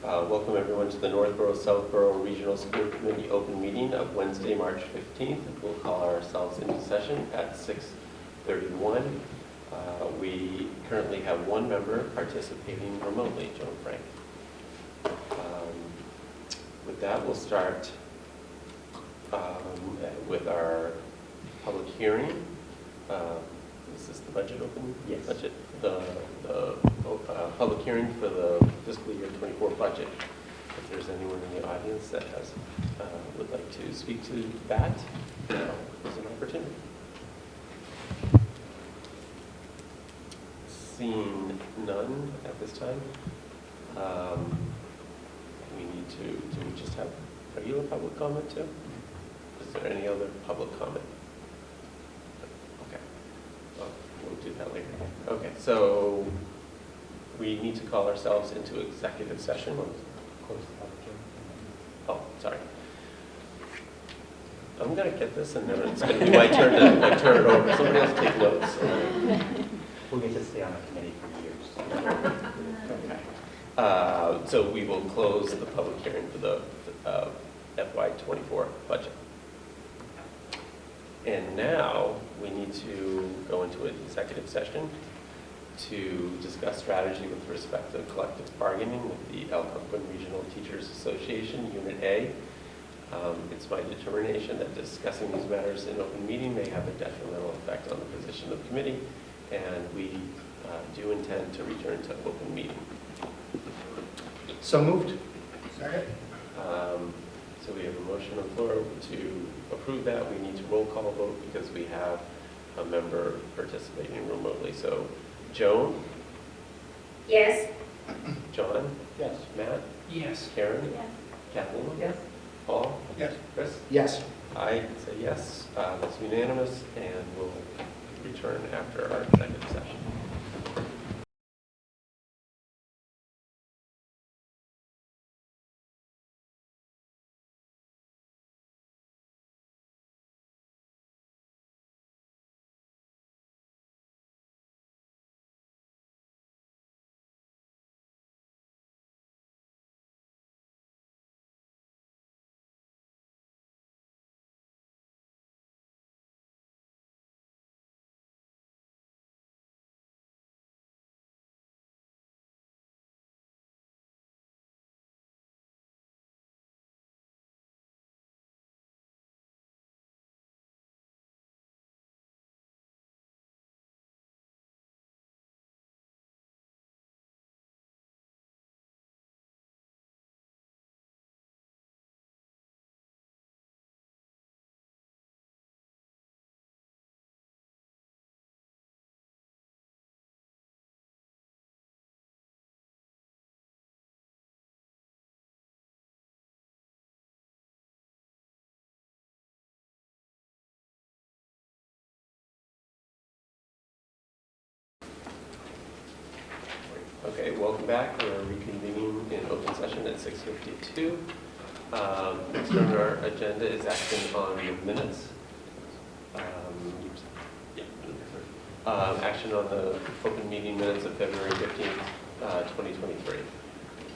Welcome everyone to the Northborough Southborough Regional School Committee open meeting of Wednesday, March 15th. We'll call ourselves into session at 6:31. We currently have one member participating remotely, Joan Frank. With that, we'll start with our public hearing. Is this the budget open? Yes. Budget, the public hearing for the fiscal year 24 budget. If there's anyone in the audience that has would like to speak to that, now is an opportunity. Seeing none at this time, we need to, do we just have regular public comment too? Is there any other public comment? Okay, well, we'll do that later. Okay, so we need to call ourselves into executive session. Oh, sorry. I'm going to get this and then it's going to be my turn to turn it over. Somebody else take notes. We'll get to stay on the committee for years. Okay. So we will close the public hearing for the FY24 budget. And now we need to go into an executive session to discuss strategy with respect to collective bargaining with the Algonquin Regional Teachers Association, Unit A. It's my determination that discussing these matters in open meeting may have a detrimental effect on the position of the committee, and we do intend to return to open meeting. So moved. Second. So we have a motion on the floor to approve that. We need to roll call vote because we have a member participating remotely. So Joan? Yes. John? Yes. Matt? Yes. Karen? Yes. Kathleen? Yes. Paul? Yes. Chris? Yes. I say yes. That's unanimous, and we'll return after our executive session. Okay, welcome back. We're reconvening in open session at 6:52. Next on our agenda is action on the minutes. Action on the open meeting minutes of February 15th, 2023.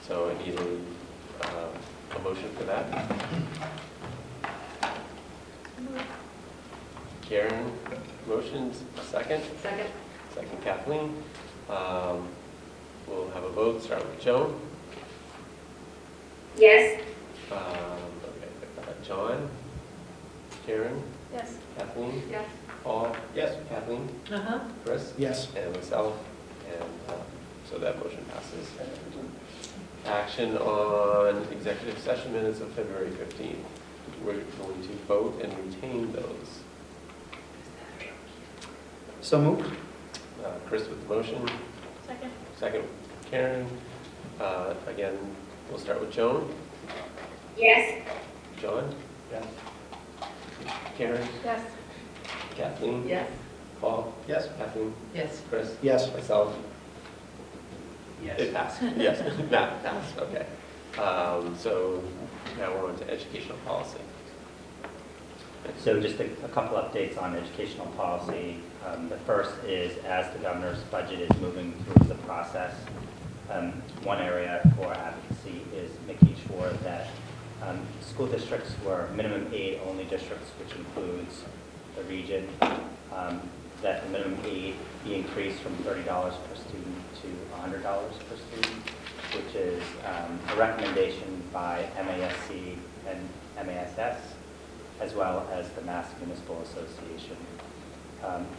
So I need a motion for that. Karen motions, second. Second. Second Kathleen. We'll have a vote. Start with Joan. Yes. John. Karen. Yes. Kathleen. Yes. Paul. Yes. Kathleen. Uh-huh. Chris. Yes. And myself. And so that motion passes. Action on executive session minutes of February 15th. We're going to vote and retain those. So moved. Chris with the motion. Second. Second, Karen. Again, we'll start with Joan. Yes. John? Yes. Karen? Yes. Kathleen? Yes. Paul? Yes. Kathleen? Yes. Chris? Yes. Myself? Yes. It passed, yes. Matt passed, okay. So now we're on to educational policy. So just a couple updates on educational policy. The first is as the governor's budget is moving through the process, one area for advocacy is school districts were minimum aid only districts, which includes the region, that the minimum aid be increased from $30 per student to $100 per student, which is a recommendation by MASC and MASS, as well as the Mass Municipal Association.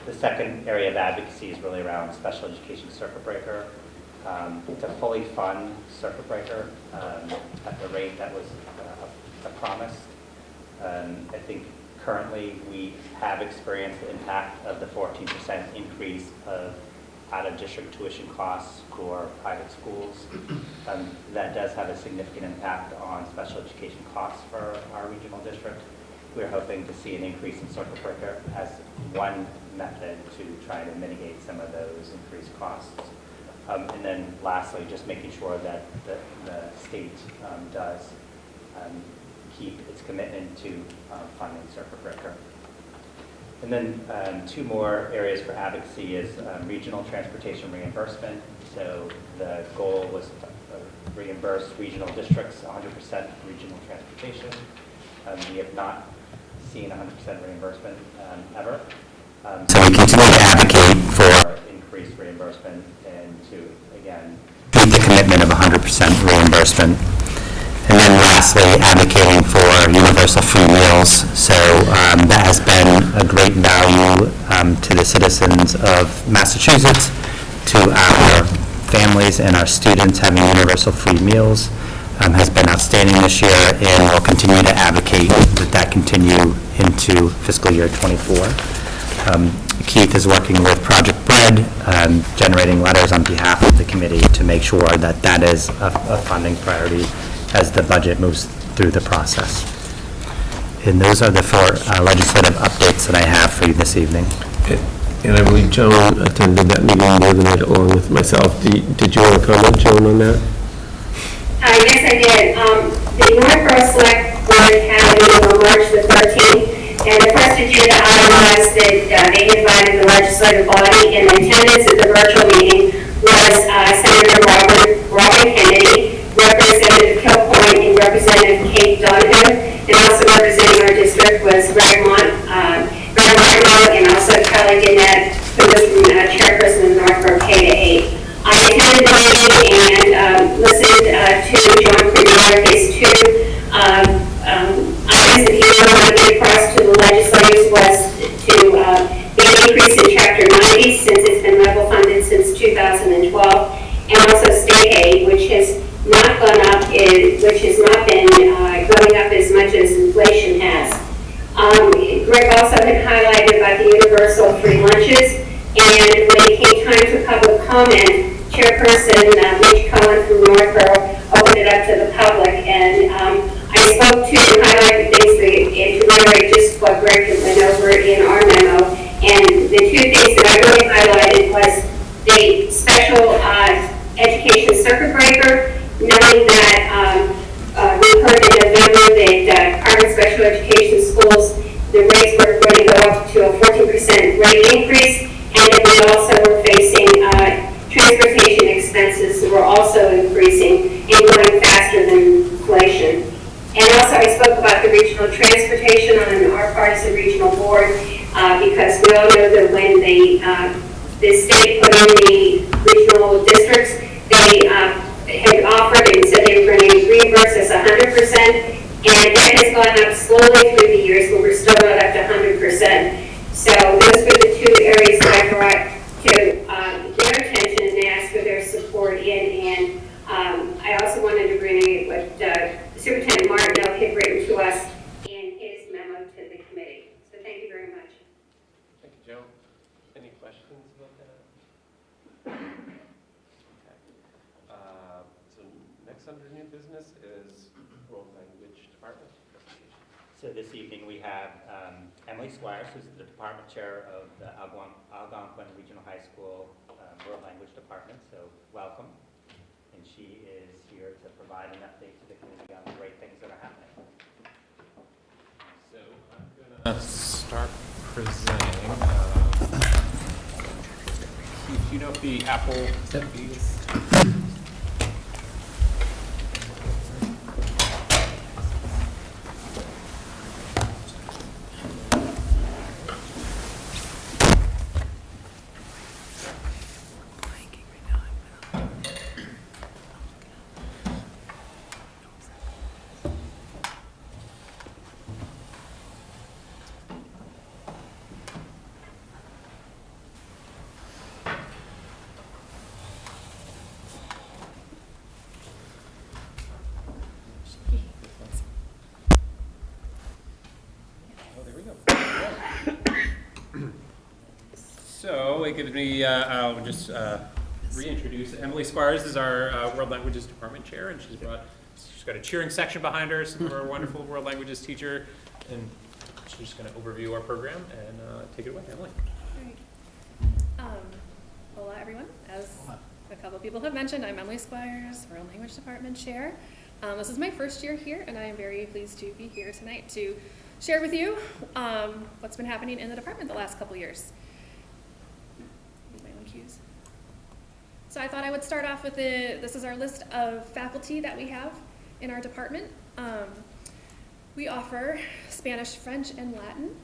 The second area of advocacy is really around special education circuit breaker. To fully fund circuit breaker at the rate that was promised. I think currently we have experienced the impact of the 14% increase of out-of-district tuition costs for private schools. That does have a significant impact on special education costs for our regional district. We're hoping to see an increase in circuit breaker as one method to try to mitigate some of those increased costs. And then lastly, just making sure that the state does keep its commitment to funding circuit breaker. And then two more areas for advocacy is regional transportation reimbursement. So the goal was to reimburse regional districts 100% regional transportation. We have not seen 100% reimbursement ever. So we continue to advocate for increased reimbursement and to, again, meet the commitment of 100% reimbursement. And then lastly, advocating for universal free meals. So that has been a great value to the citizens of Massachusetts, to our families and our students. Having universal free meals has been outstanding this year, and we'll continue to advocate that continue into fiscal year 24. Keith is working with Project Bread, generating letters on behalf of the committee to make sure that that is a funding priority as the budget moves through the process. And those are the four legislative updates that I have for you this evening. And I believe Joan attended that meeting the other night along with myself. Did you want to comment, Joan, on that? Yes, I did. The Northborough Select Board had a meeting on March the 13th, and the first agenda item was that they invited the legislative body in attendance at the virtual meeting was Senator Robert Kennedy, Representative Kilcoyne, and Representative Kate Donovan, and also representing our district was Greg Martineau, and also Kelly Gannett, who was chairperson of Northborough K-8. I attended the meeting and listened to John Primier, his two items that he wanted to get across to the legislators was to be an increase in Chapter 90, since it's been level funded since 2012, and also state aid, which has not gone up, which has not been going up as much as inflation has. Greg also had highlighted about the universal free lunches, and when it came time for public comment, Chairperson Mitch Cohen from Northborough opened it up to the public, and I spoke to and highlighted things that, to reiterate just what Greg had went over in our memo, and the two things that I really highlighted was the special education circuit breaker, knowing that we heard in November that Harvard Special Education Schools, the rates were going to go up to a 14% rate increase, and that we also were facing transportation expenses that were also increasing and going faster than inflation. And also I spoke about the regional transportation on our part as a regional board, because we all know that when the state put in the regional districts, they had offered and said they were going to reimburse us 100%, and that has gone up slowly through the years, but we're still not up to 100%. So those were the two areas that I brought to their attention and asked for their support in. And I also wanted to bring in what Superintendent Martineau had written to us in his memo to the committee. So thank you very much. Thank you, Joe. Any questions about that? Okay. So next under new business is World Language Department. So this evening we have Emily Squires, who's the department chair of the Algonquin Regional High School World Language Department. So welcome. And she is here to provide an update to the community on the great things that are happening. So I'm going to start presenting. Keith, do you know if the Apple is? it gives me, I'll just reintroduce Emily Squires is our World Languages Department Chair, and she's got a cheering section behind her, some of our wonderful World Languages teacher, and she's just going to overview our program and take it away, Emily. Hola, everyone. As a couple people have mentioned, I'm Emily Squires, World Language Department Chair. This is my first year here, and I am very pleased to be here tonight to share with you what's been happening in the department the last couple years. Need my own cues. So I thought I would start off with this is our list of faculty that we have in our department. We offer Spanish, French, and Latin.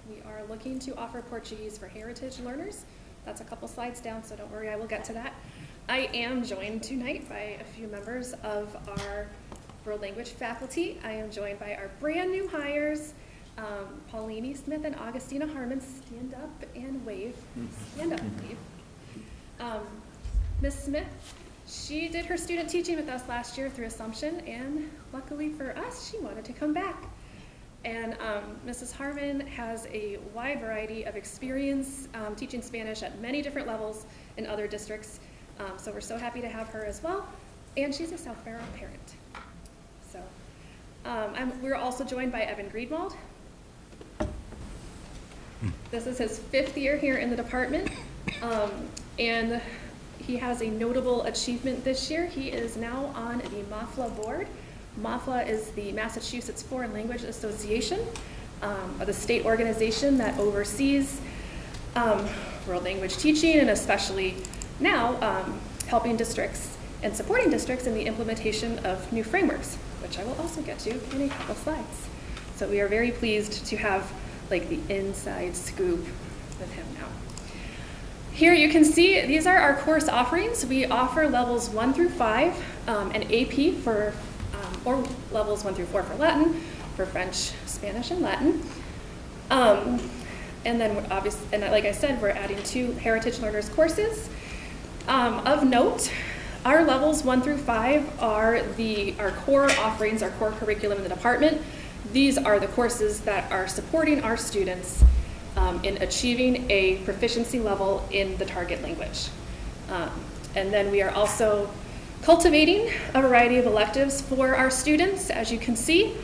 We are looking to offer Portuguese for heritage learners. That's a couple slides down, so don't worry, I will get to that. I am joined tonight by a few members of our World Language faculty. I am joined by our brand new hires, Paulini Smith and Augustina Harmon. Stand up and wave. Stand up, wave. Ms. Smith, she did her student teaching with us last year through Assumption, and luckily for us, she wanted to come back. And Mrs. Harmon has a wide variety of experience teaching Spanish at many different levels in other districts. So we're so happy to have her as well. And she's a South Barrow parent. So we're also joined by Evan Greenwald. This is his 5th year here in the department. And he has a notable achievement this year. He is now on the MAFLA board. MAFLA is the Massachusetts Foreign Language Association, the state organization that oversees world language teaching, and especially now helping districts and supporting districts in the implementation of new frameworks, which I will also get to in a couple slides. So we are very pleased to have like the inside scoop with him now. Here you can see these are our course offerings. We offer levels 1 through 5 and AP for or levels 1 through 4 for Latin, for French, Spanish, and Latin. And then obviously, and like I said, we're adding 2 Heritage Learners courses. Of note, our levels 1 through 5 are our core offerings, our core curriculum in the department. These are the courses that are supporting our students in achieving a proficiency level in the target language. And then we are also cultivating a variety of electives for our students, as you can see,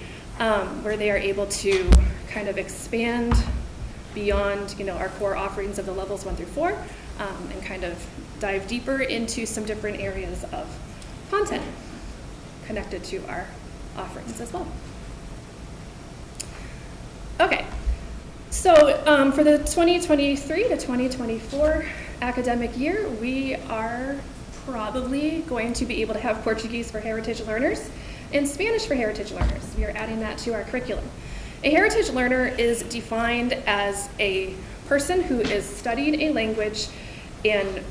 where they are able to kind of expand beyond, our core offerings of the levels 1 through 4, and kind of dive deeper into some different areas of content connected to our offerings as well. Okay, so for the 2023 to 2024 academic year, we are probably going to be able to have Portuguese for heritage learners and Spanish for heritage learners. We are adding that to our curriculum. A heritage learner is defined as a person who is studying a language, and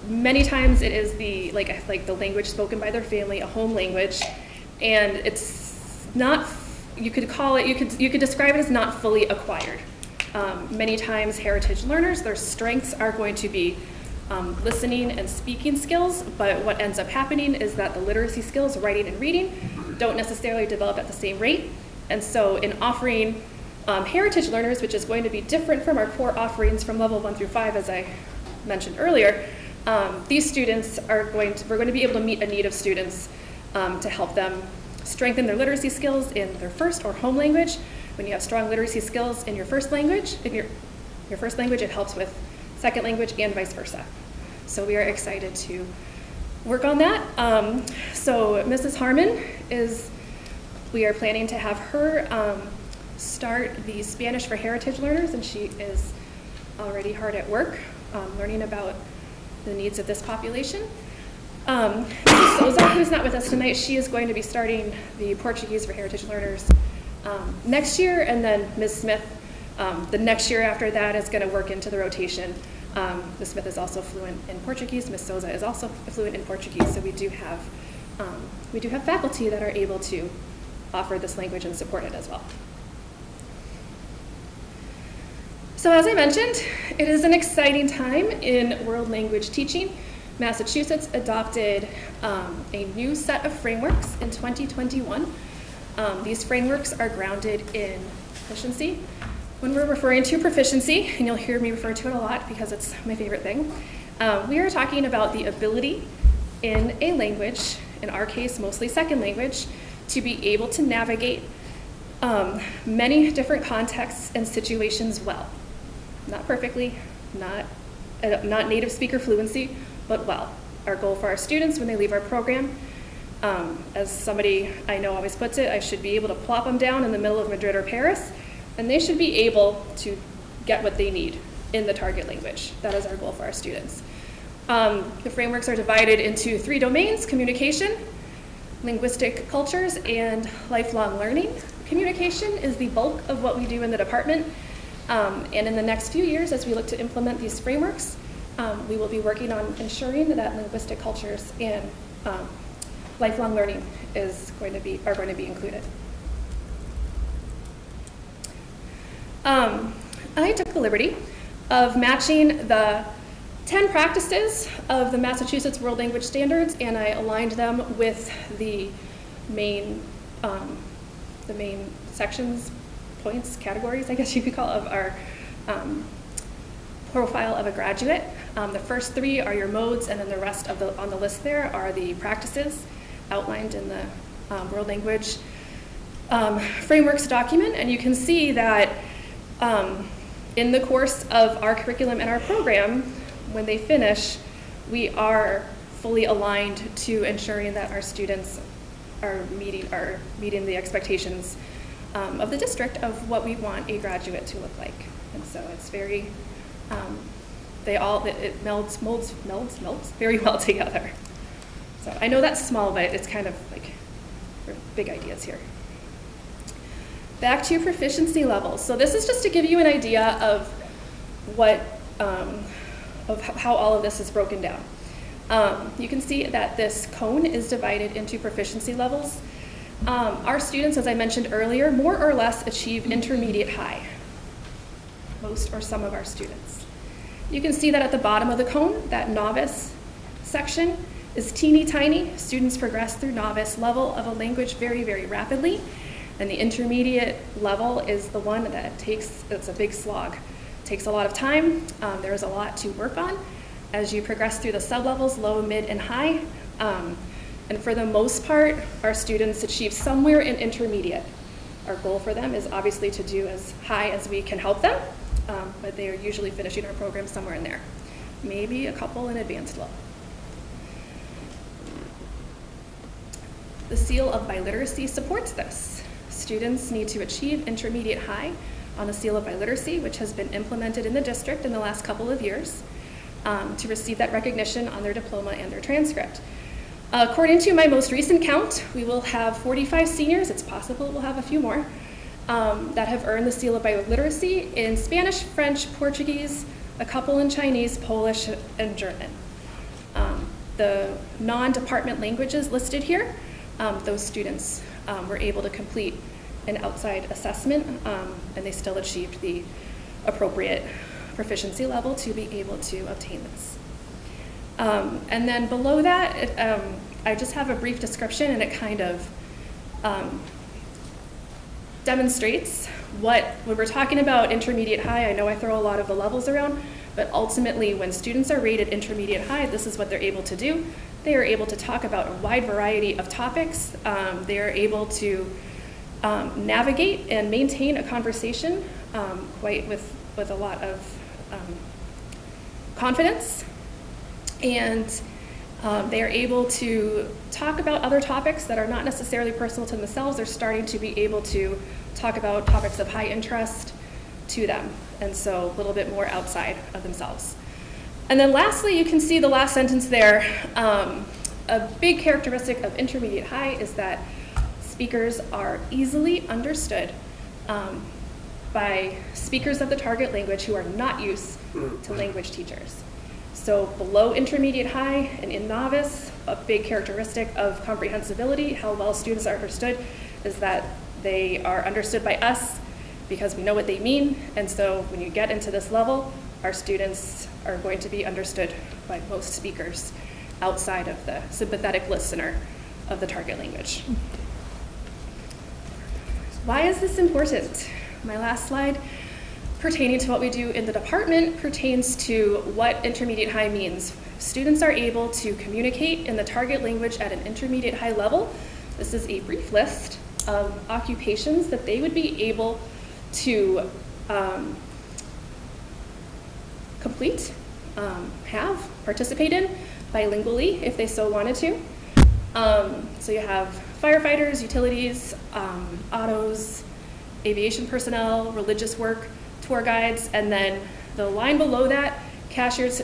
many times it is the language spoken by their family, a home language, and it's not, you could describe it as not fully acquired. Many times heritage learners, their strengths are going to be listening and speaking skills, but what ends up happening is that the literacy skills, writing and reading, don't necessarily develop at the same rate. And so in offering heritage learners, which is going to be different from our core offerings from level 1 through 5, as I mentioned earlier, these students we're going to be able to meet a need of students to help them strengthen their literacy skills in their first or home language. When you have strong literacy skills in your first language, it helps with second language and vice versa. So we are excited to work on that. So Mrs. Harmon we are planning to have her start the Spanish for heritage learners, and she is already hard at work learning about the needs of this population. Mrs. Souza, who's not with us tonight, she is going to be starting the Portuguese for heritage learners next year, and then Ms. Smith, the next year after that, is going to work into the rotation. Ms. Smith is also fluent in Portuguese. Ms. Souza is also fluent in Portuguese. So we do have faculty that are able to offer this language and support it as well. So as I mentioned, it is an exciting time in world language teaching. Massachusetts adopted a new set of frameworks in 2021. These frameworks are grounded in proficiency, When we're referring to proficiency, and you'll hear me refer to it a lot because it's my favorite thing, we are talking about the ability in a language, in our case mostly second language, to be able to navigate many different contexts and situations well. Not perfectly, not native speaker fluency, but well. Our goal for our students when they leave our program, as somebody I know always puts it, I should be able to plop them down in the middle of Madrid or Paris, and they should be able to get what they need in the target language. That is our goal for our students. The frameworks are divided into 3 domains: communication, linguistic cultures, and lifelong learning. Communication is the bulk of what we do in the department, and in the next few years, as we look to implement these frameworks, we will be working on ensuring that linguistic cultures and lifelong learning are going to be included. I took the liberty of matching the 10 practices of the Massachusetts World Language Standards, and I aligned them with the main sections, points, categories, I guess you could call, of our profile of a graduate. The first 3 are your modes, and then the rest on the list there are the practices outlined in the World Language Frameworks document. And you can see that in the course of our curriculum and our program, when they finish, we are fully aligned to ensuring that our students are meeting the expectations of the district of what we want a graduate to look like. And so it's very, it melds very well together. So I know that's small, but it's kind of like big ideas here. Back to proficiency levels. So this is just to give you an idea of what, of how all of this is broken down. You can see that this cone is divided into proficiency levels. Our students, as I mentioned earlier, more or less achieve intermediate high, most or some of our students. You can see that at the bottom of the cone, that novice section is teeny tiny. Students progress through novice level of a language very, very rapidly. And the intermediate level is the one that it's a big slog. It takes a lot of time. There's a lot to work on as you progress through the sublevels, low, mid, and high. And for the most part, our students achieve somewhere in intermediate. Our goal for them is obviously to do as high as we can help them, but they are usually finishing our program somewhere in there. Maybe a couple in advanced level. The seal of biliteracy supports this. Students need to achieve intermediate high on the seal of biliteracy, which has been implemented in the district in the last couple of years, to receive that recognition on their diploma and their transcript. According to my most recent count, we will have 45 seniors, it's possible we'll have a few more, that have earned the seal of biliteracy in Spanish, French, Portuguese, a couple in Chinese, Polish, and German. The non-department languages listed here, those students were able to complete an outside assessment, and they still achieved the appropriate proficiency level to be able to obtain this. And then below that, I just have a brief description, and it kind of demonstrates when we're talking about intermediate high. I know I throw a lot of the levels around, but ultimately when students are rated intermediate high, this is what they're able to do. They are able to talk about a wide variety of topics. They are able to navigate and maintain a conversation quite with a lot of confidence. And they are able to talk about other topics that are not necessarily personal to themselves. They're starting to be able to talk about topics of high interest to them, and so a little bit more outside of themselves. And then lastly, you can see the last sentence there. A big characteristic of intermediate high is that speakers are easily understood by speakers of the target language who are not used to language teachers. So below intermediate high and in novice, a big characteristic of comprehensibility, how well students are understood, is that they are understood by us because we know what they mean. And so when you get into this level, our students are going to be understood by most speakers outside of the sympathetic listener of the target language. Why is this important? My last slide. pertaining to what we do in the department pertains to what intermediate high means. Students are able to communicate in the target language at an intermediate high level. This is a brief list of occupations that they would be able to complete, have, participate in bilingually if they so wanted to. So you have firefighters, utilities, autos, aviation personnel, religious work, tour guides, and then the line below that, cashiers,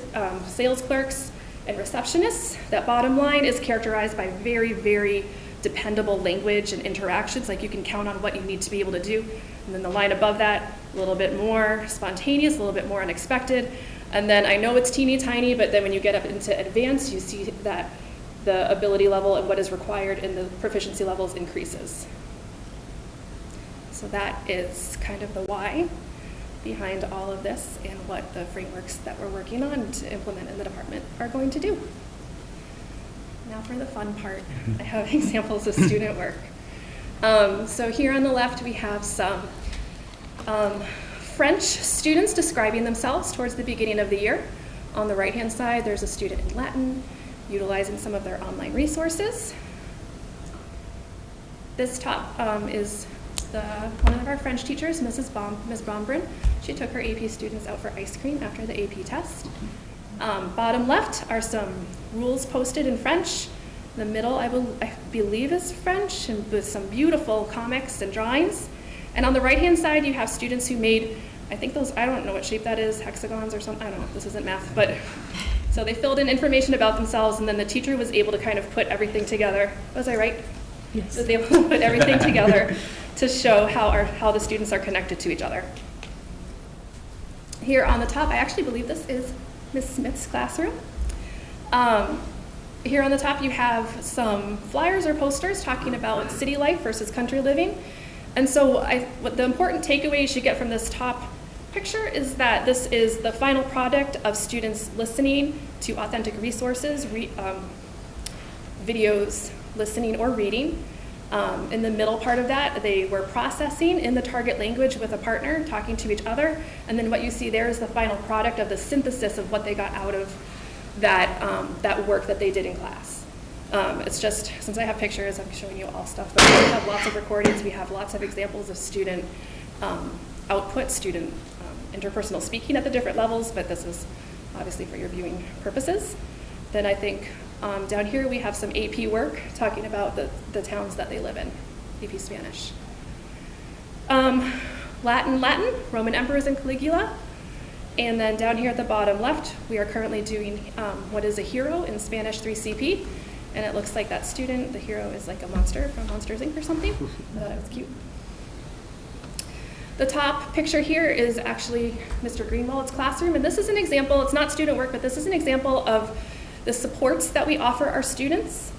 sales clerks, and receptionists. That bottom line is characterized by very, very dependable language and interactions, like you can count on what you need to be able to do. And then the line above that, a little bit more spontaneous, a little bit more unexpected. And then I know it's teeny tiny, but then when you get up into advanced, you see that the ability level and what is required in the proficiency levels increases. So that is kind of the why behind all of this and what the frameworks that we're working on to implement in the department are going to do. Now for the fun part, I have examples of student work. So here on the left, we have some French students describing themselves towards the beginning of the year. On the right-hand side, there's a student in Latin, utilizing some of their online resources. This top is one of our French teachers, Ms. Bombrun. She took her AP students out for ice cream after the AP test. Bottom left are some rules posted in French. The middle, I believe, is French, and with some beautiful comics and drawings. And on the right-hand side, you have students who made, I think those, I don't know what shape that is, hexagons or something, I don't know, this isn't math, but so they filled in information about themselves, and then the teacher was able to kind of put everything together. Was I right? Yes. Was able to put everything together to show how the students are connected to each other. Here on the top, I actually believe this is Ms. Smith's classroom. Here on the top, you have some flyers or posters talking about city life versus country living. And so what the important takeaway you should get from this top picture is that this is the final product of students listening to authentic resources, videos, listening or reading. In the middle part of that, they were processing in the target language with a partner, talking to each other. And then what you see there is the final product of the synthesis of what they got out of that work that they did in class. It's just, since I have pictures, I'm showing you all stuff, but we have lots of recordings, we have lots of examples of student output, student interpersonal speaking at the different levels, but this is obviously for your viewing purposes. Then I think down here we have some AP work talking about the towns that they live in, AP Spanish. Latin, Roman emperors and Caligula. And then down here at the bottom left, we are currently doing what is a hero in Spanish 3CP. And it looks like that student, the hero, is like a monster from Monsters, Inc. or something. I thought it was cute. The top picture here is actually Mr. Greenwald's classroom. And this is an example, it's not student work, but this is an example of the supports that we offer our students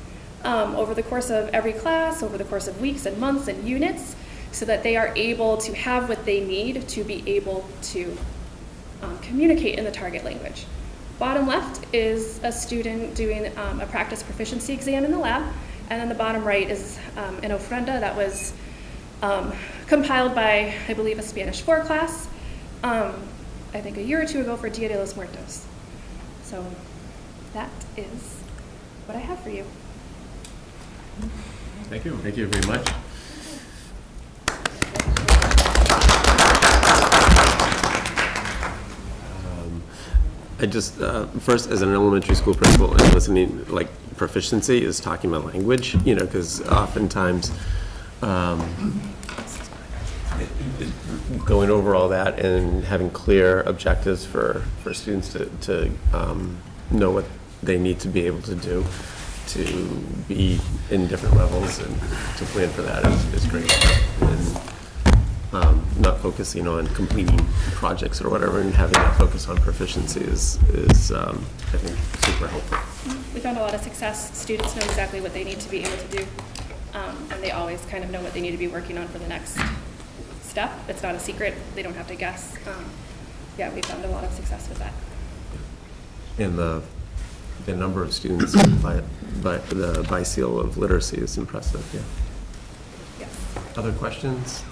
over the course of every class, over the course of weeks and months and units, so that they are able to have what they need to be able to communicate in the target language. Bottom left is a student doing a practice proficiency exam in the lab, and then the bottom right is an ofrenda that was compiled by, I believe, a Spanish 4 class, I think a year or two ago for Dia de los Muertos. So that is what I have for you. Thank you. Thank you very much. I just, first, as an elementary school principal and listening, like, proficiency is talking about language, you know, because oftentimes going over all that and having clear objectives for students to know what they need to be able to do to be in different levels and to plan for that is great. And not focusing on completing projects or whatever and having that focus on proficiency is I think, super helpful. We found a lot of success. Students know exactly what they need to be able to do, and they always kind of know what they need to be working on for the next step. It's not a secret. They don't have to guess. Yeah, we found a lot of success with that. And the number of students by the BICEAL of literacy is impressive, yeah. Yes. Other questions?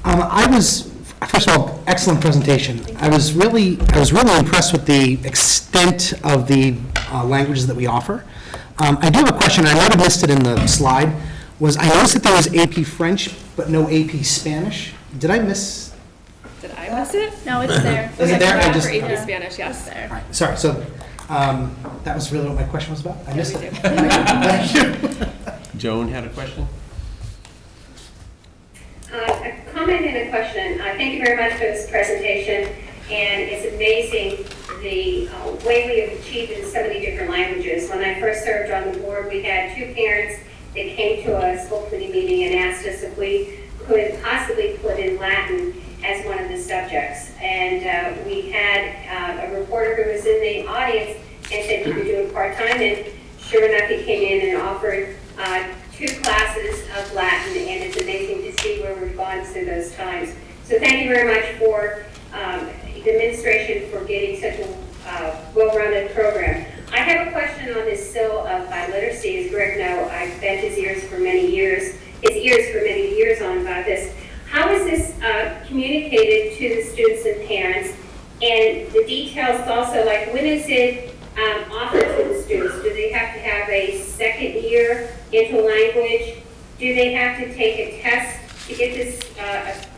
I was First of all, excellent presentation. I was really impressed with the extent of the languages that we offer. I do have a question, I might have missed it in the slide, I noticed that there was AP French, but no AP Spanish. Did I miss? Did I miss it? No, it's there. Is it there? I For just, AP okay. Spanish, yes. All right, sorry, so that was really what my question was about? I missed we it. do. Thank you. Joan had a question? A comment and a question. Thank you very much for this presentation, and it's amazing the way we have achieved in so many different languages. When I first served on the board, we had 2 parents that came to a school committee meeting and asked us if we could possibly put in Latin as one of the subjects. And we had a reporter who was in the audience and said he could do it part-time, and sure enough, he came in and offered 2 classes of Latin, and it's amazing to see where we've gone through those times. So thank you very much for the administration for getting such a well-rounded program. I have a question on this SIL of biliteracy. As Greg knows, I've bent his ears for many years on about this. How is this communicated to the students and parents? And the details also, like when is it offered to the students? Do they have to have a second year into language? Do they have to take a test to get this,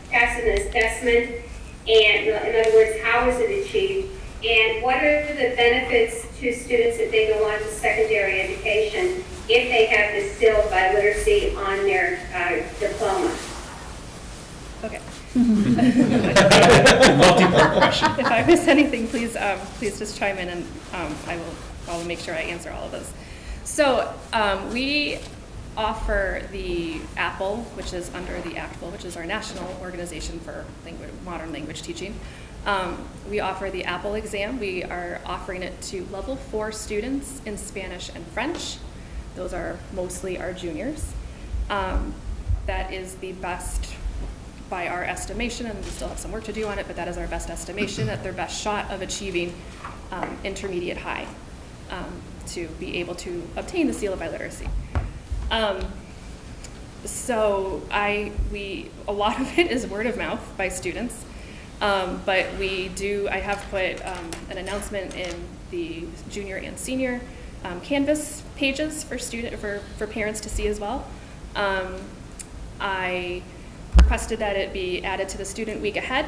pass an assessment? And in other words, how is it achieved? And what are the benefits to students if they go on to secondary education if they have the SIL biliteracy on their diploma? Okay. Multi-part question. If I miss anything, please just chime in, and I'll make sure I answer all of those. So we offer the APPLE, which is under the ACTFL, which is our national organization for modern language teaching. We offer the APPLE exam. We are offering it to level 4 students in Spanish and French. Those are mostly our juniors. That is the best by our estimation, and we still have some work to do on it, but that is our best estimation at their best shot of achieving intermediate high to be able to obtain the seal of biliteracy. So a lot of it is word of mouth by students, but I have put an announcement in the junior and senior Canvas pages for parents to see as well. I requested that it be added to the student week ahead,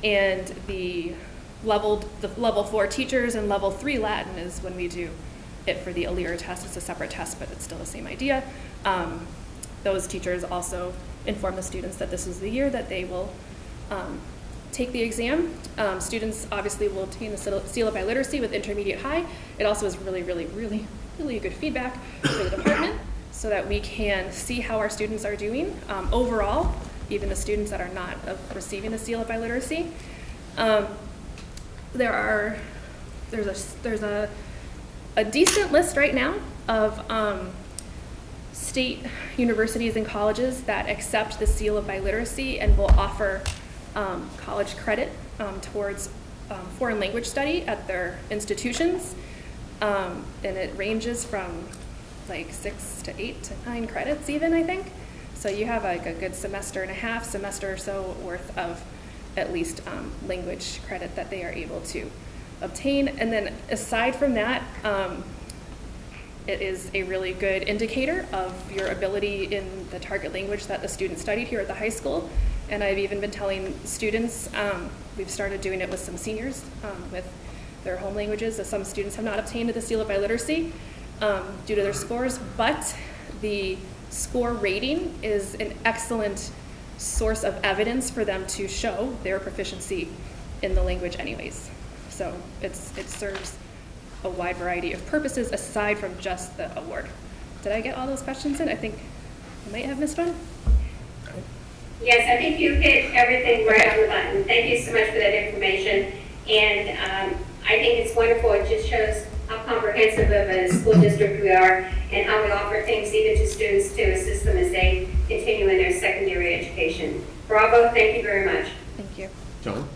and the level 4 teachers and level 3 Latin is when we do it for the ALIR test. It's a separate test, but it's still the same idea. Those teachers also inform the students that this is the year that they will take the exam. Students obviously will obtain the seal of biliteracy with intermediate high. It also is really, really, really, really good feedback for the department so that we can see how our students are doing overall, even the students that are not receiving the seal of biliteracy. There's a decent list right now of state universities and colleges that accept the seal of biliteracy and will offer college credit towards foreign language study at their institutions. And it ranges from like 6 to 8 to 9 credits even, I think. So you have like a good semester and a half, semester or so worth of at least language credit that they are able to obtain. And then aside from that, it is a really good indicator of your ability in the target language that the student studied here at the high school. And I've even been telling students, we've started doing it with some seniors with their home languages, as some students have not obtained the seal of biliteracy due to their scores, but the score rating is an excellent source of evidence for them to show their proficiency in the language anyways. So it serves a wide variety of purposes aside from just the award. Did I get all those questions in? I think I might have missed one. Yes, I think you hit everything right on the button. Thank you so much for that information. And I think it's wonderful. It just shows how comprehensive of a school district we are and how we offer things even to students to assist them as they continue in their secondary education. Bravo, thank you very much. Thank you. John?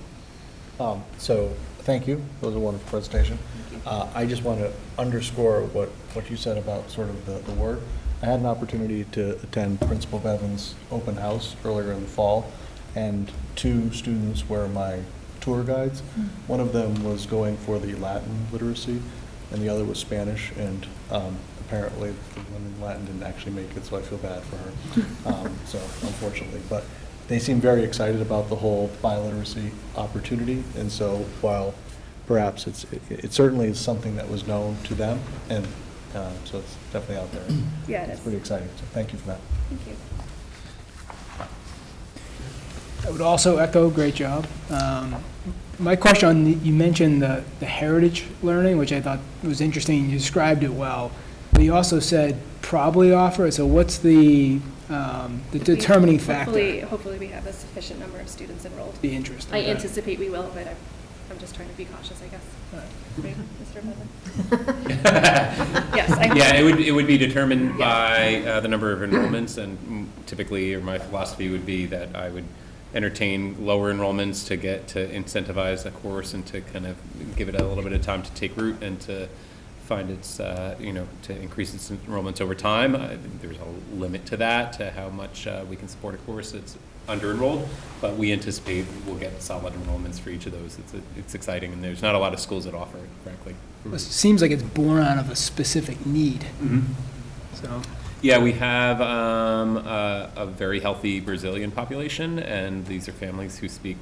So, thank you. That was a wonderful presentation. I just want to underscore what you said about sort of the word. I had an opportunity to attend Principal Bevan's open house earlier in the fall, and 2 students were my tour guides. One of them was going for the Latin literacy, and the other was Spanish, and apparently the one in Latin didn't actually make it, so I feel bad for her, so unfortunately. But they seem very excited about the whole biliteracy opportunity, and so while perhaps it certainly is something that was known to them, and so it's definitely out there. Yeah, it It's is. pretty exciting, so thank you for that. Thank you. I would also echo, great job. My question, you mentioned the heritage learning, which I thought was interesting. You described it well. But you also said probably offer it. So what's the determining factor? Hopefully we have a sufficient number of students enrolled. Be interesting. I anticipate we will, but I'm just trying to be cautious, I guess. Right, Mr. Bevin? Yes. Yeah, it would be determined by the number of enrollments, and typically, or my philosophy would be that I would entertain lower enrollments to incentivize a course and to kind of give it a little bit of time to take root and to find its, to increase its enrollments over time. There's a limit to that, to how much we can support a course that's under-enrolled, but we anticipate we'll get solid enrollments for each of those. It's exciting, and there's not a lot of schools that offer it, frankly. It seems like it's born out of a specific need. So, Yeah, we have a very healthy Brazilian population, and these are families who speak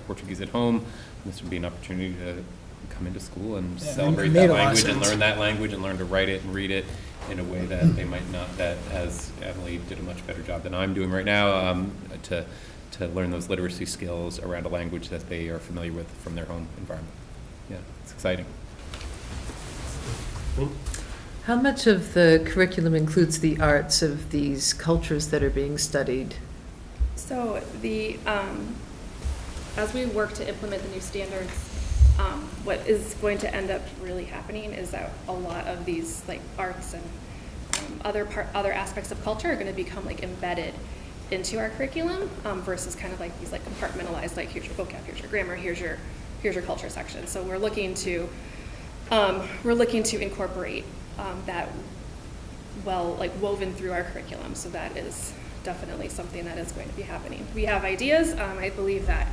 Portuguese at home. This would be an opportunity to come into school and Yeah, celebrate it made that a lot of language and sense. learn that language and learn to write it and read it in a way that they might not, that as Emily did a much better job than I'm doing right now, to learn those literacy skills around a language that they are familiar with from their home environment. Yeah, it's exciting. How much of the curriculum includes the arts of these cultures that are being studied? So as we work to implement the new standards, what is going to end up really happening is that a lot of these like arts and other aspects of culture are going to become like embedded into our curriculum versus kind of like these like compartmentalized, like here's your vocab, here's your grammar, here's your culture section. So we're looking to incorporate that woven through our curriculum. So that is definitely something that is going to be happening. We have ideas. I believe that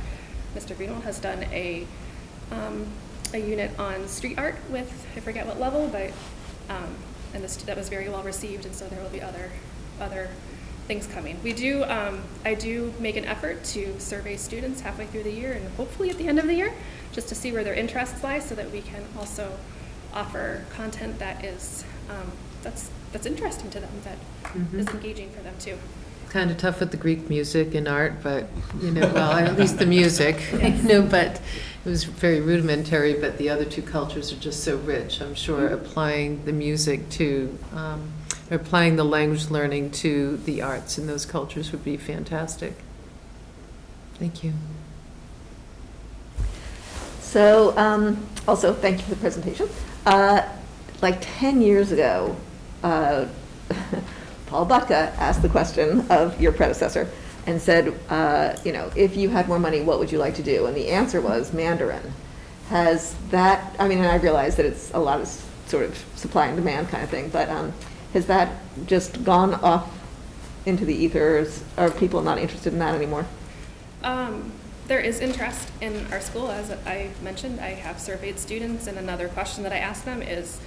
Mr. Greenwald has done a unit on street art with, I forget what level, but that was very well received, and so there will be other things coming. I do make an effort to survey students halfway through the year and hopefully at the end of the year, just to see where their interests lie, so that we can also offer content that is that's interesting to them, that is engaging for them too. Kind of tough with the Greek music and art, but, well, at least the music, but it was very rudimentary, but the other 2 cultures are just so rich. I'm sure applying the music to, applying the language learning to the arts in those cultures would be fantastic. Thank you. So, also, thank you for the presentation. Like 10 years ago, Paul Butka asked the question of your predecessor and said, if you had more money, what would you like to do? And the answer was Mandarin. Has that, and I realize that it's a lot of sort of supply and demand kind of thing, but has that just gone off into the ethers? Are people not interested in that anymore? There is interest in our school. As I mentioned, I have surveyed students, and another question that I ask them is,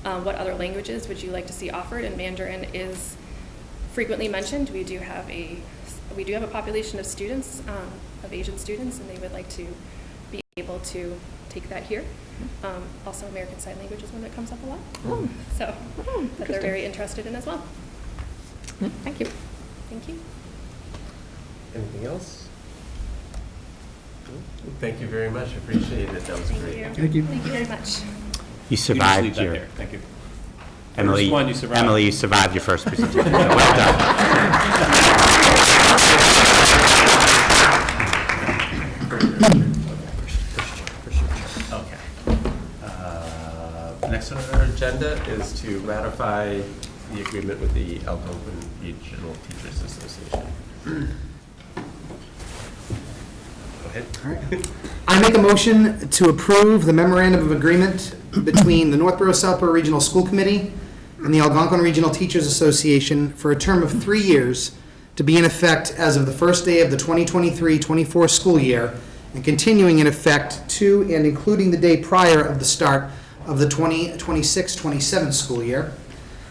what other languages would you like to see offered? And Mandarin is frequently mentioned. We do have a population of students, of Asian students, and they would like to be able to take that here. Also, American Sign Language is one that comes up a lot. So that they're very interested in as well. Thank you. Thank you. Anything else? Thank you very much. Appreciate it. That was great. Thank you. Thank you very much. You Just survived leave that your, there. Thank you. Emily, First one, you survived. Emily, you survived your first presentation. Well done. Okay. Next on our agenda is to ratify the agreement with the Algonquin Regional Teachers Association. Go ahead. I make a motion to approve the memorandum of agreement between the Northborough-Southborough Regional School Committee and the Algonquin Regional Teachers Association for a term of 3 years to be in effect as of the first day of the 2023-24 school year and continuing in effect to and including the day prior of the start of the 2026-27 school year,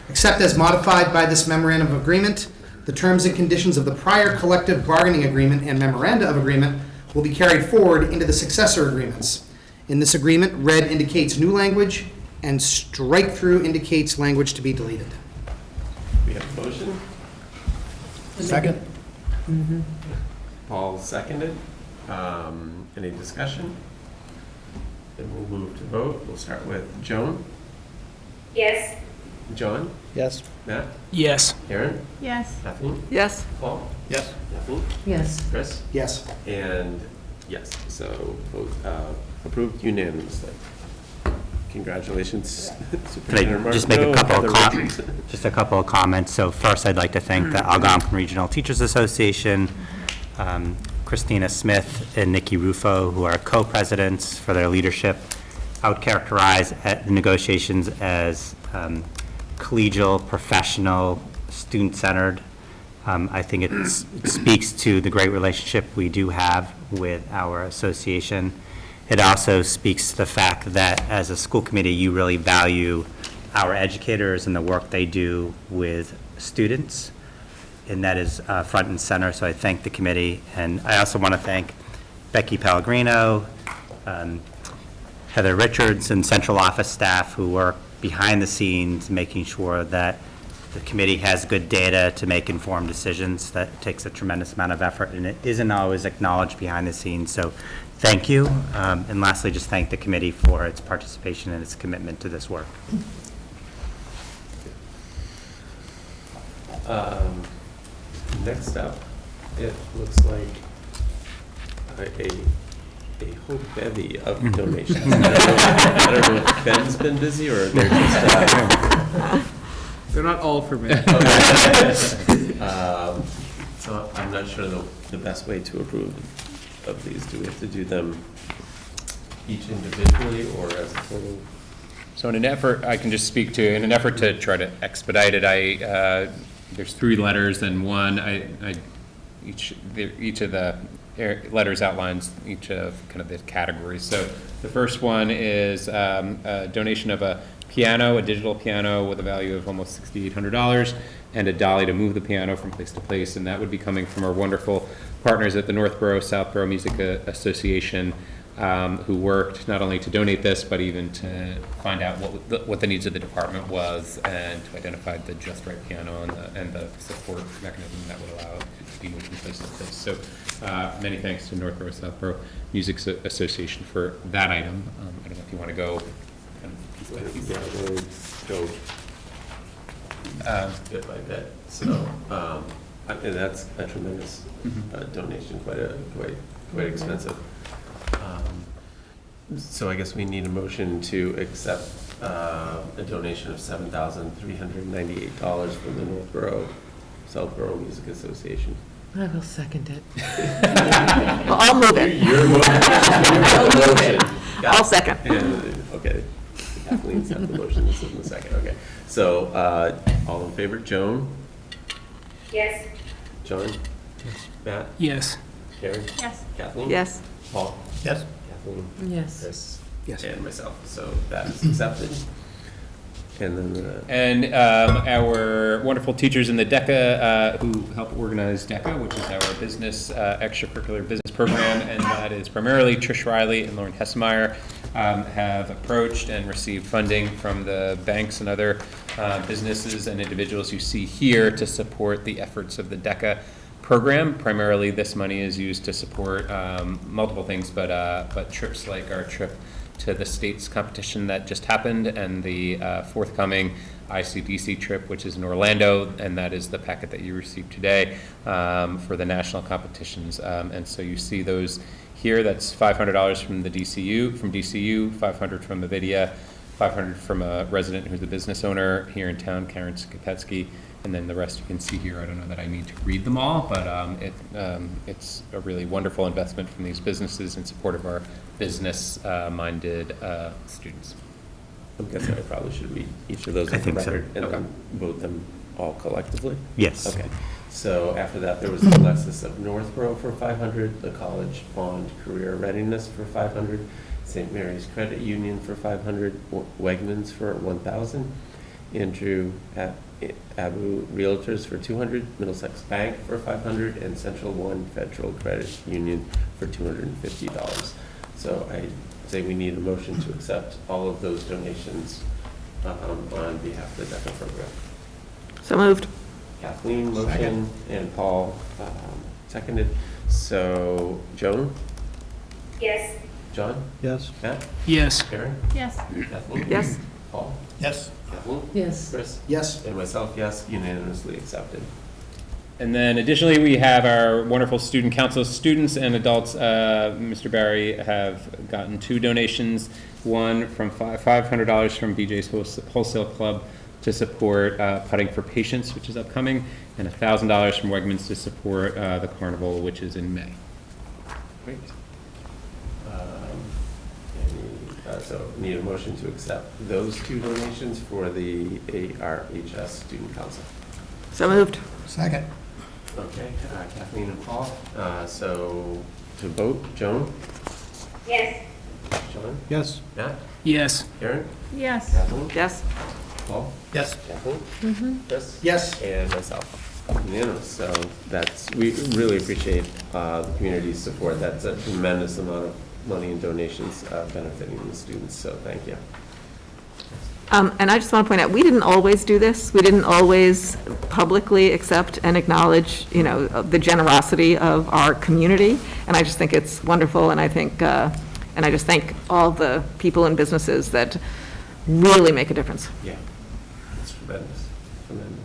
except as modified by this memorandum of agreement. The terms and conditions of the prior collective bargaining agreement and memoranda of agreement will be carried forward into the successor agreements. In this agreement, red indicates new language and strike through indicates language to be deleted. We have a motion. Second? Paul seconded. Any discussion? Then we'll move to vote. We'll start with Joan. Yes. John? Yes. Matt? Yes. Karen? Yes. Kathleen? Yes. Paul? Yes. Kathleen? Yes. Chris? Yes. And yes, so vote approved unanimously. Congratulations, Could Superintendent I just make a Martineau, couple of Heather Richards. just a couple of comments? So first, I'd like to thank the Algonquin Regional Teachers Association, Christina Smith and Nikki Rufo, who are co-presidents, for their leadership. I would characterize the negotiations as collegial, professional, student-centered. I think it speaks to the great relationship we do have with our association. It also speaks to the fact that as a school committee, you really value our educators and the work they do with students, and that is front and center, so I thank the committee. And I also want to thank Becky Pellegrino, Heather Richards, and central office staff who work behind the scenes, making sure that the committee has good data to make informed decisions. That takes a tremendous amount of effort, and it isn't always acknowledged behind the scenes. So thank you. And lastly, just thank the committee for its participation and its commitment to this work. Next up, it looks like a whole bevy of donations. I don't know if Ben's been busy or they're just. They're not all for me. So I'm not sure the best way to approve of these. Do we have to do them each individually or as a total? So in an effort, I can just speak to, in an effort to try to expedite it, there's 3 letters and one, each of the letters outlines each of kind of the categories. So the first one is a donation of a piano, a digital piano with a value of almost $6,800, and a dolly to move the piano from place to place, and that would be coming from our wonderful partners at the Northborough Southborough Music Association, who worked not only to donate this, but even to find out what the needs of the department was, and to identify the just right piano and the support mechanism that would allow it to be moved from place to place. So many thanks to Northborough Southborough Music Association for that item. I don't know if you want to go kind of piece by piece. Yeah, we'll go bit by bit. So, and that's a tremendous donation, quite expensive. So I guess we need a motion to accept a donation of $7,398 from the Northborough Southborough Music Association. I will second it. Well, I'll move it. Your motion. I'll second. Okay. Kathleen's got the motion, this is in the second, okay. So, all in favor, Joan? Yes. John? Matt? Yes. Karen? Yes. Kathleen? Yes. Paul? Yes. Kathleen? Yes. Chris? Yes. And myself, so that is accepted. And then the, And our wonderful teachers in the DECA who help organize DECA, which is our business extracurricular business program, and that is primarily Trish Riley and Lauren Hessemeyer, have approached and received funding from the banks and other businesses and individuals you see here to support the efforts of the DECA program. Primarily, this money is used to support multiple things, but trips like our trip to the state's competition that just happened, and the forthcoming ICDC trip, which is in Orlando, and that is the packet that you received today for the national competitions. And so you see those here. That's $500 from the DCU, $500 from Avidia, $500 from a resident who's a business owner here in town, Karen Skopetsky, and then the rest you can see here. I don't know that I need to read them all, but it's a really wonderful investment from these businesses in support of our business-minded students. I'm guessing I probably should read each of those I on the think so. record and Okay. then vote them all collectively? Yes. Okay, So after that, there was the Alexis of Northborough for 500, the College Bond Career Readiness for 500, St. Mary's Credit Union for 500, Wegmans for 1,000, Andrew Abu Realtors for 200, Middlesex Bank for 500, and Central One Federal Credit Union for $250. So I say we need a motion to accept all of those donations on behalf of the DECA program. So moved. Kathleen, motion, and Paul seconded. So Joan, Yes. John, Yes. Matt, Yes. Karen, Yes. Kathleen? Yes. Paul? Yes. Kathleen? Yes. Chris? Yes. And myself, yes, unanimously accepted. And then additionally, we have our wonderful student council. Students and adults, Mr. Barry, have gotten 2 donations. One from $500 from BJ's Wholesale Club to support Putting for Patients, which is upcoming, and $1,000 from Wegmans to support the carnival, which is in May. Great. So need a motion to accept those 2 donations for the ARHS Student Council. So moved. Second. Okay, Kathleen and Paul. So to vote, Joan, Yes. John, Yes. Matt, Yes. Karen, Yes. Kathleen, Yes. Paul, Yes. Kathleen, Chris, Yes. and myself. Unanimous. So we really appreciate the community's support. That's a tremendous amount of money and donations benefiting the students, so thank you. And I just want to point out, we didn't always do this. We didn't always publicly accept and acknowledge, the generosity of our community. And I just think it's wonderful, and I just thank all the people and businesses that really make a difference. Yeah, it's tremendous, tremendous.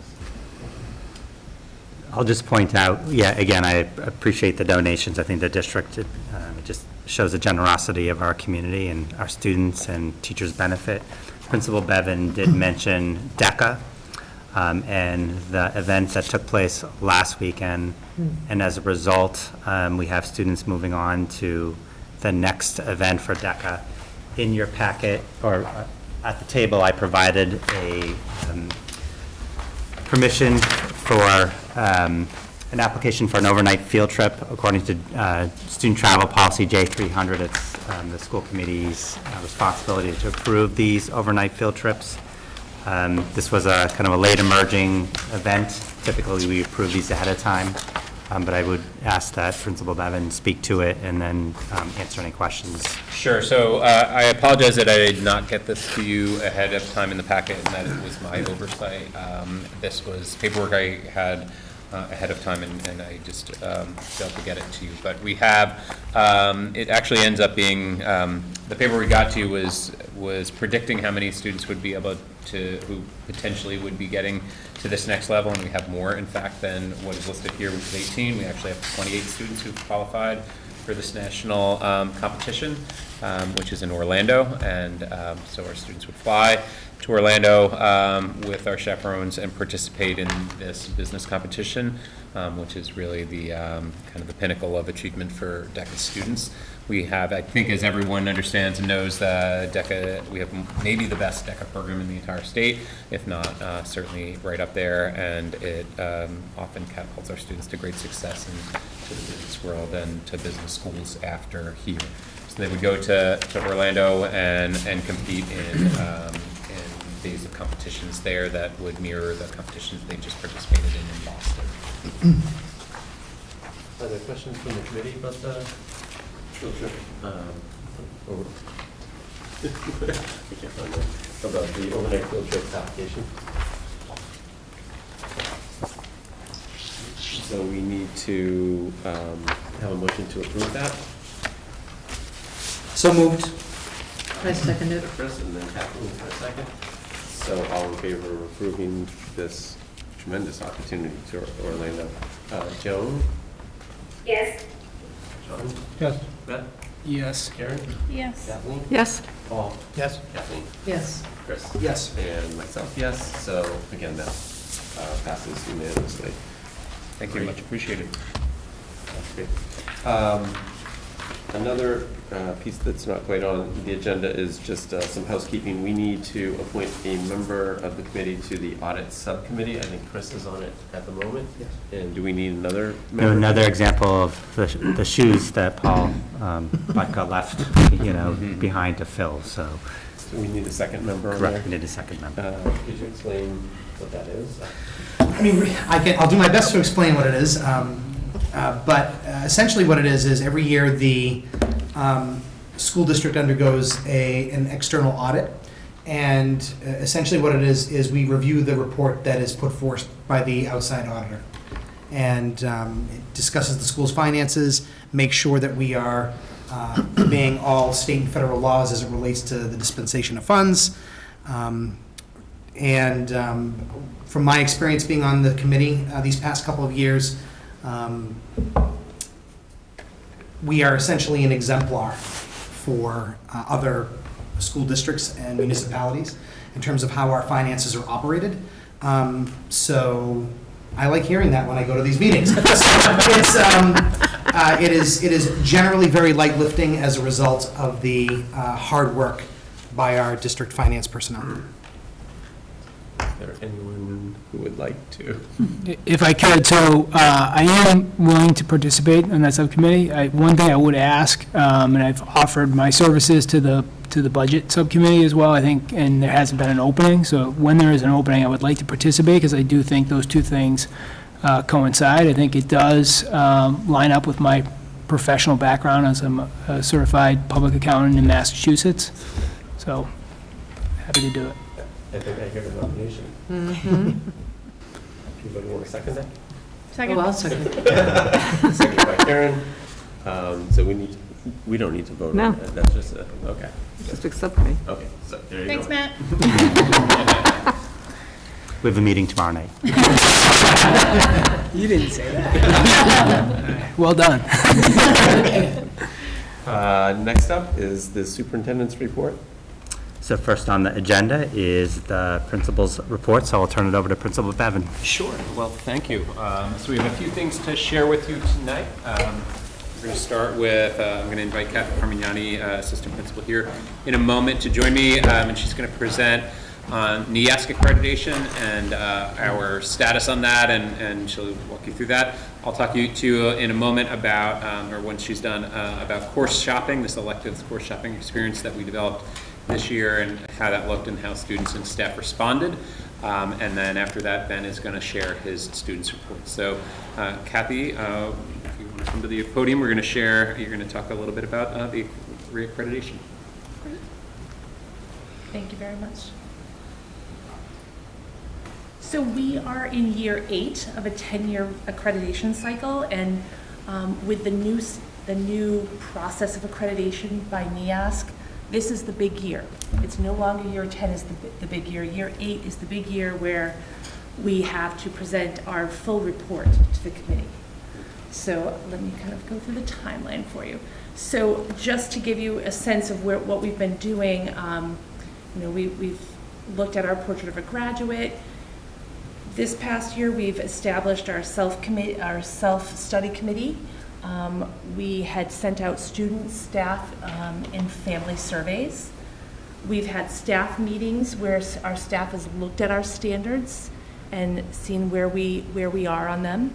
I'll just point out, again, I appreciate the donations. I think the district, it just shows the generosity of our community, and our students and teachers benefit. Principal Bevan did mention DECA and the event that took place last weekend. And as a result, we have students moving on to the next event for DECA. In your packet, or at the table, I provided a permission for an application for an overnight field trip according to student travel policy J300. It's the school committee's responsibility to approve these overnight field trips. This was a kind of a late emerging event. Typically, we approve these ahead of time, but I would ask that Principal Bevan speak to it and then answer any questions. Sure, so I apologize that I did not get this to you ahead of time in the packet, and that it was my oversight. This was paperwork I had ahead of time, and I just failed to get it to you. But we have, it actually ends up being, the paper we got to you was predicting how many students would be able to, who potentially would be getting to this next level, and we have more, in fact, than what is listed here, which is 18. We actually have 28 students who've qualified for this national competition, which is in Orlando, and so our students would fly to Orlando with our chaperones and participate in this business competition, which is really the kind of the pinnacle of achievement for DECA students. We have, I think, as everyone understands and knows, DECA, we have maybe the best DECA program in the entire state, if not certainly right up there, and it often catapults our students to great success into the business world and to business schools after here. So they would go to Orlando and compete in days of competitions there that would mirror the competitions they just participated in Boston. Are there questions from the committee about the field trip? I can't find it. About the overnight field trip application? So we need to have a motion to approve that. So moved. I second it. Chris, and then Kathleen for a second. So all in favor of approving this tremendous opportunity to Orlando? Joan? Yes. John? Yes. Matt? Yes. Karen? Yes. Kathleen? Yes. Paul? Yes. Kathleen? Yes. Chris? Yes. And myself, yes. So again, that passes unanimously. Thank you, much appreciated. That's great. Another piece that's not quite on the agenda is just some housekeeping. We need to appoint a member of the committee to the audit subcommittee. I think Chris is on it at the moment. Yes. And do we need another No, member? another example of the shoes that Paul Butka left, behind to fill, so. So we need a second member on there? Correct, we need a second member. Could you explain what that is? I mean, I'll do my best to explain what it is. But essentially what it is every year the school district undergoes an external audit. And essentially what it is we review the report that is put forth by the outside auditor. And it discusses the school's finances, make sure that we are obeying all state and federal laws as it relates to the dispensation of funds. From my experience being on the committee these past couple of years, we are essentially an exemplar for other school districts and municipalities in terms of how our finances are operated. So I like hearing that when I go to these meetings. It is generally very light lifting as a result of the hard work by our district finance personnel. Is there anyone who would like to? If I could, so I am willing to participate in that subcommittee. One thing I would ask, and I've offered my services to the budget subcommittee as well, I think, and there hasn't been an opening. So when there is an opening, I would like to participate because I do think those two things coincide. I think it does line up with my professional background as I'm a certified public accountant in Massachusetts. So happy to do it. I think I hear the nomination. Anybody want to second that? Oh, I'll second. Second by Karen. So we don't need to vote No. on that. That's just, okay. District subcommittee. Okay, so there you go. Thanks, Matt. We have a meeting tomorrow night. You didn't say that. Well done. Next up is the superintendent's report. So first on the agenda is the principal's report, so I'll turn it over to Principal Bevan. Sure. Well, thank you. So we have a few things to share with you tonight. We're going to start with, I'm going to invite Kathy Parmignani, Assistant Principal here, in a moment to join me, and she's going to present on NEASC accreditation and our status on that, and she'll walk you through that. I'll talk to you in a moment about, or when she's done, about course shopping, this elective course shopping experience that we developed this year and how that looked and how students and staff responded. And then after that, Ben is going to share his students' report. So Kathy, if you want to come to the podium, we're going to share, you're going to talk a little bit about the reaccreditation. Thank you very much. So we are in year 8 of a 10-year accreditation cycle, and with the new process of accreditation by NEASC, this is the big year. It's no longer year 10 is the big year. Year 8 is the big year where we have to present our full report to the committee. So let me kind of go through the timeline for you. So just to give you a sense of what we've been doing, we've looked at our portrait of a graduate. This past year, we've established our self-study committee. We had sent out students, staff, and family surveys. We've had staff meetings where our staff has looked at our standards and seen where we are on them.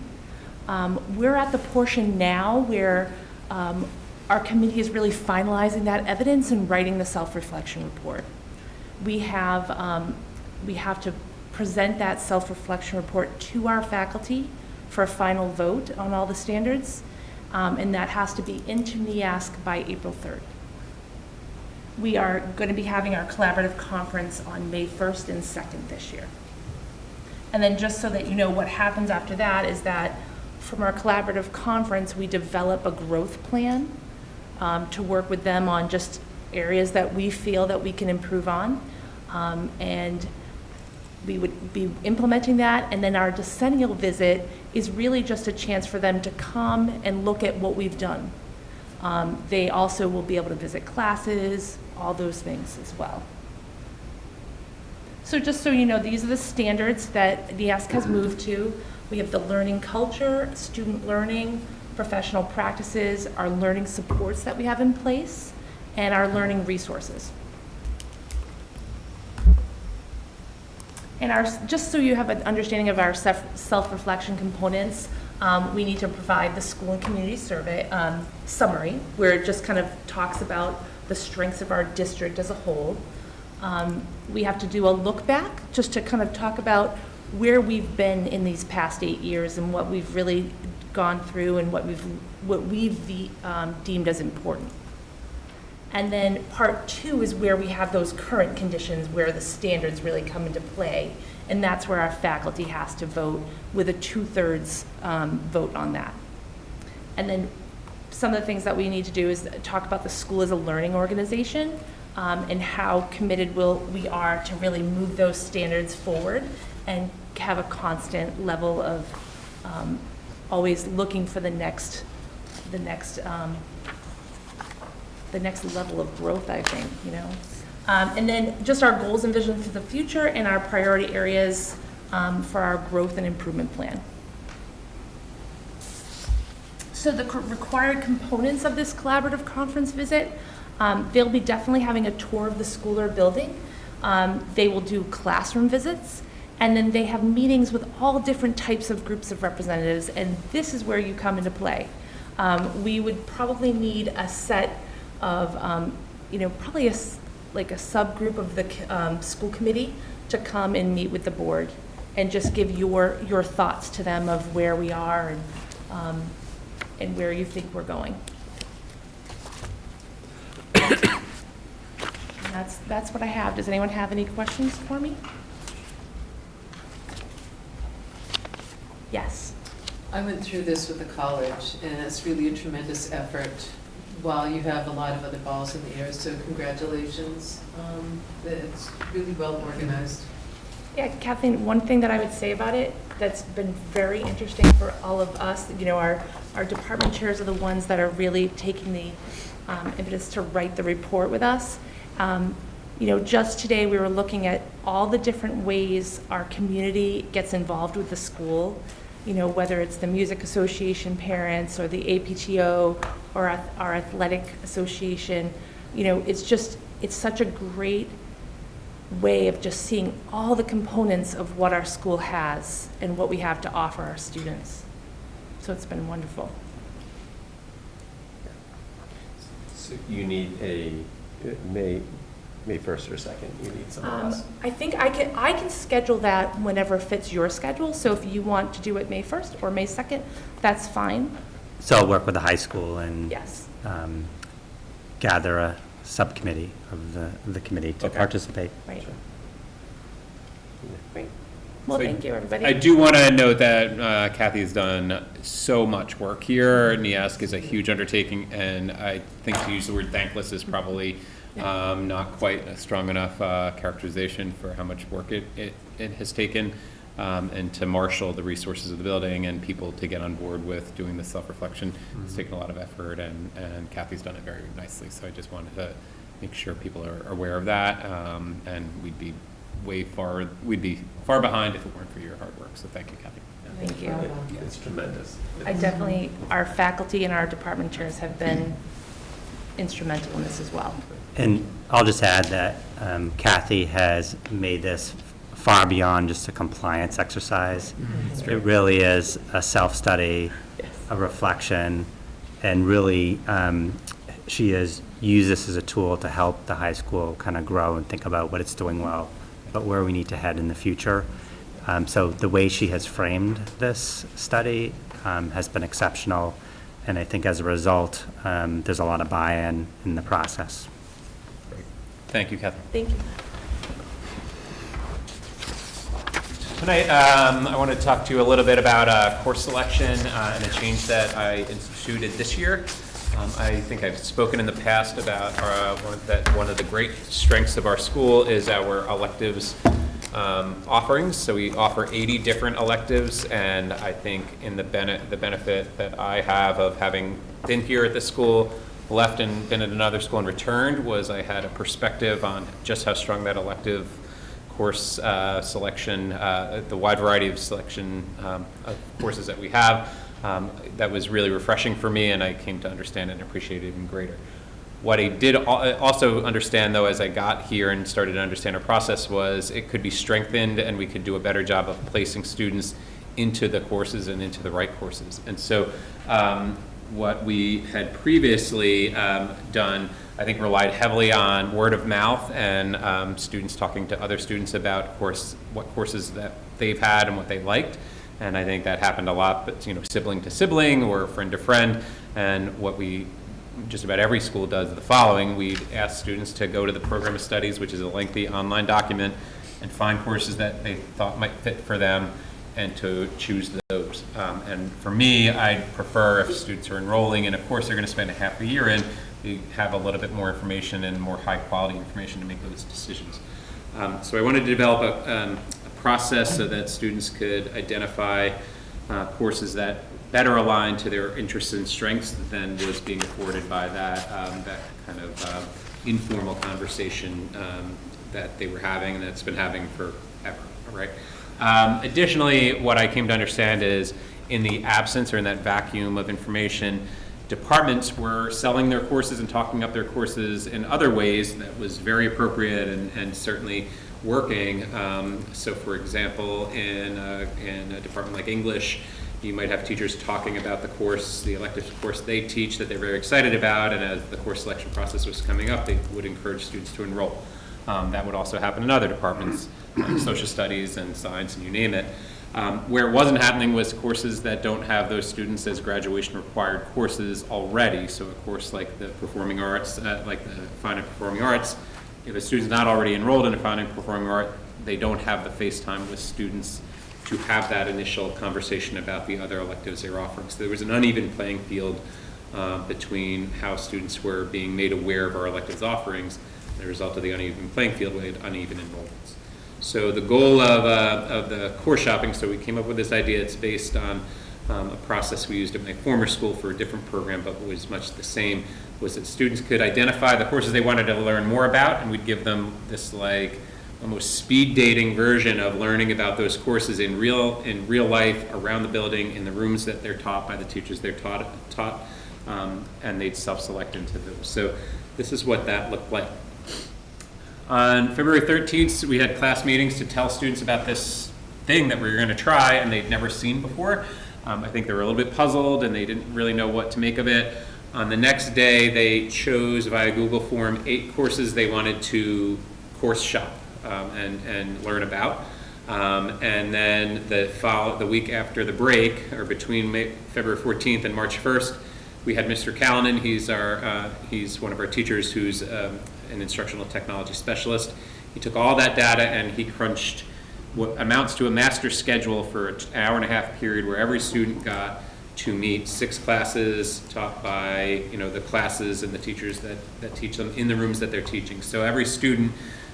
We're at the portion now where our committee is really finalizing that evidence and writing the self-reflection report. We have to present that self-reflection report to our faculty for a final vote on all the standards, and that has to be into NEASC by April 3rd. We are going to be having our collaborative conference on May 1st and 2nd this year. And then just so that you know what happens after that is that from our collaborative conference, we develop a growth plan to work with them on just areas that we feel that we can improve on. And we would be implementing that, and then our decennial visit is really just a chance for them to come and look at what we've done. They also will be able to visit classes, all those things as well. So just so you know, these are the standards that NEASC has moved to. We have the learning culture, student learning, professional practices, our learning supports that we have in place, and our learning resources. And just so you have an understanding of our self-reflection components, we need to provide the school and community survey summary, where it just kind of talks about the strengths of our district as a whole. We have to do a look back, just to kind of talk about where we've been in these past 8 years and what we've really gone through and what we've deemed as important. And then part 2 is where we have those current conditions where the standards really come into play. And that's where our faculty has to vote with a 2/3 vote on that. And then some of the things that we need to do is talk about the school as a learning organization and how committed we are to really move those standards forward and have a constant level of always looking for the next level of growth, I think, you know. And then just our goals and vision for the future and our priority areas for our growth and improvement plan. So the required components of this collaborative conference visit, they'll be definitely having a tour of the school or building. They will do classroom visits, and then they have meetings with all different types of groups of representatives, and this is where you come into play. We would probably need a set of, probably a subgroup of the school committee to come and meet with the board and just give your thoughts to them of where we are and where you think we're going. And that's what I have. Does anyone have any questions for me? Yes. I went through this with the college, and it's really a tremendous effort while you have a lot of other balls in the air, so congratulations. It's really well organized. Yeah, Kathleen, one thing that I would say about it that's been very interesting for all of us, our department chairs are the ones that are really taking the impetus to write the report with us. Just today we were looking at all the different ways our community gets involved with the school, whether it's the Music Association parents or the APTO or our athletic association. It's such a great way of just seeing all the components of what our school has and what we have to offer our students. So it's been wonderful. So you need a May 1st or 2nd, you need some of us. I think I can schedule that whenever fits your schedule. So if you want to do it May 1st or May 2nd, that's fine. So I'll work with the high school and Yes. gather a subcommittee of the committee to participate. Right. Great. Well, So thank you, everybody. I do want to note that Kathy has done so much work here. NEASC is a huge undertaking, and I think to use the word thankless is probably not quite a strong enough characterization for how much work it has taken, and to marshal the resources of the building and people to get on board with doing the self-reflection. It's taken a lot of effort, and Kathy's done it very nicely. So I just wanted to make sure people are aware of that, and we'd be far behind if it weren't for your hard work. So thank you, Kathy. Thank you. It's tremendous. Our faculty and our department chairs have been instrumental in this as well. And I'll just add that Kathy has made this far beyond just a compliance exercise. It really is a self-study, a reflection, and really she has used this as a tool to help the high school kind of grow and think about what it's doing well, but where we need to head in the future. So the way she has framed this study has been exceptional, and I think as a result, there's a lot of buy-in in the process. Thank you, Kathy. Thank you. Tonight, I want to talk to you a little bit about course selection and a change that I instituted this year. I think I've spoken in the past about one of the great strengths of our school is our electives offerings. So we offer 80 different electives, and I think in the benefit that I have of having been here at the school, left and been at another school and returned, was I had a perspective on just how strong that elective course selection, the wide variety of selection of courses that we have, that was really refreshing for me, and I came to understand and appreciate it even greater. What I did also understand, though, as I got here and started to understand our process, was it could be strengthened and we could do a better job of placing students into the courses and into the right courses. And so what we had previously done, I think, relied heavily on word of mouth and students talking to other students about what courses that they've had and what they liked. And I think that happened a lot, but sibling to sibling or friend to friend. And what just about every school does the following: we'd ask students to go to the program of studies, which is a lengthy online document, and find courses that they thought might fit for them and to choose those. And for me, I'd prefer, if students are enrolling in a course they're going to spend a half a year in, you have a little bit more information and more high quality information to make those decisions. So I wanted to develop a process so that students could identify courses that better aligned to their interests and strengths than was being afforded by that kind of informal conversation that they were having and that's been having forever, right? Additionally, what I came to understand is, in the absence or in that vacuum of information, departments were selling their courses and talking up their courses in other ways that was very appropriate and certainly working. So for example, in a department like English, you might have teachers talking about the elective course they teach that they're very excited about, and as the course selection process was coming up, they would encourage students to enroll. That would also happen in other departments, like social studies and science and you name it. Where it wasn't happening was courses that don't have those students as graduation required courses already. So a course like the performing arts, like the fine and performing arts, if a student's not already enrolled in a fine and performing art, they don't have the face time with students to have that initial conversation about the other electives they're offering. So there was an uneven playing field between how students were being made aware of our electives offerings. As a result of the uneven playing field, we had uneven enrollments. So the goal of the course shopping, so we came up with this idea. It's based on a process we used at my former school for a different program, but was much the same, was that students could identify the courses they wanted to learn more about, and we'd give them this like almost speed dating version of learning about those courses in real life, around the building, in the rooms that they're taught by the teachers they're taught, and they'd self-select into those. So this is what that looked like. On February 13th, we had class meetings to tell students about this thing that we were going to try and they'd never seen before. I think they were a little bit puzzled and they didn't really know what to make of it. On the next day, they chose via Google Form 8 courses they wanted to course shop and learn about. And then the week after the break, or between February 14th and March 1st, we had Mr. Callanan. He's one of our teachers who's an instructional technology specialist. He took all that data and he crunched what amounts to a master schedule for an hour-and-a-half period where every student got to meet 6 classes taught by the classes and the teachers that teach them in the rooms that they're teaching. So every student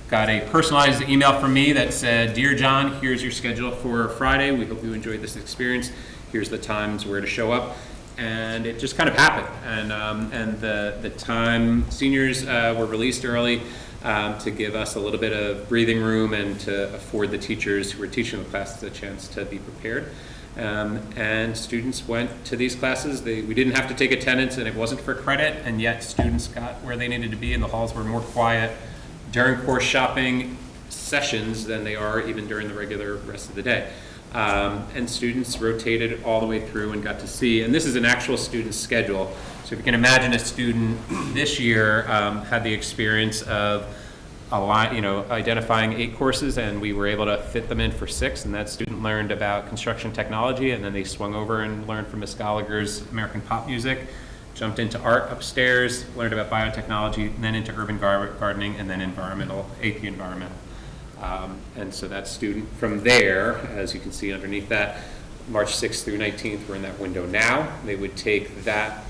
got a personalized email from me that said, "Dear John, here's your schedule for Friday. We hope you enjoyed this experience. Here's the times where to show up." And it just kind of happened. And the time seniors were released early to give us a little bit of breathing room and to afford the teachers who were teaching the classes a chance to be prepared. And students went to these classes. We didn't have to take attendance, and it wasn't for credit, and yet students got where they needed to be, and the halls were more quiet during course shopping sessions than they are even during the regular rest of the day. And students rotated all the way through and got to see, and this is an actual student schedule. So if you can imagine, a student this year had the experience of identifying 8 courses, and we were able to fit them in for 6, and that student learned about construction technology, and then they swung over and learned from Miss Gallagher's American pop music, jumped into art upstairs, learned about biotechnology, and then into urban gardening, and then AP environmental. And so that student from there, as you can see underneath that, March 6th through 19th, we're in that window now. They would take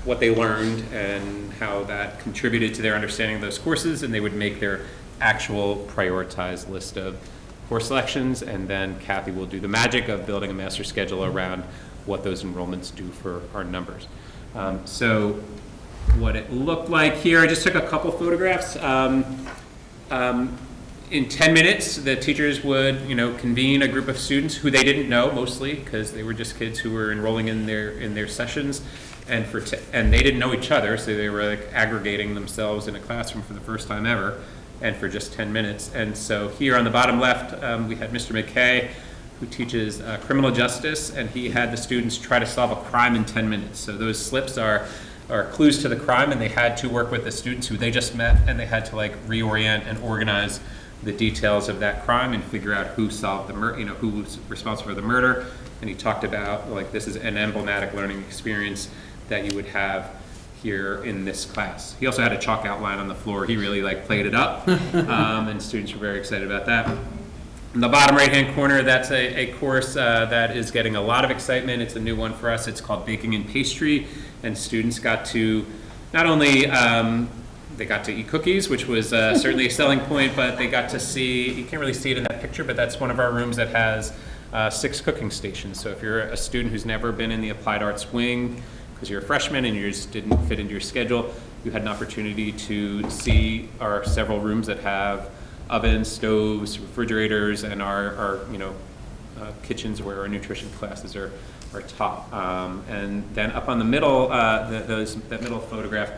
what they learned and how that contributed to their understanding of those courses, and they would make their actual prioritized list of course selections, and then Kathy will do the magic of building a master schedule around what those enrollments do for our numbers. So what it looked like here, I just took a couple photographs. In 10 minutes, the teachers would, convene a group of students who they didn't know mostly, because they were just kids who were enrolling in their sessions, and and they didn't know each other, so they were like aggregating themselves in a classroom for the first time ever, and for just 10 minutes. And so here on the bottom left, we had Mr. McKay, who teaches criminal justice, and he had the students try to solve a crime in 10 minutes. So those slips are clues to the crime, and they had to work with the students who they just met, and they had to like reorient and organize the details of that crime and figure out who solved the murder, who was responsible for the murder. And he talked about like this is an emblematic learning experience that you would have here in this class. He also had a chalk outline on the floor. He really like played it up, and students were very excited about that. In the bottom right-hand corner, that's a course that is getting a lot of excitement. It's a new one for us. It's called Baking and Pastry, and students got to not only they got to eat cookies, which was certainly a selling point, but they got to see, you can't really see it in that picture, but that's one of our rooms that has 6 cooking stations. So if you're a student who's never been in the applied arts wing, because you're a freshman and you just didn't fit into your schedule, you had an opportunity to see our several rooms that have ovens, stoves, refrigerators, and our kitchens where our nutrition classes are taught. And then up on the middle, that middle photograph,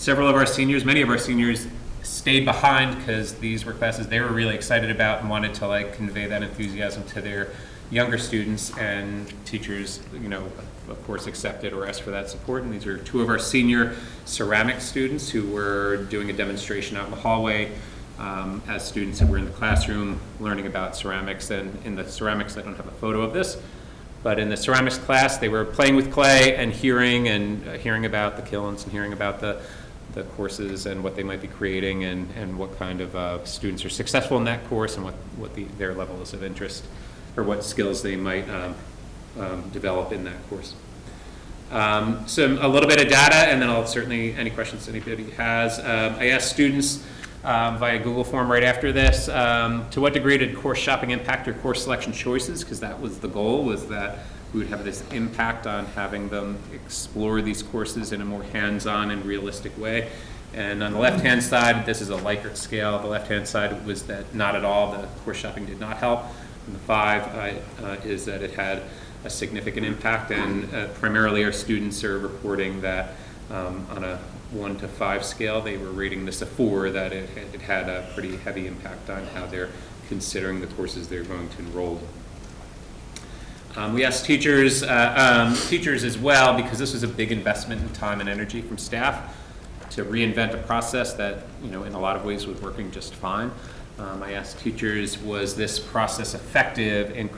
many of our seniors stayed behind because these were classes they were really excited about and wanted to like convey that enthusiasm to their younger students, and teachers, of course, accepted or asked for that support. And these are 2 of our senior ceramics students who were doing a demonstration out in the hallway as students that were in the classroom learning about ceramics. And in the ceramics, I don't have a photo of this, but in the ceramics class, they were playing with clay and hearing about the kilns and hearing about the courses and what they might be creating, and what kind of students are successful in that course, and what their levels of interest or what skills they might develop in that course. So a little bit of data, and then I'll certainly, any questions anybody has. I asked students via Google form right after this, to what degree did course shopping impact your course selection choices? Because that was the goal, was that we would have this impact on having them explore these courses in a more hands-on and realistic way. And on the left-hand side, this is a Likert scale. The left-hand side was that not at all, the course shopping did not help. And the 5 is that it had a significant impact, and primarily our students are reporting that on a 1 to 5 scale, they were rating this a 4, that it had a pretty heavy impact on how they're considering the courses they're going to enroll in. We asked teachers as well, because this was a big investment in time and energy from staff, to reinvent a process that, in a lot of ways was working just fine. I asked teachers, was this process effective, and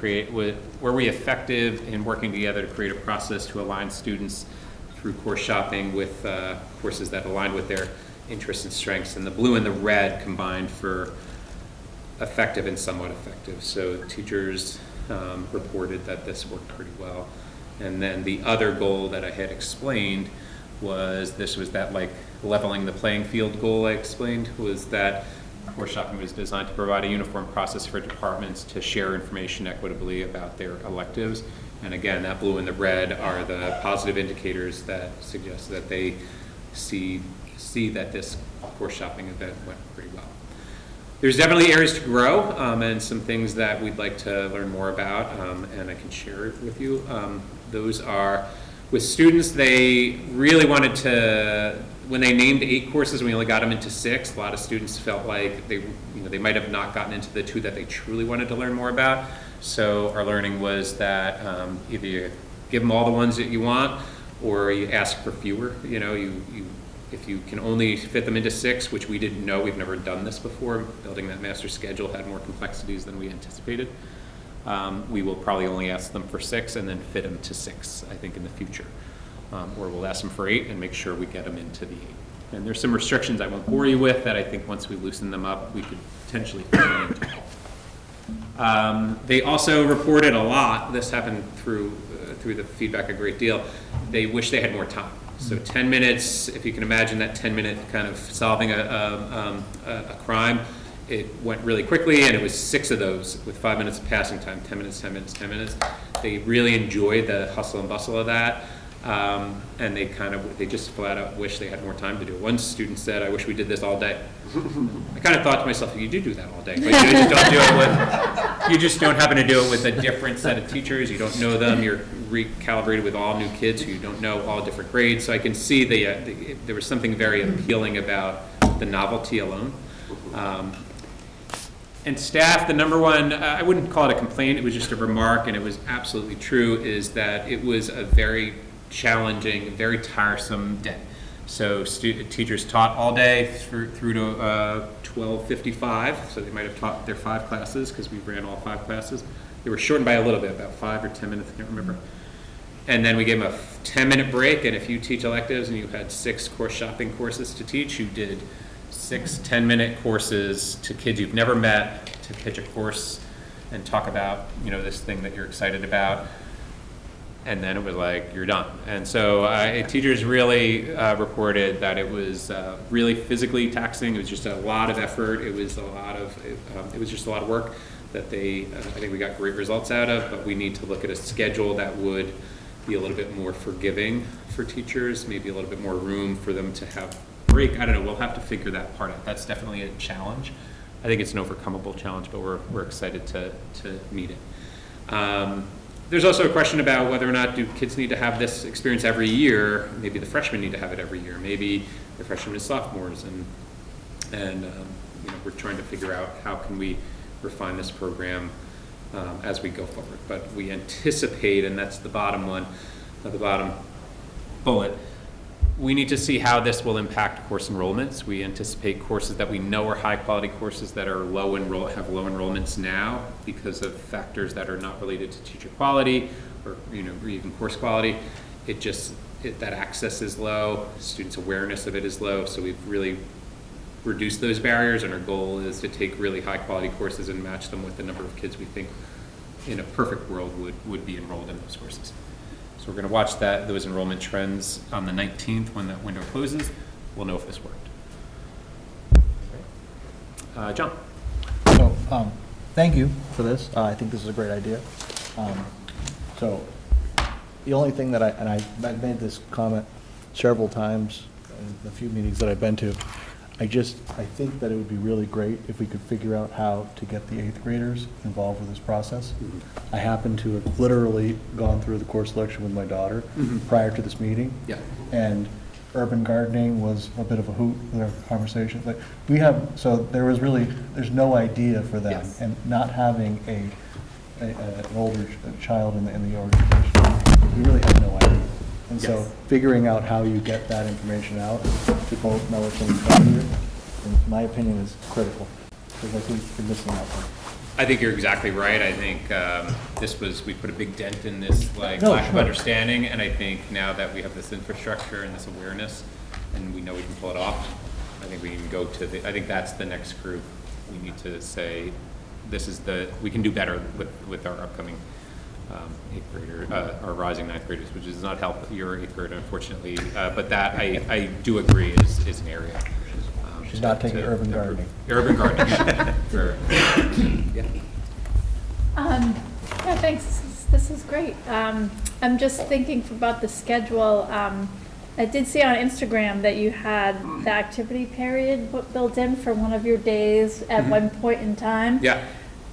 were we effective in working together to create a process to align students through course shopping with courses that aligned with their interests and strengths? And the blue and the red combined for effective and somewhat effective. So teachers reported that this worked pretty well. And then the other goal that I had explained was that like leveling the playing field goal I explained, was that course shopping was designed to provide a uniform process for departments to share information equitably about their electives. And again, that blue and the red are the positive indicators that suggest that they see that this course shopping event went pretty well. There's definitely areas to grow, and some things that we'd like to learn more about, and I can share it with you. Those are, with students, they really wanted to, when they named 8 courses, we only got them into 6. A lot of students felt like they might have not gotten into the 2 that they truly wanted to learn more about. So our learning was that either you give them all the ones that you want, or you ask for fewer. If you can only fit them into 6, which we didn't know, we've never done this before, building that master schedule had more complexities than we anticipated. We will probably only ask them for 6 and then fit them to 6, I think, in the future. Or we'll ask them for 8 and make sure we get them into the 8. And there's some restrictions I won't bore you with that I think once we loosen them up, we could potentially fit them into 12. They also reported a lot, this happened through the feedback a great deal, they wish they had more time. So 10 minutes, if you can imagine that 10-minute kind of solving a crime, it went really quickly, and it was 6 of those with 5 minutes of passing time, 10 minutes, 10 minutes, 10 minutes. They really enjoyed the hustle and bustle of that. And they just flat out wish they had more time to do it. One student said, "I wish we did this all day." I kind of thought to myself, you do that all day, but you just don't do it with, you just don't happen to do it with a different set of teachers. You don't know them. You're recalibrated with all new kids who you don't know all different grades. So I can see there was something very appealing about the novelty alone. And staff, the number one, I wouldn't call it a complaint, it was just a remark, and it was absolutely true, is that it was a very challenging, very tiresome day. So teachers taught all day through to 12:55, so they might have taught their 5 classes, because we ran all 5 classes. They were shortened by a little bit, about 5 or 10 minutes, I can't remember. And then we gave them a 10-minute break, and if you teach electives and you had 6 course shopping courses to teach, you did 6 10-minute courses to kids you've never met to pitch a course and talk about, this thing that you're excited about. And then it was like, you're done. And so teachers really reported that it was really physically taxing. It was just a lot of effort. It was just a lot of work that I think we got great results out of, but we need to look at a schedule that would be a little bit more forgiving for teachers, maybe a little bit more room for them to have break. I don't know, we'll have to figure that part out. That's definitely a challenge. I think it's an overcomable challenge, but we're excited to meet it. There's also a question about whether or not do kids need to have this experience every year. Maybe the freshmen need to have it every year. Maybe the freshmen and sophomores, and we're trying to figure out how can we refine this program as we go forward. But we anticipate, and that's the bottom one, the bottom bullet, we need to see how this will impact course enrollments. We anticipate courses that we know are high quality courses that are have low enrollments now because of factors that are not related to teacher quality or even course quality. That access is low, students' awareness of it is low, so we've really reduced those barriers, and our goal is to take really high quality courses and match them with the number of kids we think in a perfect world would be enrolled in those courses. So we're going to watch those enrollment trends on the 19th when that window closes. We'll know if this worked. John. So, thank you for this. I think this is a great idea. So, the only thing that I've made this comment several times in a few meetings that I've been to. I think that it would be really great if we could figure out how to get the 8th graders involved with this process. I happen to have literally gone through the course selection with my daughter prior to this meeting. Yeah. And urban gardening was a bit of a hoot with our conversation. But there's no idea for them. Yes. And not having an older child in the organization, we really have no idea. And so Yes. figuring out how you get that information out to both Mellish and Cavalier, in my opinion, is critical, because I think you're missing out on. I think you're exactly right. I think we put a big dent in this lack of sure. understanding, and I think now that we have this infrastructure and this awareness, and we know we can pull it off, I think we can go to I think that's the next group. We need to say, we can do better with our upcoming 8th grader, our rising 9th graders, which does not help your 8th grader, unfortunately. But that I do agree is an area. She's not taking urban gardening. Urban gardening, yeah. Yeah, thanks. This is great. I'm just thinking about the schedule. I did see on Instagram that you had the activity period built in for one of your days at one point in time. Yeah.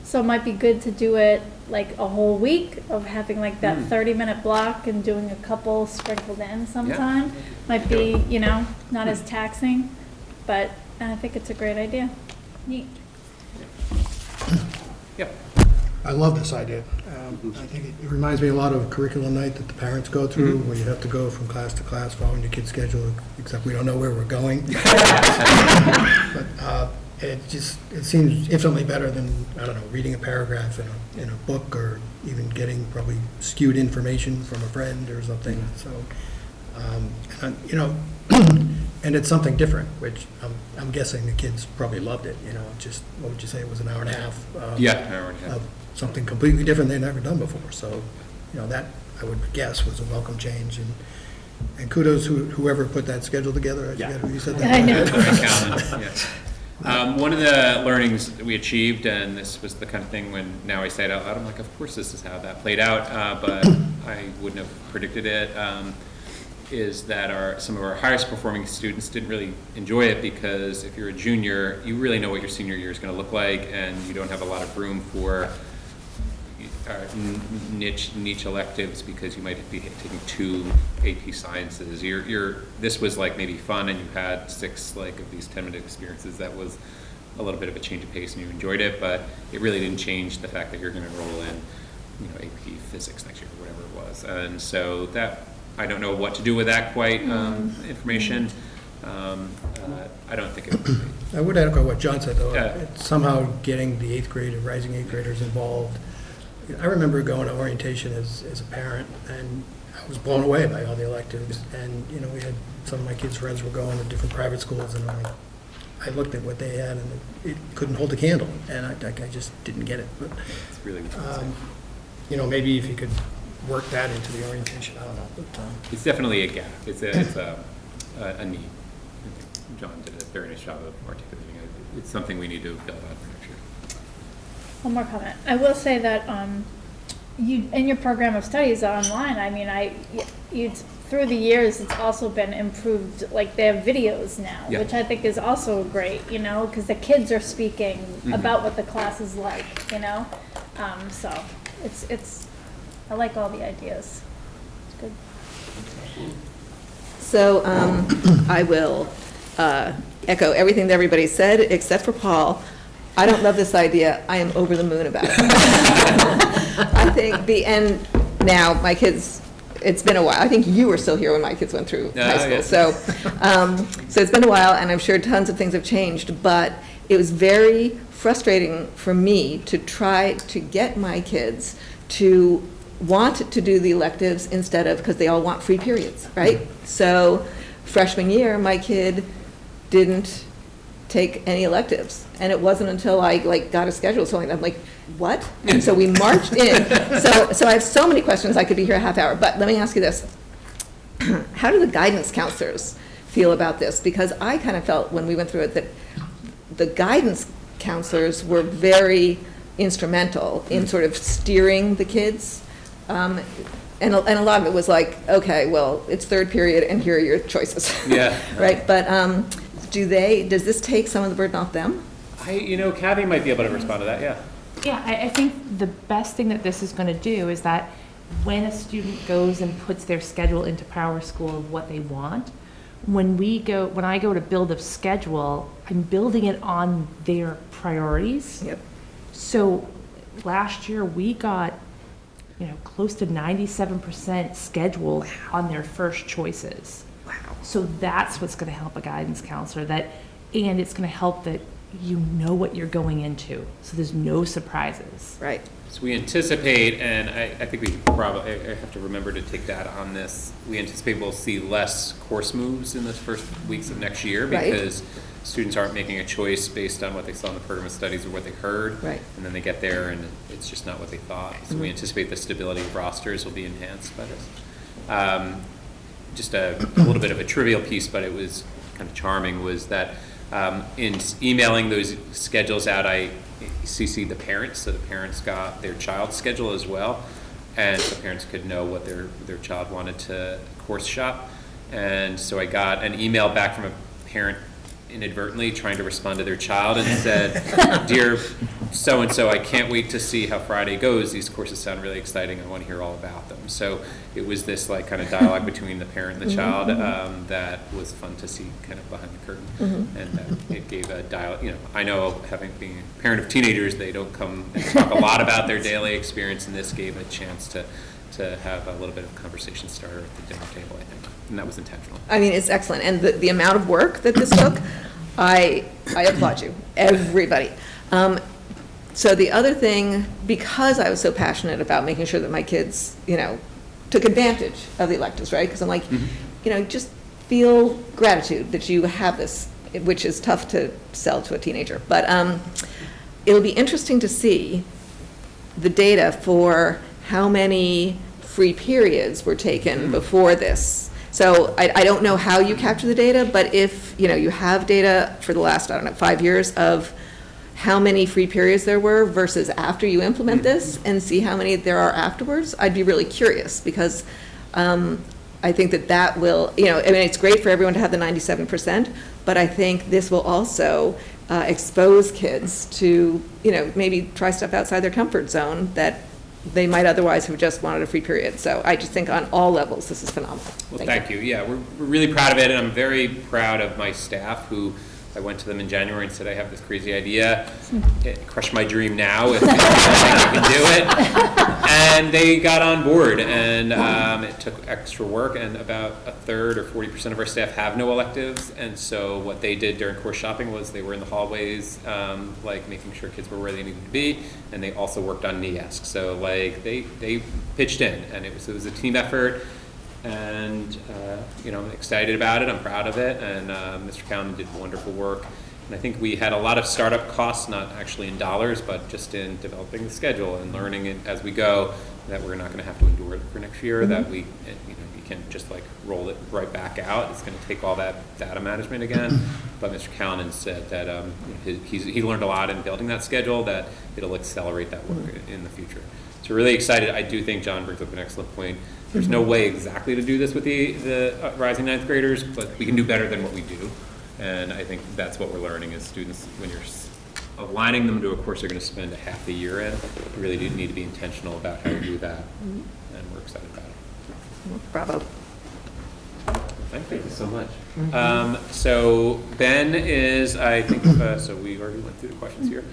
So it might be good to do it like a whole week of having like that 30-minute block and doing a couple sprinkled in sometime. Might be, not as taxing, but I think it's a great idea. Neat. Yep. I love this idea. I think it reminds me a lot of curriculum night that the parents go through, where you have to go from class to class following your kid's schedule, except we don't know where we're going. But it seems infinitely better than, reading a paragraph in a book, or even getting probably skewed information from a friend or something. So, and it's something different, which I'm guessing the kids probably loved it. Just, what would you say, it was an hour and a half? An hour and a half. Of something completely different they'd never done before. So, that I would guess was a welcome change. And kudos whoever put that schedule together. I forget who you said that. I know. One of the learnings that we achieved, and this was the kind of thing when now I say it out loud, I'm like, of course this is how that played out, but I wouldn't have predicted it. is that some of our highest performing students didn't really enjoy it, because if you're a junior, you really know what your senior year is going to look like, and you don't have a lot of room for niche electives, because you might be taking 2 AP sciences. This was like maybe fun, and you had 6 like of these 10-minute experiences. That was a little bit of a change of pace, and you enjoyed it, but it really didn't change the fact that you're going to enroll in, AP physics next year or whatever it was. And so that, I don't know what to do with that quite information. I don't think it. I would echo what John said, though. Yeah. It's somehow getting the 8th grade and rising 8th graders involved. I remember going to orientation as a parent, and I was blown away by all the electives. And, we had some of my kids' friends were going to different private schools, and I looked at what they had, and it couldn't hold a candle, and I just didn't get it. But It's really maybe if you could work that into the orientation, I don't know. But, it's definitely a gap. It's a need. I think John did a very nice job of articulating it. It's something we need to build out for next year. One more comment. I will say that you in your program of studies online, I mean, through the years, it's also been improved. Like they have videos now, Yeah. which I think is also great. Because the kids are speaking about what the class is like. So it's. I like all the ideas. It's good. So I will echo everything that everybody said, except for Paul. I don't love this idea. I am over the moon about it. I think and now my kids, it's been a while. I think you were still here when my kids went through high school. Yeah. So it's been a while, and I'm sure tons of things have changed, but it was very frustrating for me to try to get my kids to want to do the electives instead of, because they all want free periods, right? So freshman year, my kid didn't take any electives, and it wasn't until I got a schedule, so I'm like, what? And so we marched in. So I have so many questions. I could be here a half hour, but let me ask you this. How do the guidance counselors feel about this? Because I kind of felt when we went through it that the guidance counselors were very instrumental in sort of steering the kids. And a lot of it was like, okay, well, it's third period and here are your choices. Yeah. Right, but does this take some of the burden off them? Kathy might be able to respond to that, yeah. Yeah, I think the best thing that this is going to do is that when a student goes and puts their schedule into PowerSchool of what they want, when I go to build a schedule, I'm building it on their priorities. Yep. So last year we got close to 97% scheduled on their first choices. Wow. So that's what's going to help a guidance counselor, and it's going to help that you know what you're going into, so there's no surprises. Right. So we anticipate, and I think we probably, I have to remember to take that on this, we anticipate we'll see less course moves in the first weeks of next year, Right. because students aren't making a choice based on what they saw in the program of studies or what they heard. Right. And then they get there and it's just not what they thought. So we anticipate the stability of rosters will be enhanced by this. Just a little bit of a trivial piece, but it was kind of charming, was that in emailing those schedules out, I CC'd the parents, so the parents got their child's schedule as well, and the parents could know what their child wanted to course shop. And so I got an email back from a parent inadvertently trying to respond to their child and said, "Dear so-and-so, I can't wait to see how Friday goes. These courses sound really exciting. I want to hear all about them." So it was this kind of dialogue between the parent and the child that was fun to see kind of behind the curtain. And it gave a dialogue. I know, being a parent of teenagers, they don't come and talk a lot about their daily experience, and this gave a chance to have a little bit of conversation starter at the dinner table, I think. And that was intentional. I mean, it's excellent, and the amount of work that this took, I applaud you, everybody. So the other thing, because I was so passionate about making sure that my kids, took advantage of the electives, right? Because I'm like, just feel gratitude that you have this, which is tough to sell to a teenager. But it'll be interesting to see the data for how many free periods were taken before this. So I don't know how you capture the data, but if you have data for the last, 5 years of how many free periods there were versus after you implement this and see how many there are afterwards, I'd be really curious, because I think that that will, you know, I mean, it's great for everyone to have the 97%, but I think this will also expose kids to, you know, maybe try stuff outside their comfort zone that they might otherwise have just wanted a free period. So I just think on all levels, this is phenomenal. Well, thank you. Yeah, we're really proud of it, and I'm very proud of my staff who, I went to them in January and said, I have this crazy idea. Crush my dream now if you can do it. And they got on board, and it took extra work, and about a third or 40% of our staff have no electives. And so what they did during course shopping was they were in the hallways, like making sure kids were where they needed to be, and they also worked on NEASC. So like they pitched in, and it was a team effort. And, you know, I'm excited about it, I'm proud of it, and Mr. Cowan did wonderful work. And I think we had a lot of startup costs, not actually in dollars, but just in developing the schedule and learning it as we go, that we're not gonna have to endure it for next year, that we, you know, you can't just like roll it right back out. It's gonna take all that data management again. But Mr. Cowan said that he learned a lot in building that schedule, that it'll accelerate that work in the future. So we're really excited. I do think John brings up an excellent point. There's no way exactly to do this with the rising ninth graders, but we can do better than what we do. And I think that's what we're learning as students. When you're aligning them to a course they're going to spend a half the year in, you really do need to be intentional about how you do that. And we're excited about it. Bravo. Thank you so much. So Ben is, I think, so we already went through the questions here.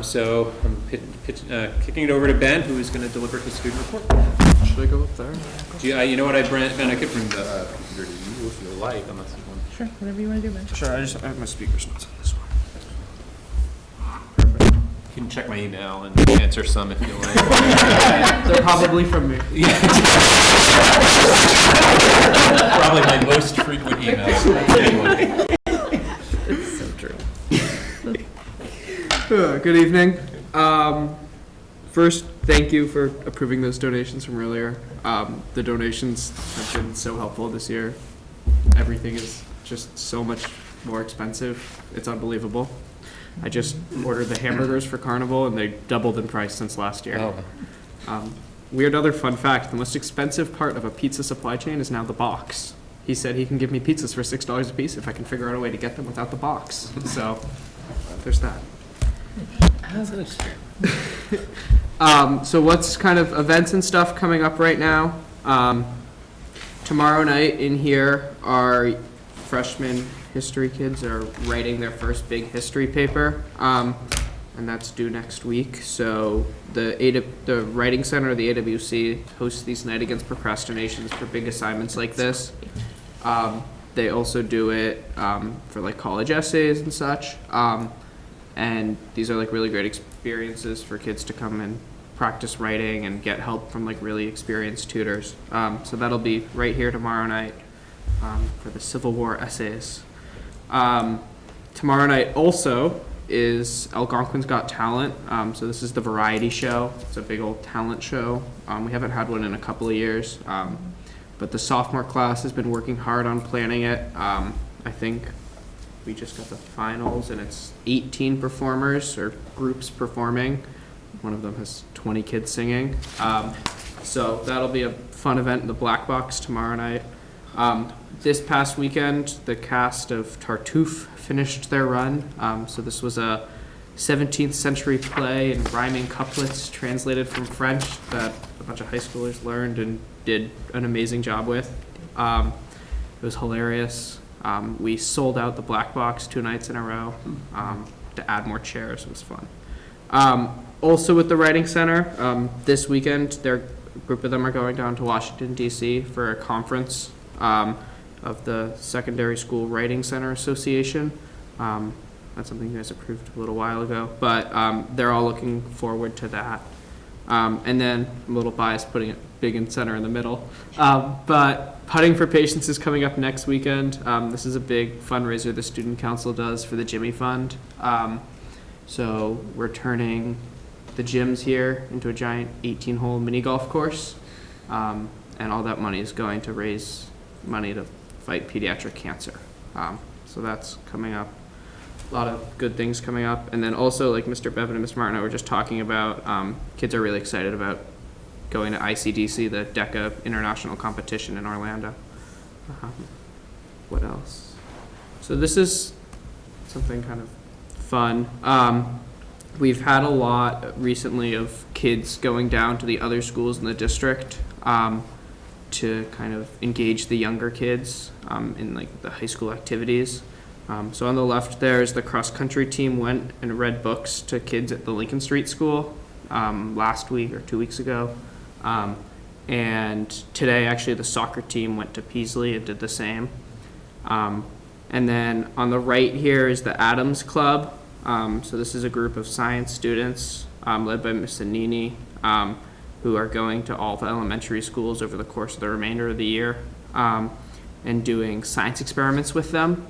So I'm kicking it over to Ben, who is going to deliver his student report. Should I go up there? You know what, Ben, I could bring the computer to you if you like, unless you want. Sure, whatever you want to do, Ben. Sure, I have my speakers notes on this one. You can check my email and answer some if you like. They're probably from me. Probably my most frequent emails. It's so true. Good evening. First, thank you for approving those donations from earlier. The donations have been so helpful this year. Everything is just so much more expensive. It's unbelievable. I just ordered the hamburgers for Carnival, and they doubled in price since last year. Weird other fun fact, the most expensive part of a pizza supply chain is now the box. He said he can give me pizzas for $6 a piece if I can figure out a way to get them without the box. So, there's that. So what's kind of events and stuff coming up right now? Tomorrow night in here, our freshman history kids are writing their first big history paper, and that's due next week. So the Writing Center, the AWC, hosts these Night Against Procrastinations for big assignments like this. They also do it for like college essays and such. And these are like really great experiences for kids to come and practice writing and get help from like really experienced tutors. So that'll be right here tomorrow night for the Civil War essays. Tomorrow night also is Algonquin's Got Talent. So this is the variety show. It's a big old talent show. We haven't had one in a couple of years, but the sophomore class has been working hard on planning it. I think we just got the finals, and it's 18 performers or groups performing. One of them has 20 kids singing. So that'll be a fun event in the Black Box tomorrow night. This past weekend, the cast of Tartuffe finished their run. So this was a 17th century play in rhyming couplets translated from French that a bunch of high schoolers learned and did an amazing job with. It was hilarious. We sold out the Black Box 2 nights in a row to add more chairs. It was fun. Also with the Writing Center, this weekend, a group of them are going down to Washington, D.C. for a conference of the Secondary School Writing Center Association. That's something you guys approved a little while ago, but they're all looking forward to that. And then, I'm a little biased putting it big and center in the middle, but Putting for Patience is coming up next weekend. This is a big fundraiser the Student Council does for the Jimmy Fund. So we're turning the gyms here into a giant 18-hole mini golf course, and all that money is going to raise money to fight pediatric cancer. So that's coming up. A lot of good things coming up. And then also, like Mr. Bevan and Mr. Martin and I were just talking about, kids are really excited about going to ICDC, the DECA International Competition in Orlando. What else? So this is something kind of fun. We've had a lot recently of kids going down to the other schools in the district to kind of engage the younger kids in like the high school activities. So on the left there is the cross-country team went and read books to kids at the Lincoln Street School last week or 2 weeks ago. And today, actually, the soccer team went to Peasley and did the same. And then on the right here is the Adams Club. So this is a group of science students led by Miss Anini, who are going to all the elementary schools over the course of the remainder of the year and doing science experiments with them.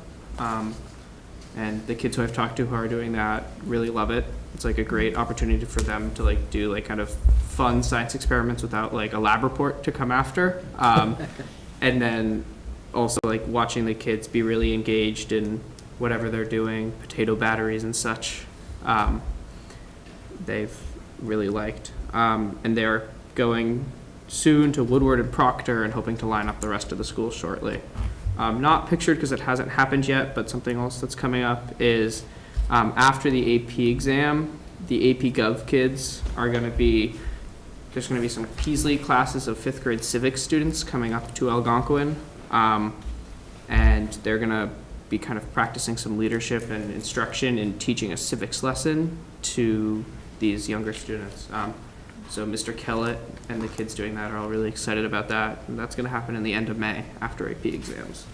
And the kids who I've talked to who are doing that really love it. It's like a great opportunity for them to like do like kind of fun science experiments without like a lab report to come after. And then also like watching the kids be really engaged in whatever they're doing, potato batteries and such, they've really liked. And they're going soon to Woodward and Proctor and hoping to line up the rest of the schools shortly. Not pictured because it hasn't happened yet, but something else that's coming up is after the AP exam, the AP Gov kids are going to be, there's going to be some Peasley classes of 5th grade civics students coming up to Algonquin, and they're going to be kind of practicing some leadership and instruction in teaching a civics lesson to these younger students. So Mr. Kellett and the kids doing that are all really excited about that, and that's going to happen in the end of May after AP exams.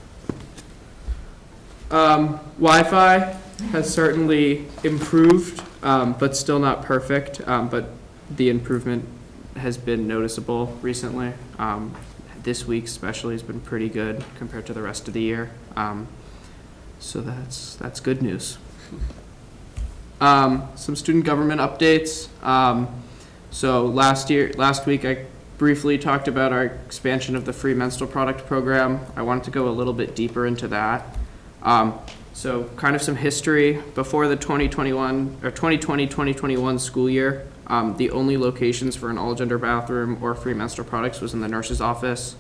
Wi-Fi has certainly improved, but still not perfect, but the improvement has been noticeable recently. This week especially has been pretty good compared to the rest of the year. So that's good news. Some student government updates. So last week I briefly talked about our expansion of the free menstrual product program. I wanted to go a little bit deeper into that. So kind of some history. Before the 2020-2021 school year, the only locations for an all-gender bathroom or free menstrual products was in the nurse's office,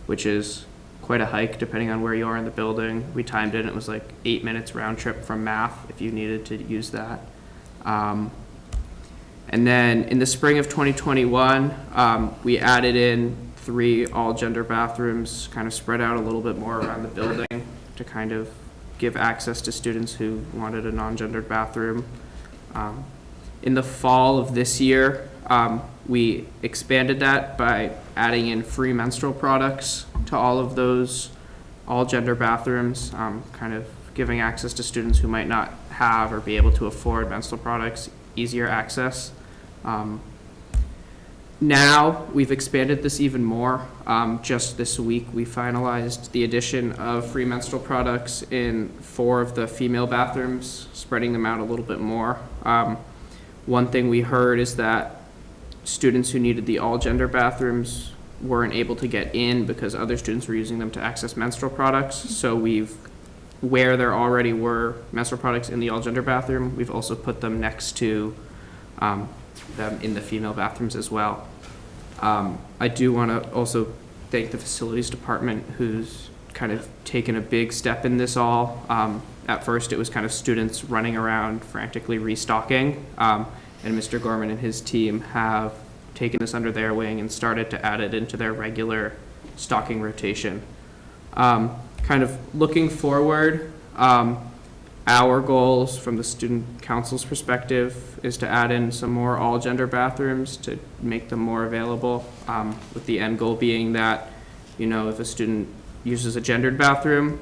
which is quite a hike depending on where you are in the building. We timed it, and it was like 8 minutes round trip from Math if you needed to use that. And then in the spring of 2021, we added in 3 all-gender bathrooms, kind of spread out a little bit more around the building to kind of give access to students who wanted a non-gendered bathroom. In the fall of this year, we expanded that by adding in free menstrual products to all of those all-gender bathrooms, kind of giving access to students who might not have or be able to afford menstrual products, easier access. Now we've expanded this even more. Just this week we finalized the addition of free menstrual products in 4 of the female bathrooms, spreading them out a little bit more. One thing we heard is that students who needed the all-gender bathrooms weren't able to get in because other students were using them to access menstrual products. So where there already were menstrual products in the all-gender bathroom, we've also put them next to them in the female bathrooms as well. I do want to also thank the facilities department, who's kind of taken a big step in this all. At first it was kind of students running around frantically restocking, and Mr. Gorman and his team have taken this under their wing and started to add it into their regular stocking rotation. Kind of looking forward, our goals from the student council's perspective is to add in some more all-gender bathrooms to make them more available, with the end goal being that, you know, if a student uses a gendered bathroom,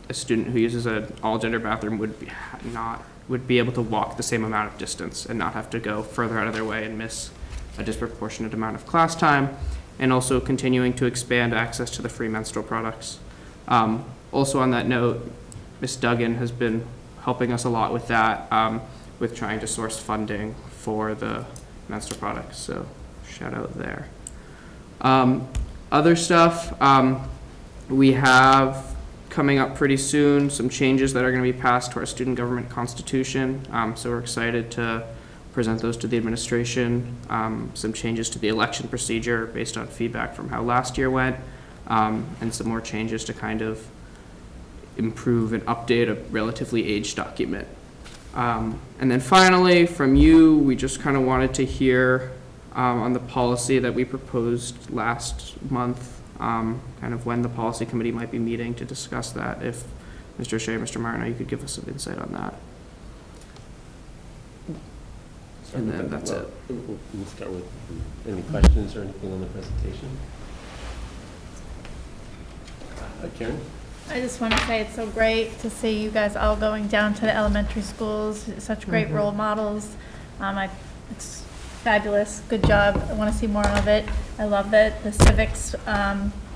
a student who uses an all-gender bathroom would be able to walk the same amount of distance and not have to go further out of their way and miss a disproportionate amount of class time, and also continuing to expand access to the free menstrual products. Also on that note, Ms. Duggan has been helping us a lot with that, with trying to source funding for the menstrual products, so shout out there. Other stuff, we have coming up pretty soon some changes that are going to be passed to our student government constitution, so we're excited to present those to the administration, some changes to the election procedure based on feedback from how last year went, and some more changes to kind of improve and update a relatively aged document. And then finally, from you, we just kind of wanted to hear on the policy that we proposed last month, kind of when the policy committee might be meeting to discuss that. If Mr. O'Shea, Mr. Martineau, you could give us some insight on that. And then that's it. We'll start with any questions or anything on the presentation. Karen? I just want to say it's so great to see you guys all going down to the elementary schools, such great role models. It's fabulous, good job. I want to see more of it. I love that the civics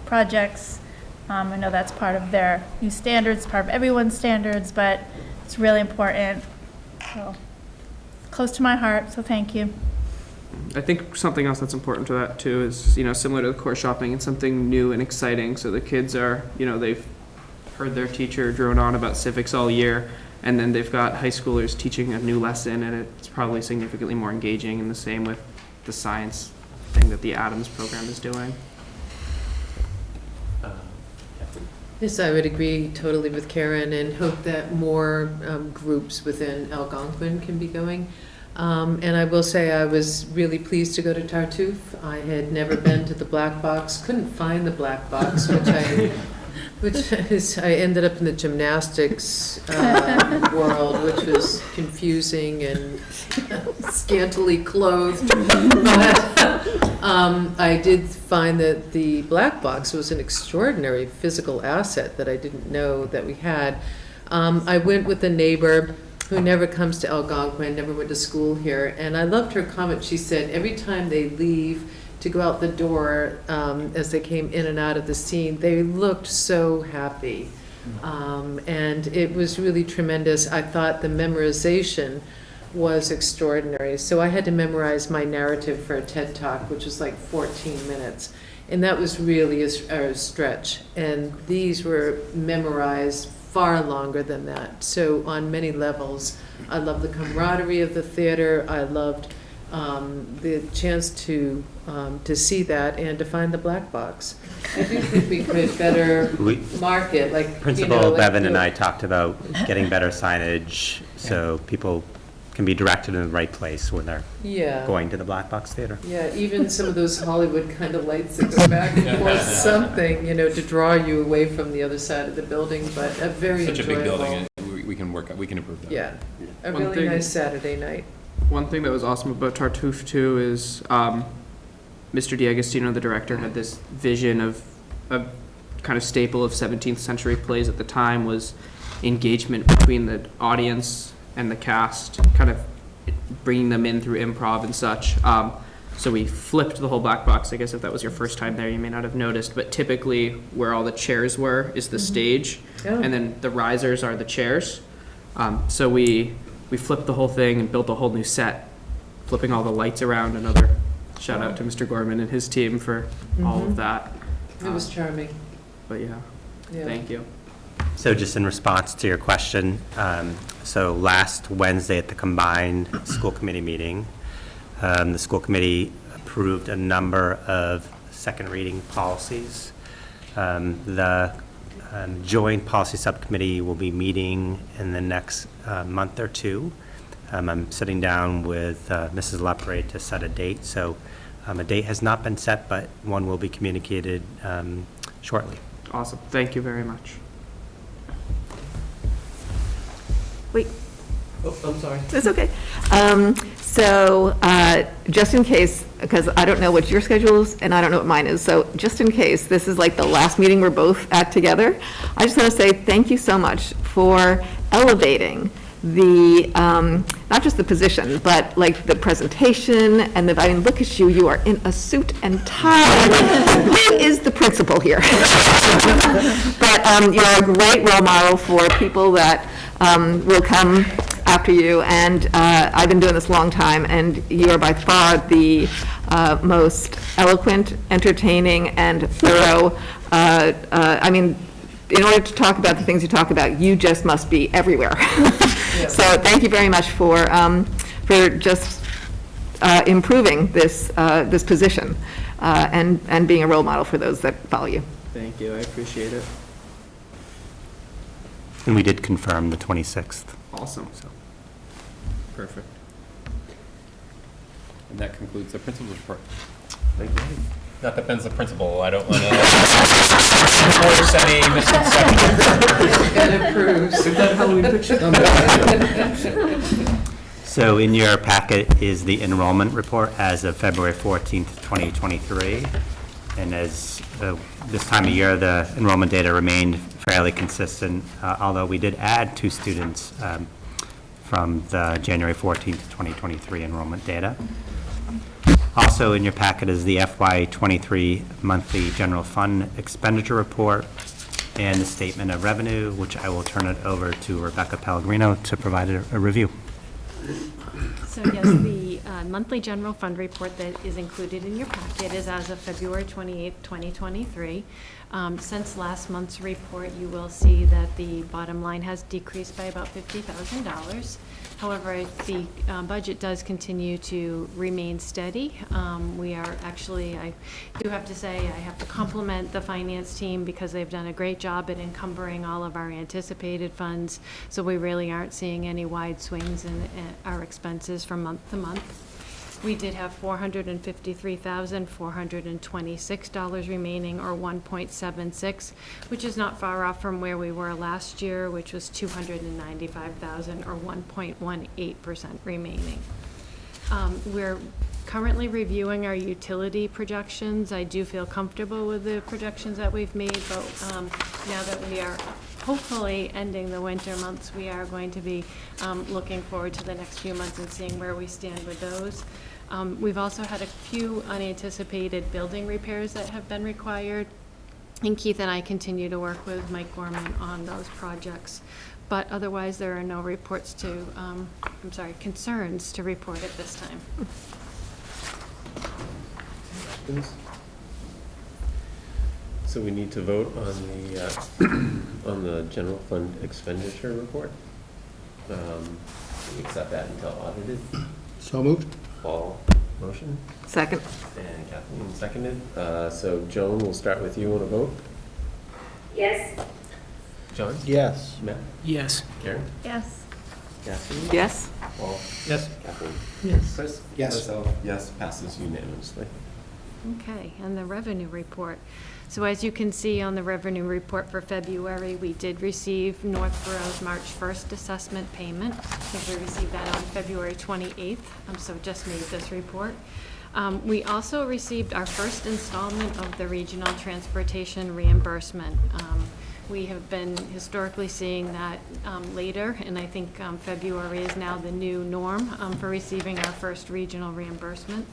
projects. I know that's part of their new standards, part of everyone's standards, but it's really important. So close to my heart, so thank you. I think something else that's important to that too is, similar to the core shopping, it's something new and exciting. So the kids are, they've heard their teacher drone on about civics all year, and then they've got high schoolers teaching a new lesson, and it's probably significantly more engaging, and the same with the science thing that the Adams program is doing. Yes, I would agree totally with Karen and hope that more groups within Algonquin can be going. And I will say I was really pleased to go to Tartuffe. I had never been to the Black Box, couldn't find the Black Box, I ended up in the gymnastics world, which was confusing and scantily clothed. But I did find that the Black Box was an extraordinary physical asset that I didn't know that we had. I went with a neighbor who never comes to Algonquin, never went to school here, and I loved her comment. She said every time they leave to go out the door, as they came in and out of the scene, they looked so happy. And it was really tremendous. I thought the memorization was extraordinary. So I had to memorize my narrative for a TED Talk, which was like 14 minutes. And that was really a stretch. And these were memorized far longer than that. So on many levels, I loved the camaraderie of the theater. I loved the chance to see that and to find the Black Box. I do think we could better market, like, Principal Bevan and I talked about getting better signage so people can be directed in the right place when they're going to the Black Box Theater. Yeah, even some of those Hollywood kind of lights that go back and forth, something, to draw you away from the other side of the building, but a very enjoyable. Such a big building, and we can improve that. Yeah, a One really thing- nice Saturday night. One thing that was awesome about Tartuffe too is Mr. D'Agostino, the director, had this vision of a kind of staple of 17th century plays at the time was engagement between the audience and the cast, kind of bringing them in through improv and such. So we flipped the whole Black Box. I guess if that was your first time there, you may not have noticed, but typically where all the chairs were is the stage, and then the risers are the chairs. So we flipped the whole thing and built a whole new set, flipping all the lights around. Another shout out to Mr. Gorman and his team for all of that. It was charming. But yeah, thank you. So just in response to your question, so last Wednesday at the combined school committee meeting, the school committee approved a number of second reading policies. The joint policy subcommittee will be meeting in the next month or two. I'm sitting down with Mrs. Lepre to set a date. So a date has not been set, but one will be communicated shortly. Awesome. Thank you very much. Wait. Oh, I'm sorry. That's okay. So just in case, because I don't know what your schedule is and I don't know what mine is, so just in case this is like the last meeting we're both at together, I just want to say thank you so much for elevating the, not just the position, but like the presentation and the, I mean, look at you, you are in a suit and tie. Who is the principal here? But you're a great role model for people that will come after you, and I've been doing this a long time, and you are by far the most eloquent, entertaining, and thorough. I mean, in order to talk about the things you talk about, you just must be everywhere. So thank you very much for just improving this, this position and being a role model for those that follow you. Thank you, I appreciate it. And we did confirm the 26th. Awesome. Perfect. And that concludes the principal's report. Thank you. Not that Ben's the principal, I don't want to force any misconception. So in your packet is the enrollment report as of February 14th, 2023. And as this time of year, the enrollment data remained fairly consistent, although we did add 2 students from the January 14th, 2023 enrollment data. Also in your packet is the FY23 monthly general fund expenditure report and the statement of revenue, which I will turn it over to Rebecca Pellegrino to provide a review. So yes, the monthly general fund report that is included in your packet is as of February 28th, 2023. Since last month's report, you will see that the bottom line has decreased by about $50,000. However, the budget does continue to remain steady. We are actually, I do have to say, I have to compliment the finance team because they've done a great job at encumbering all of our anticipated funds. So we really aren't seeing any wide swings in our expenses from month to month. We did have $453,426 remaining, or 1.76, which is not far off from where we were last year, which was $295,000, or 1.18% remaining. We're currently reviewing our utility projections. I do feel comfortable with the projections that we've made, but now that we are hopefully ending the winter months, we are going to be looking forward to the next few months and seeing where we stand with those. We've also had a few unanticipated building repairs that have been required, and Keith and I continue to work with Mike Gorman on those projects. But otherwise, there are no reports to, concerns to report at this time. So we need to vote on the, on the general fund expenditure report. We accept that until audited. So moved. Paul, motion, Second. and Kathleen seconded. So Joan, we'll start with you on a vote. Yes. John? Yes. Matt? Yes. Karen? Yes. Kathleen? Yes. Paul? Yes. Kathleen? Yes. Chris? Yes. Myself, yes, passes unanimously. Okay, and the revenue report. So as you can see on the revenue report for February, we did receive Northborough's March 1st assessment payment. I think we received that on February 28th, so just made this report. We also received our first installment of the regional transportation reimbursement. We have been historically seeing that later, and I think February is now the new norm for receiving our first regional reimbursement.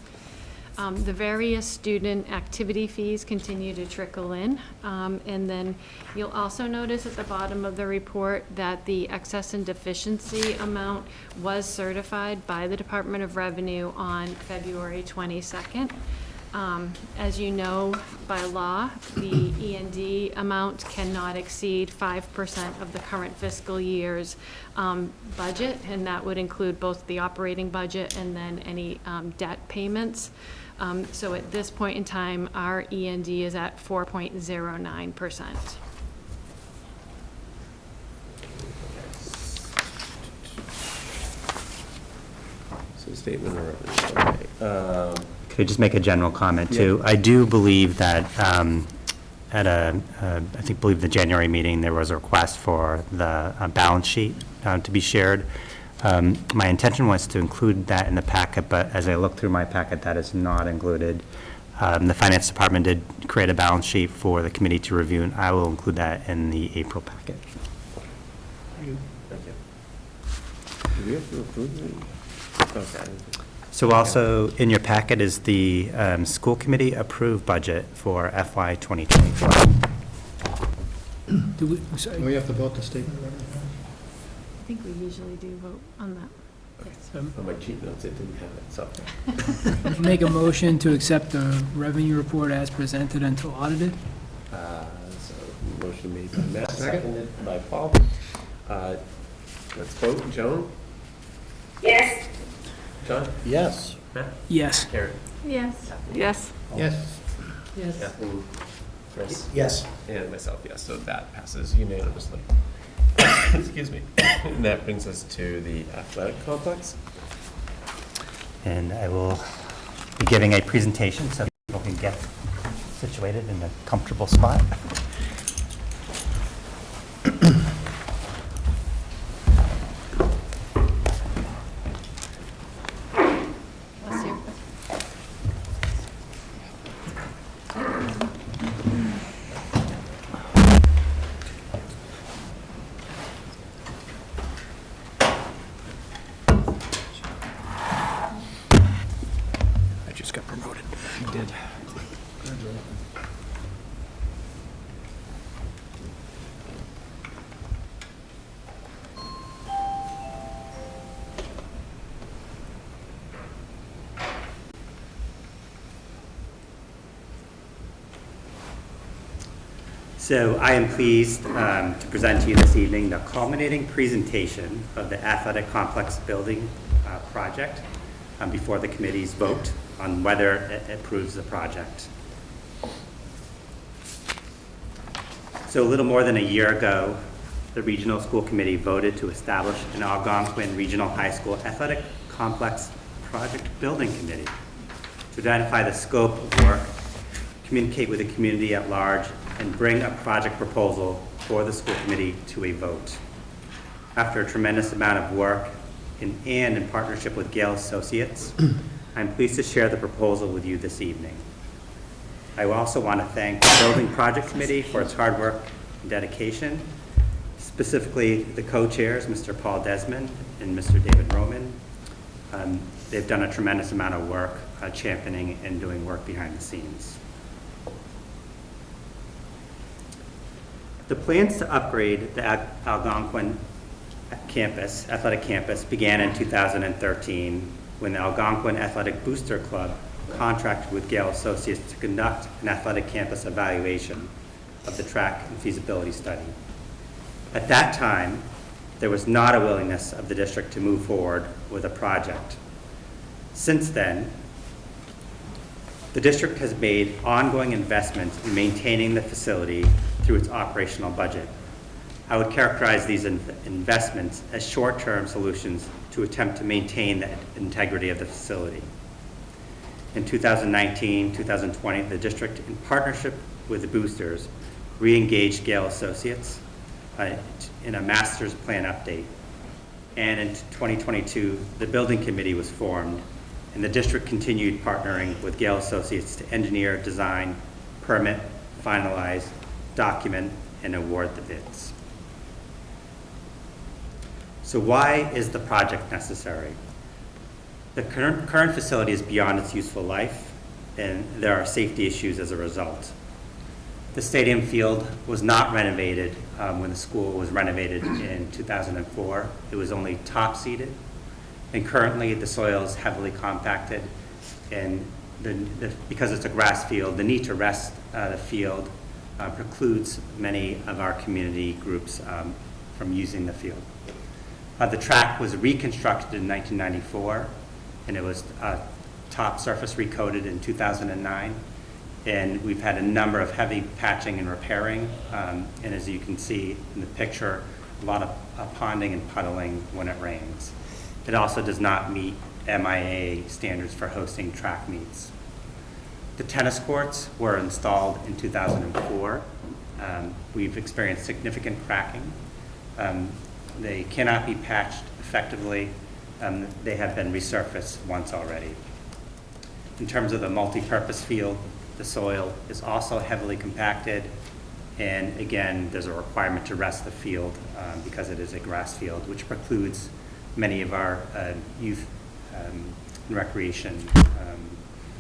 The various student activity fees continue to trickle in. And then you'll also notice at the bottom of the report that the excess and deficiency amount was certified by the Department of Revenue on February 22nd. As you know, by law, the E&D amount cannot exceed 5% of the current fiscal year's budget, and that would include both the operating budget and then any debt payments. So at this point in time, our E&D is at 4.09%. So statement of revenue, okay. Could I just make a general comment, too? I do believe that at believe the January meeting, there was a request for the balance sheet to be shared. My intention was to include that in the packet, but as I look through my packet, that is not included. The Finance Department did create a balance sheet for the committee to review, and I will include that in the April packet. Thank you. Do we have to approve it? Okay. So also, in your packet is the school committee approved budget for FY 2024. Do we, sorry. We have to vote the statement of revenue. I think we usually do vote on that. Yes. On my cheat notes, it didn't have it, so. Make a motion to accept the revenue report as presented until audited. So motion made by Matt, seconded by Paul. Let's vote. Joan? Yes. John? Yes. Matt? Yes. Karen? Yes. Yes. Yes. Yes. Kathleen? Chris? Yes. And myself, yes, so that passes unanimously. Excuse me. And that brings us to the athletic complex. And I will be giving a presentation so people can get situated in a comfortable spot. Bless you. I just got promoted. You did. So I am pleased to present to you this evening the culminating presentation of the athletic complex building project before the committee's vote on whether it approves the project. So a little more than a year ago, the Regional School Committee voted to establish an Algonquin Regional High School Athletic Complex Project Building Committee to identify the scope of work, communicate with the community at large, and bring a project proposal for the school committee to a vote. After a tremendous amount of work and in partnership with Gale Associates, I'm pleased to share the proposal with you this evening. I also want to thank the Building Project Committee for its hard work and dedication, specifically the co-chairs, Mr. Paul Desmond and Mr. David Roman. They've done a tremendous amount of work championing and doing work behind the scenes. The plans to upgrade the Algonquin campus, athletic campus, began in 2013 when the Algonquin Athletic Booster Club contracted with Gale Associates to conduct an athletic campus evaluation of the track and feasibility study. At that time, there was not a willingness of the district to move forward with a project. Since then, the district has made ongoing investments in maintaining the facility through its operational budget. I would characterize these investments as short-term solutions to attempt to maintain the integrity of the facility. In 2019, 2020, the district, in partnership with the boosters, re-engaged Gale Associates in a master's plan update. And in 2022, the building committee was formed, and the district continued partnering with Gale Associates to engineer, design, permit, finalize, document, and award the bids. So why is the project necessary? The current facility is beyond its useful life, and there are safety issues as a result. The stadium field was not renovated when the school was renovated in 2004. It was only top-seeded, and currently the soil is heavily compacted, and because it's a grass field, the need to rest the field precludes many of our community groups from using the field. The track was reconstructed in 1994, and it was top surface recoated in 2009. And we've had a number of heavy patching and repairing. And as you can see in the picture, a lot of ponding and puddling when it rains. It also does not meet MIA standards for hosting track meets. The tennis courts were installed in 2004. We've experienced significant cracking. They cannot be patched effectively. They have been resurfaced once already. In terms of the multi-purpose field, the soil is also heavily compacted. And again, there's a requirement to rest the field because it is a grass field, which precludes many of our youth and recreation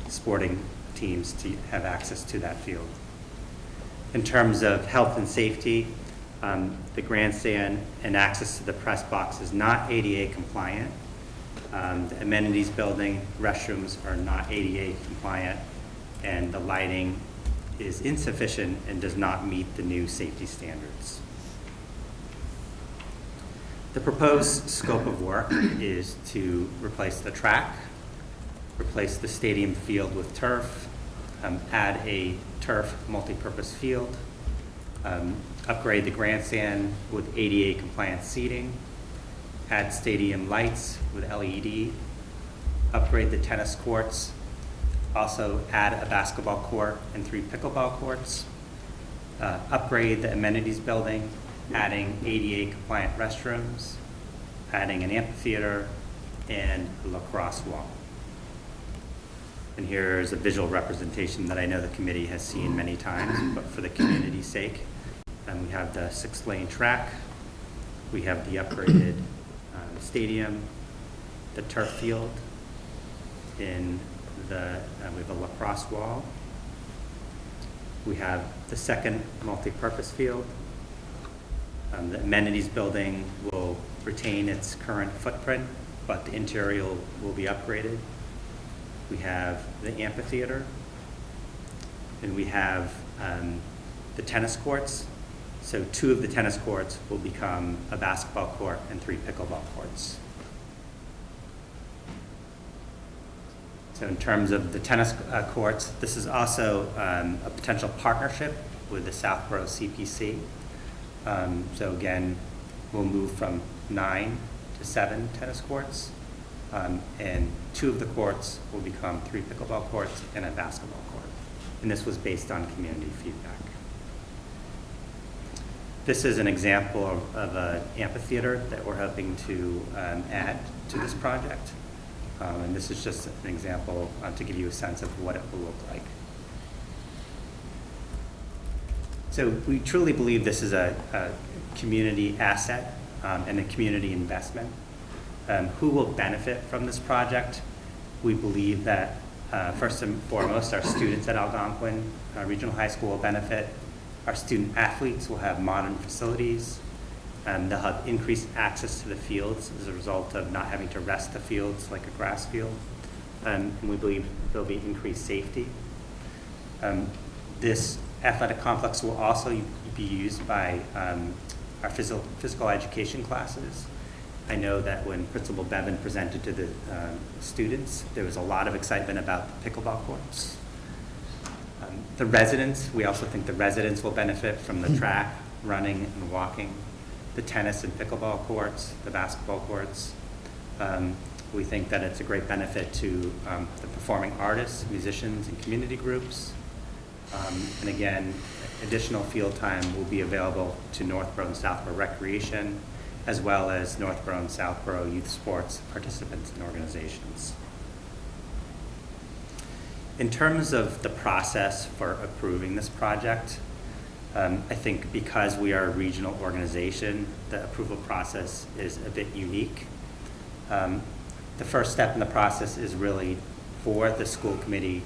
sporting teams to have access to that field. In terms of health and safety, the grandstand and access to the press box is not ADA compliant. The amenities building, restrooms are not ADA compliant, and the lighting is insufficient and does not meet the new safety standards. The proposed scope of work is to replace the track, replace the stadium field with turf, add a turf multipurpose field, upgrade the grandstand with ADA compliant seating, add stadium lights with LED, upgrade the tennis courts, also add a basketball court and 3 pickleball courts, upgrade the amenities building, adding ADA compliant restrooms, adding an amphitheater, and a lacrosse wall. And here's a visual representation that I know the committee has seen many times, but for the community's sake. And we have the 6-lane track, we have the upgraded stadium, the turf field, we have a lacrosse wall. We have the second multi-purpose field. The amenities building will retain its current footprint, but the interior will be upgraded. We have the amphitheater, and we have the tennis courts. So 2 of the tennis courts will become a basketball court and 3 pickleball courts. So in terms of the tennis courts, this is also a potential partnership with the Southborough CPC. So again, we'll move from 9 to 7 tennis courts, and 2 of the courts will become 3 pickleball courts and a basketball court. And this was based on community feedback. This is an example of an amphitheater that we're hoping to add to this project. And this is just an example to give you a sense of what it will look like. So we truly believe this is a community asset and a community investment. Who will benefit from this project? We believe that first and foremost, our students at Algonquin Regional High School will benefit. Our student athletes will have modern facilities. They'll have increased access to the fields as a result of not having to rest the fields like a grass field. And we believe there'll be increased safety. This athletic complex will also be used by our physical education classes. I know that when Principal Bevan presented to the students, there was a lot of excitement about the pickleball courts. The residents, we also think the residents will benefit from the track, running and walking, the tennis and pickleball courts, the basketball courts. We think that it's a great benefit to the performing artists, musicians, and community groups. And again, additional field time will be available to Northborough and Southborough Recreation, as well as Northborough and Southborough youth sports participants and organizations. In terms of the process for approving this project, I think because we are a regional organization, the approval process is a bit unique. The first step in the process is really for the school committee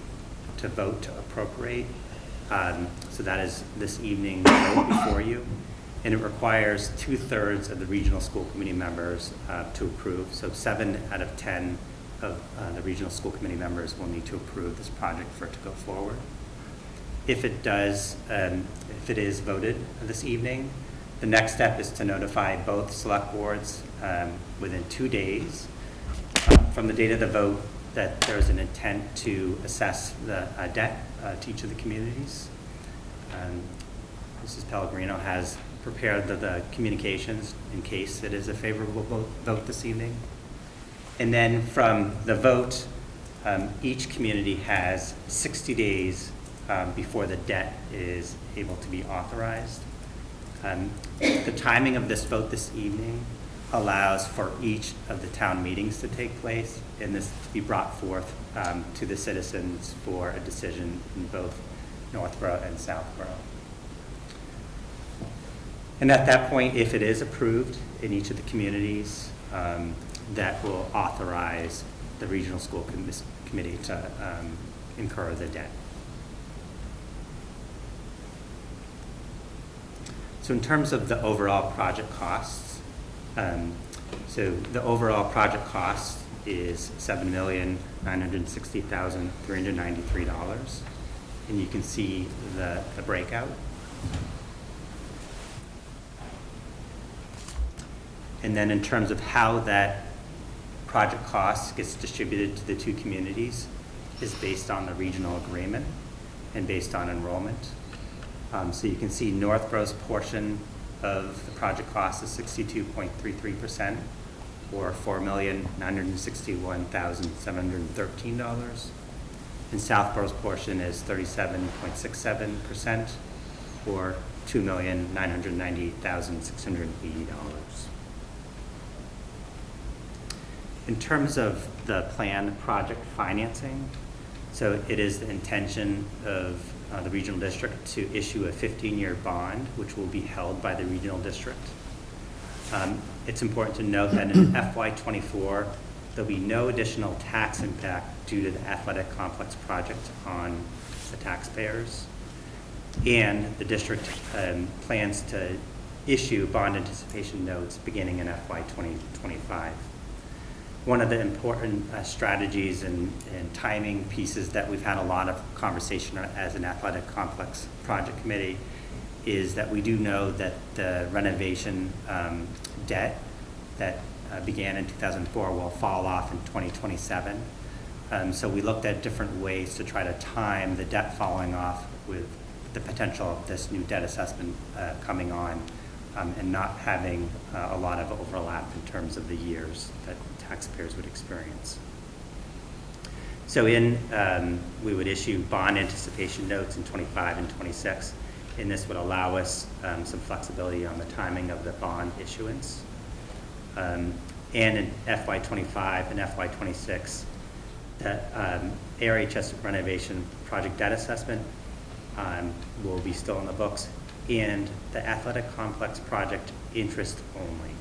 to vote to appropriate. So that is this evening vote before you. And it requires 2/3 of the regional school committee members to approve. So 7 out of 10 of the regional school committee members will need to approve this project for it to go forward. If it does, if it is voted this evening, the next step is to notify both select boards within 2 days from the date of the vote that there is an intent to assess the debt to each of the communities. Mrs. Pellegrino has prepared the communications in case it is a favorable vote this evening. And then from the vote, each community has 60 days before the debt is able to be authorized. The timing of this vote this evening allows for each of the town meetings to take place and this to be brought forth to the citizens for a decision in both Northborough and Southborough. And at that point, if it is approved in each of the communities, that will authorize the regional school committee to incur the debt. So in terms of the overall project costs, so the overall project cost is $7,960,393, and you can see the breakout. And then in terms of how that project cost gets distributed to the two communities is based on the regional agreement and based on enrollment. So you can see Northborough's portion of the project cost is 62.33%, or $4,961,713. And Southborough's portion is 37.67%, or $2,998,680. In terms of the planned project financing, so it is the intention of the regional district to issue a 15-year bond, which will be held by the regional district. It's important to note that in FY24, there'll be no additional tax impact due to the athletic complex project on the taxpayers. And the district plans to issue bond anticipation notes beginning in FY 2025. One of the important strategies and timing pieces that we've had a lot of conversation as an athletic complex project committee is that we do know that the renovation debt that began in 2004 will fall off in 2027. So we looked at different ways to try to time the debt falling off with the potential of this new debt assessment coming on, and not having a lot of overlap in terms of the years that taxpayers would experience. So we would issue bond anticipation notes in 25 and 26, and this would allow us some flexibility on the timing of the bond issuance. And in FY25 and FY26, the ARHS renovation project debt assessment will be still in the books, and the athletic complex project interest only.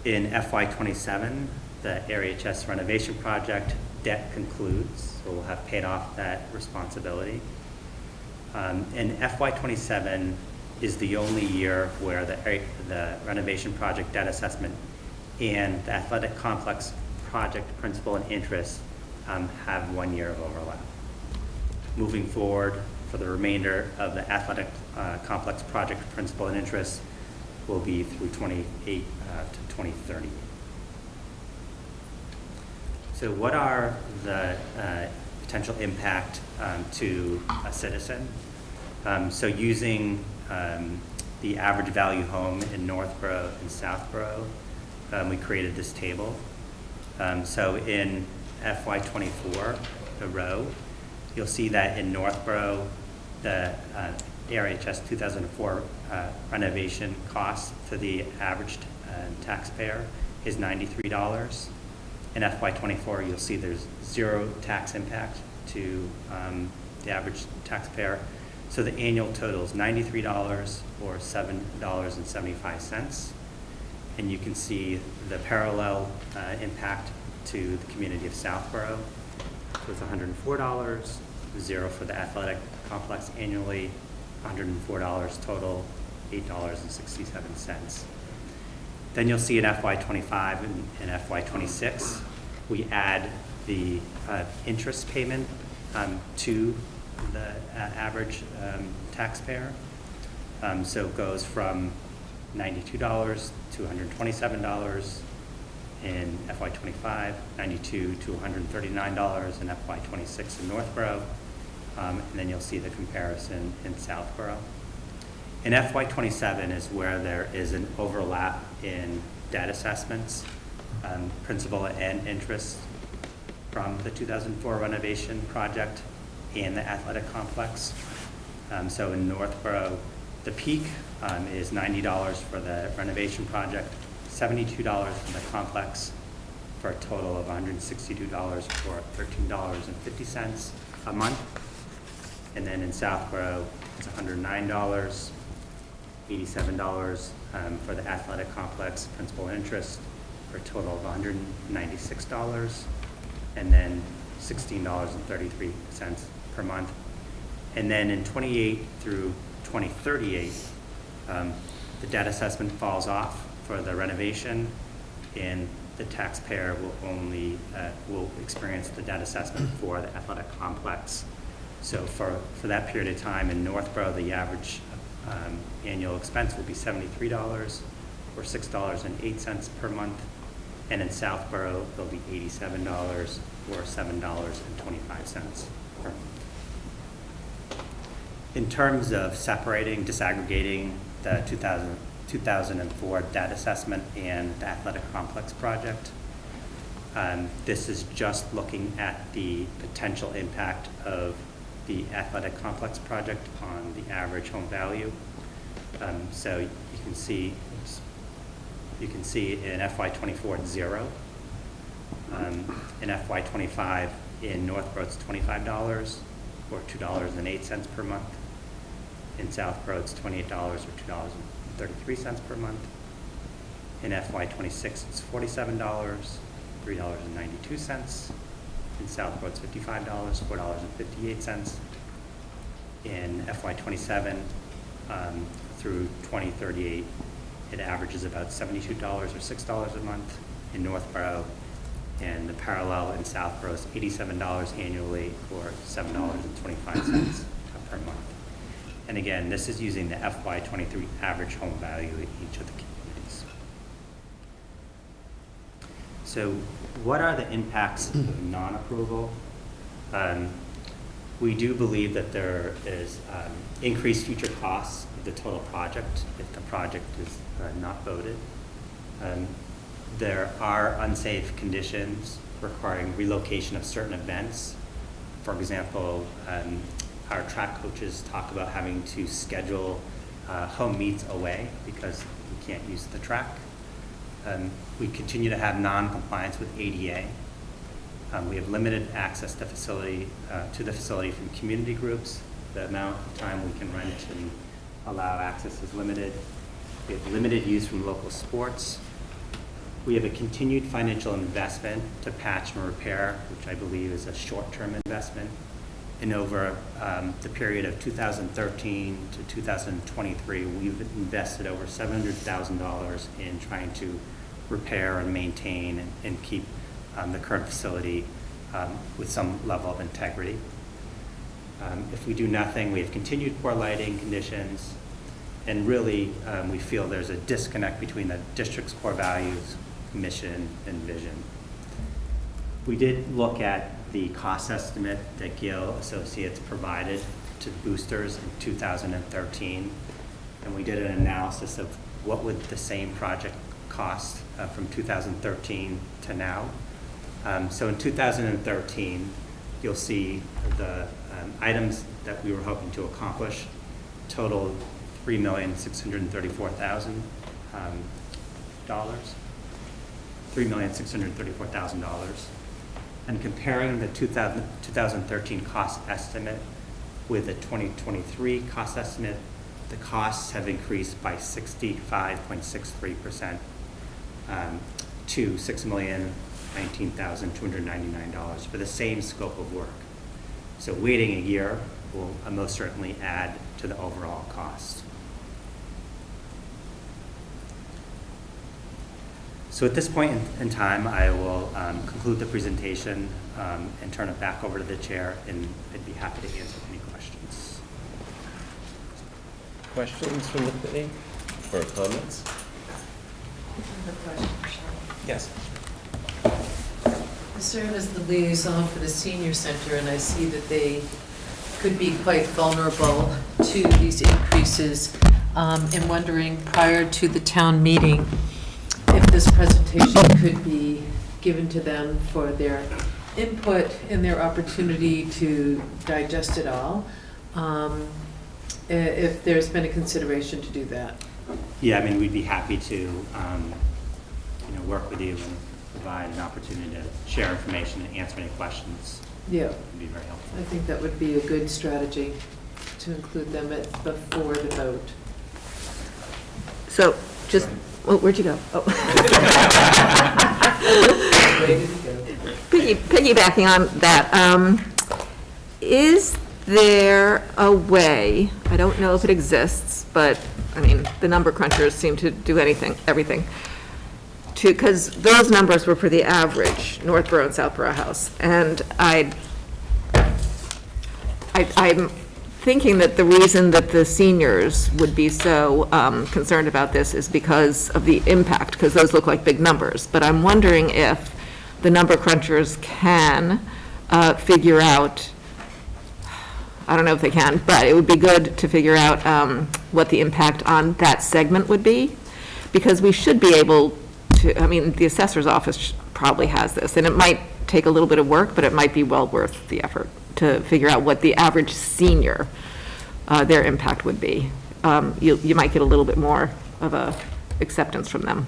In FY27, the ARHS renovation project debt concludes, so we'll have paid off that responsibility. And FY27 is the only year where the renovation project debt assessment and the athletic complex project principal and interest have 1 year of overlap. Moving forward, for the remainder of the athletic complex project principal and interest will be through 28 to 2030. So what are the potential impact to a citizen? So using the average value home in Northborough and Southborough, we created this table. So in FY24, the row, you'll see that in Northborough, the ARHS 2004 renovation cost to the average taxpayer is $93. In FY24, you'll see there's zero tax impact to the average taxpayer. So the annual total is $93 or $7.75. And you can see the parallel impact to the community of Southborough. So it's $104, zero for the athletic complex annually, $104 total, $8.67. Then you'll see in FY25 and FY26, we add the interest payment to the average taxpayer. So it goes from $92 to $127 in FY25, $92 to $139 in FY26 in Northborough, and then you'll see the comparison in Southborough. In FY27 is where there is an overlap in debt assessments, principal and interest from the 2004 renovation project and the athletic complex. So in Northborough, the peak is $90 for the renovation project, $72 for the complex, for a total of $162 or $13.50 a month. And then in Southborough, it's $109, $87 for the athletic complex, principal and interest, for a total of $196, and then $16.33 per month. And then in 28 through 2038, the debt assessment falls off for the renovation, and the taxpayer will only will experience the debt assessment for the athletic complex. So for that period of time in Northborough, the average annual expense will be $73 or $6.08 per month. And in Southborough, they'll be $87 or $7.25 per month. In terms of separating, disaggregating the 2004 data assessment and the athletic complex project, this is just looking at the potential impact of the athletic complex project on the average home value. So you can see in FY24 it's 0. In FY25 in Northborough it's $25 or $2.08 per month. In Southborough it's $28 or $2.33 per month. In FY26 it's $47, $3.92. In Southborough it's $55, $4.58. In FY27 through 2038, it averages about $72 or $6 a month in Northborough, and the parallel in Southborough is $87 annually or $7.25 per month. And again, this is using the FY23 average home value in each of the communities. So what are the impacts of non-approval? We do believe that there is increased future costs of the total project if the project is not voted. There are unsafe conditions requiring relocation of certain events. For example, our track coaches talk about having to schedule home meets away because we can't use the track. We continue to have non-compliance with ADA. We have limited access to the facility from community groups. The amount of time we can rent and allow access is limited. We have limited use from local sports. We have a continued financial investment to patch and repair, which I believe is a short-term investment. And over the period of 2013 to 2023, we've invested over $700,000 in trying to repair and maintain and keep the current facility with some level of integrity. If we do nothing, we have continued poor lighting conditions, and really we feel there's a disconnect between the district's core values, mission, and vision. We did look at the cost estimate that Gale Associates provided to boosters in 2013, and we did an analysis of what would the same project cost from 2013 to now. So in 2013, you'll see the items that we were hoping to accomplish totaled $3,634,000. $3,634,000. And comparing the 2013 cost estimate with the 2023 cost estimate, the costs have increased by 65.63% to $6,019,299 for the same scope of work. So waiting a year will most certainly add to the overall cost. So at this point in time, I will conclude the presentation and turn it back over to the chair, and I'd be happy to answer any questions. Questions from the committee or comments? Yes. I serve as the liaison for the senior center, and I see that they could be quite vulnerable to these increases. And wondering, prior to the town meeting, if this presentation could be given to them for their input and their opportunity to digest it all, if there's been a consideration to do that. Yeah, I mean, we'd be happy to work with you and provide an opportunity to share information and answer any questions. Yeah. It would be very helpful. I think that would be a good strategy to include them before the vote. So just, oh, where'd you go? Oh. Piggybacking on that, is there a way, I don't know if it exists, but I mean, the number crunchers seem to do everything, because those numbers were for the average Northborough and Southborough house, and I'm thinking that the reason that the seniors would be so concerned about this is because of the impact, because those look like big numbers. But I'm wondering if the number crunchers can figure out, I don't know if they can, but it would be good to figure out what the impact on that segment would be, because we should be able to, I mean, the assessor's office probably has this, and it might take a little bit of work, but it might be well worth the effort to figure out what the average senior, their impact would be. You might get a little bit more of a acceptance from them.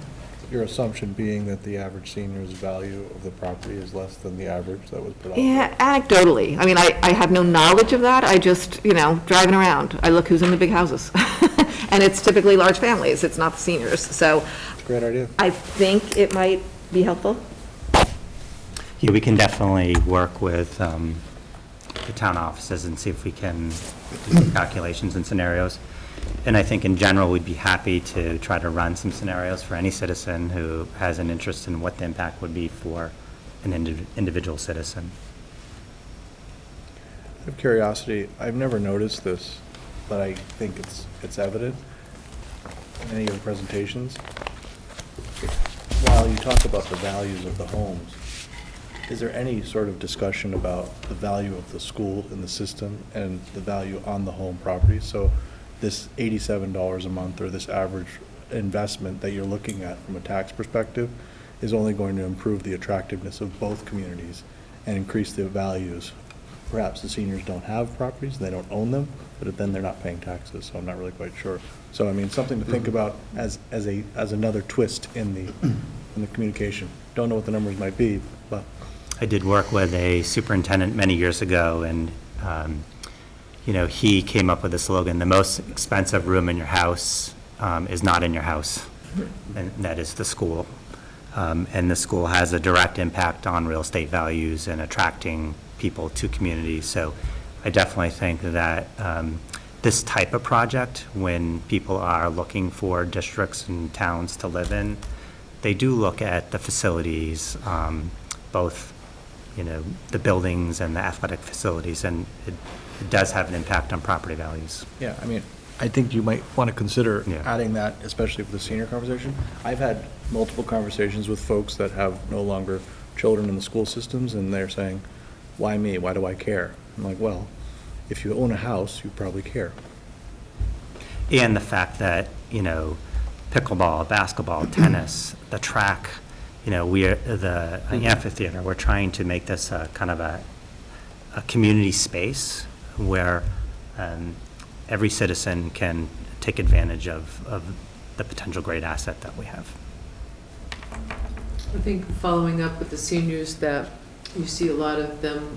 Your assumption being that the average senior's value of the property is less than the average that was put out? Yeah, anecdotally. I mean, I have no knowledge of that. I just, driving around, I look who's in the big houses. And it's typically large families. It's not the seniors. So Great idea. I think it might be helpful. Yeah, we can definitely work with the town offices and see if we can do some calculations and scenarios. And I think in general, we'd be happy to try to run some scenarios for any citizen who has an interest in what the impact would be for an individual citizen. Out of curiosity, I've never noticed this, but I think it's evident in any of the presentations. While you talk about the values of the homes, is there any sort of discussion about the value of the school in the system and the value on the home property? So this $87 a month, or this average investment that you're looking at from a tax perspective, is only going to improve the attractiveness of both communities and increase the values. Perhaps the seniors don't have properties, they don't own them, but then they're not paying taxes, so I'm not really quite sure. So I mean, something to think about as another twist in the communication. Don't know what the numbers might be, but. I did work with a superintendent many years ago, and he came up with a slogan: the most expensive room in your house is not in your house, and that is the school. And the school has a direct impact on real estate values and attracting people to communities. So I definitely think that this type of project, when people are looking for districts and towns to live in, they do look at the facilities, both the buildings and the athletic facilities, and it does have an impact on property values. Yeah, I mean, I think you might want to consider Yeah. adding that, especially for the senior conversation. I've had multiple conversations with folks that have no longer children in the school systems, and they're saying, why me? Why do I care? I'm like, well, if you own a house, you probably care. And the fact that, pickleball, basketball, tennis, the track, the amphitheater, we're trying to make this kind of a community space where every citizen can take advantage of the potential great asset that we have. I think following up with the seniors, that you see a lot of them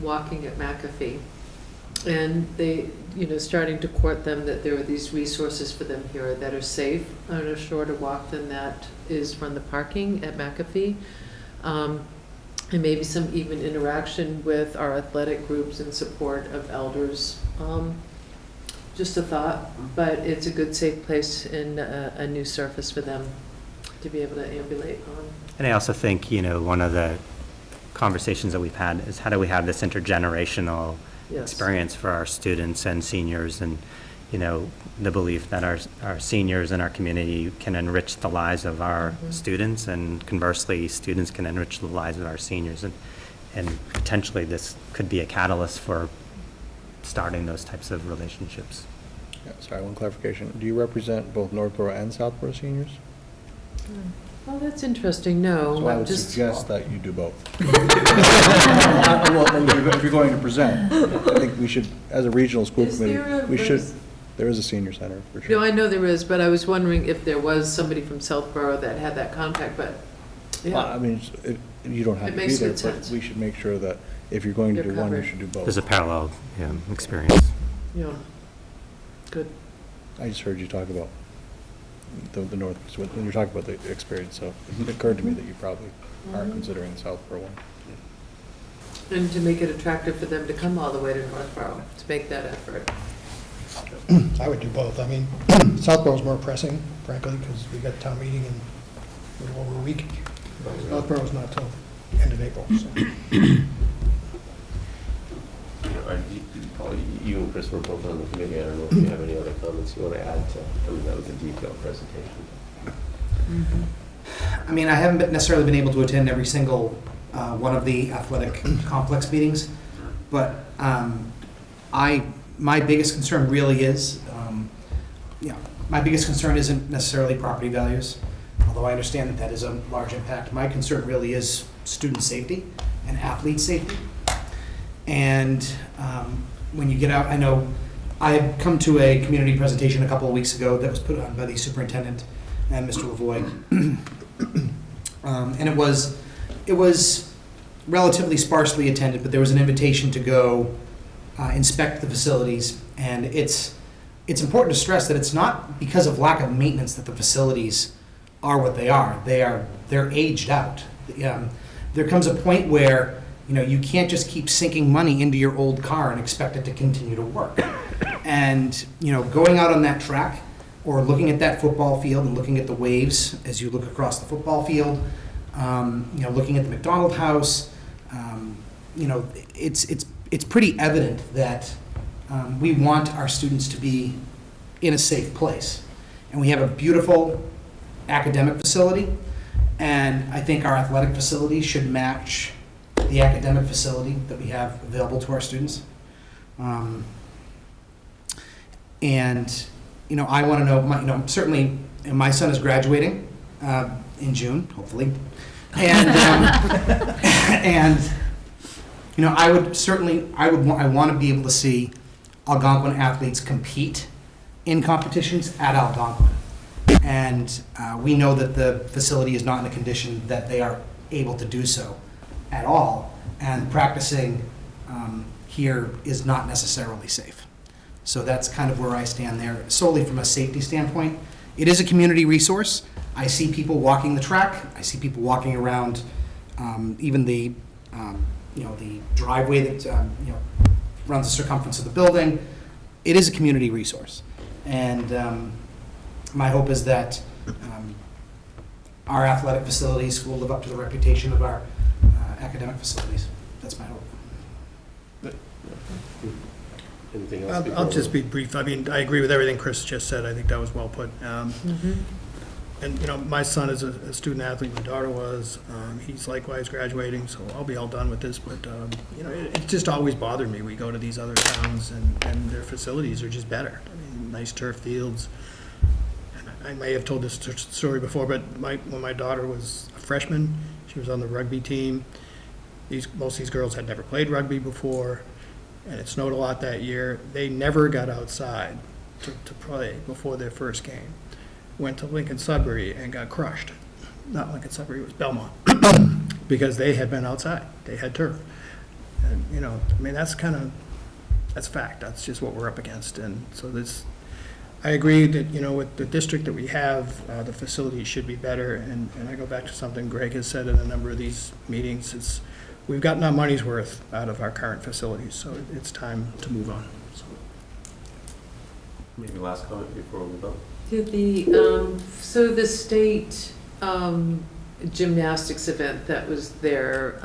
walking at McAfee. And they, starting to court them that there are these resources for them here that are safe on a shorter walk than that is from the parking at McAfee. And maybe some even interaction with our athletic groups in support of elders. Just a thought, but it's a good, safe place and a new surface for them to be able to ambulate on. And I also think, one of the conversations that we've had is how do we have this intergenerational Yes. experience for our students and seniors, and, the belief that our seniors in our community can enrich the lives of our students, and conversely, students can enrich the lives of our seniors. And potentially this could be a catalyst for starting those types of relationships. Yeah, sorry, one clarification. Do you represent both Northborough and Southborough seniors? Well, that's interesting, no. So I I'm would just- suggest that you do both. Well, if you're going to present, I think we should, as a regional school Is there committee, a we should, res- there is a senior center, for No, sure. I know there is, but I was wondering if there was somebody from Southborough that had that contact, but, Well, I yeah. mean, you don't have It to be makes there, good but sense. we should make sure that if you're going to You're do one, you covered. should do both. There's a parallel experience. Yeah, good. I just heard you talk about the North, when you're talking about the experience, so it occurred to me that you probably are considering the Southborough one. And to make it attractive for them to come all the way to Northborough, to make that effort. I would do both. I mean, Southborough's more pressing, frankly, because we got town meeting in a little over a week. Northborough's not till end of April, so. Paul, you and Chris were both on the committee. I don't know if you have any other comments you want to add to, I mean, that was a detailed presentation. I mean, I haven't necessarily been able to attend every single one of the athletic complex meetings, but my biggest concern really is, my biggest concern isn't necessarily property values, although I understand that that is a large impact. My concern really is student safety and athlete safety. And when you get out, I know I had come to a community presentation a couple of weeks ago that was put on by the superintendent and Mr. Lavoie. And it was relatively sparsely attended, but there was an invitation to go inspect the facilities. And it's important to stress that it's not because of lack of maintenance that the facilities are what they are. They're aged out. There comes a point where you can't just keep sinking money into your old car and expect it to continue to work. And going out on that track, or looking at that football field and looking at the waves as you look across the football field, looking at the McDonald House, it's pretty evident that we want our students to be in a safe place. And we have a beautiful academic facility, and I think our athletic facility should match the academic facility that we have available to our students. I want to know, certainly, my son is graduating in June, hopefully. And, I would certainly, I want to be able to see Algonquin athletes compete in competitions at Algonquin. And we know that the facility is not in a condition that they are able to do so at all. And practicing here is not necessarily safe. So that's kind of where I stand there, solely from a safety standpoint. It is a community resource. I see people walking the track. I see people walking around, even the driveway that runs the circumference of the building. It is a community resource, and my hope is that our athletic facilities will live up to the reputation of our academic facilities. That's my hope. Anything else? I'll just be brief. I mean, I agree with everything Chris just said. I think that was well put. And my son is a student athlete. My daughter was. He's likewise graduating, so I'll be all done with this. But it just always bothered me. We go to these other towns, and their facilities are just better. I mean, nice turf fields. I may have told this story before, but when my daughter was a freshman, she was on the rugby team. Most of these girls had never played rugby before, and it snowed a lot that year. They never got outside to play before their first game. Went to Lincoln Sudbury and got crushed. Not Lincoln Sudbury, it was Belmont, because they had been outside. They had turf. And, that's fact. That's just what we're up against. And so I agree that, with the district that we have, the facilities should be better. And I go back to something Greg has said in a number of these meetings. We've gotten our money's worth out of our current facilities, so it's time to move on. Maybe last comment before we go. So the state gymnastics event that was there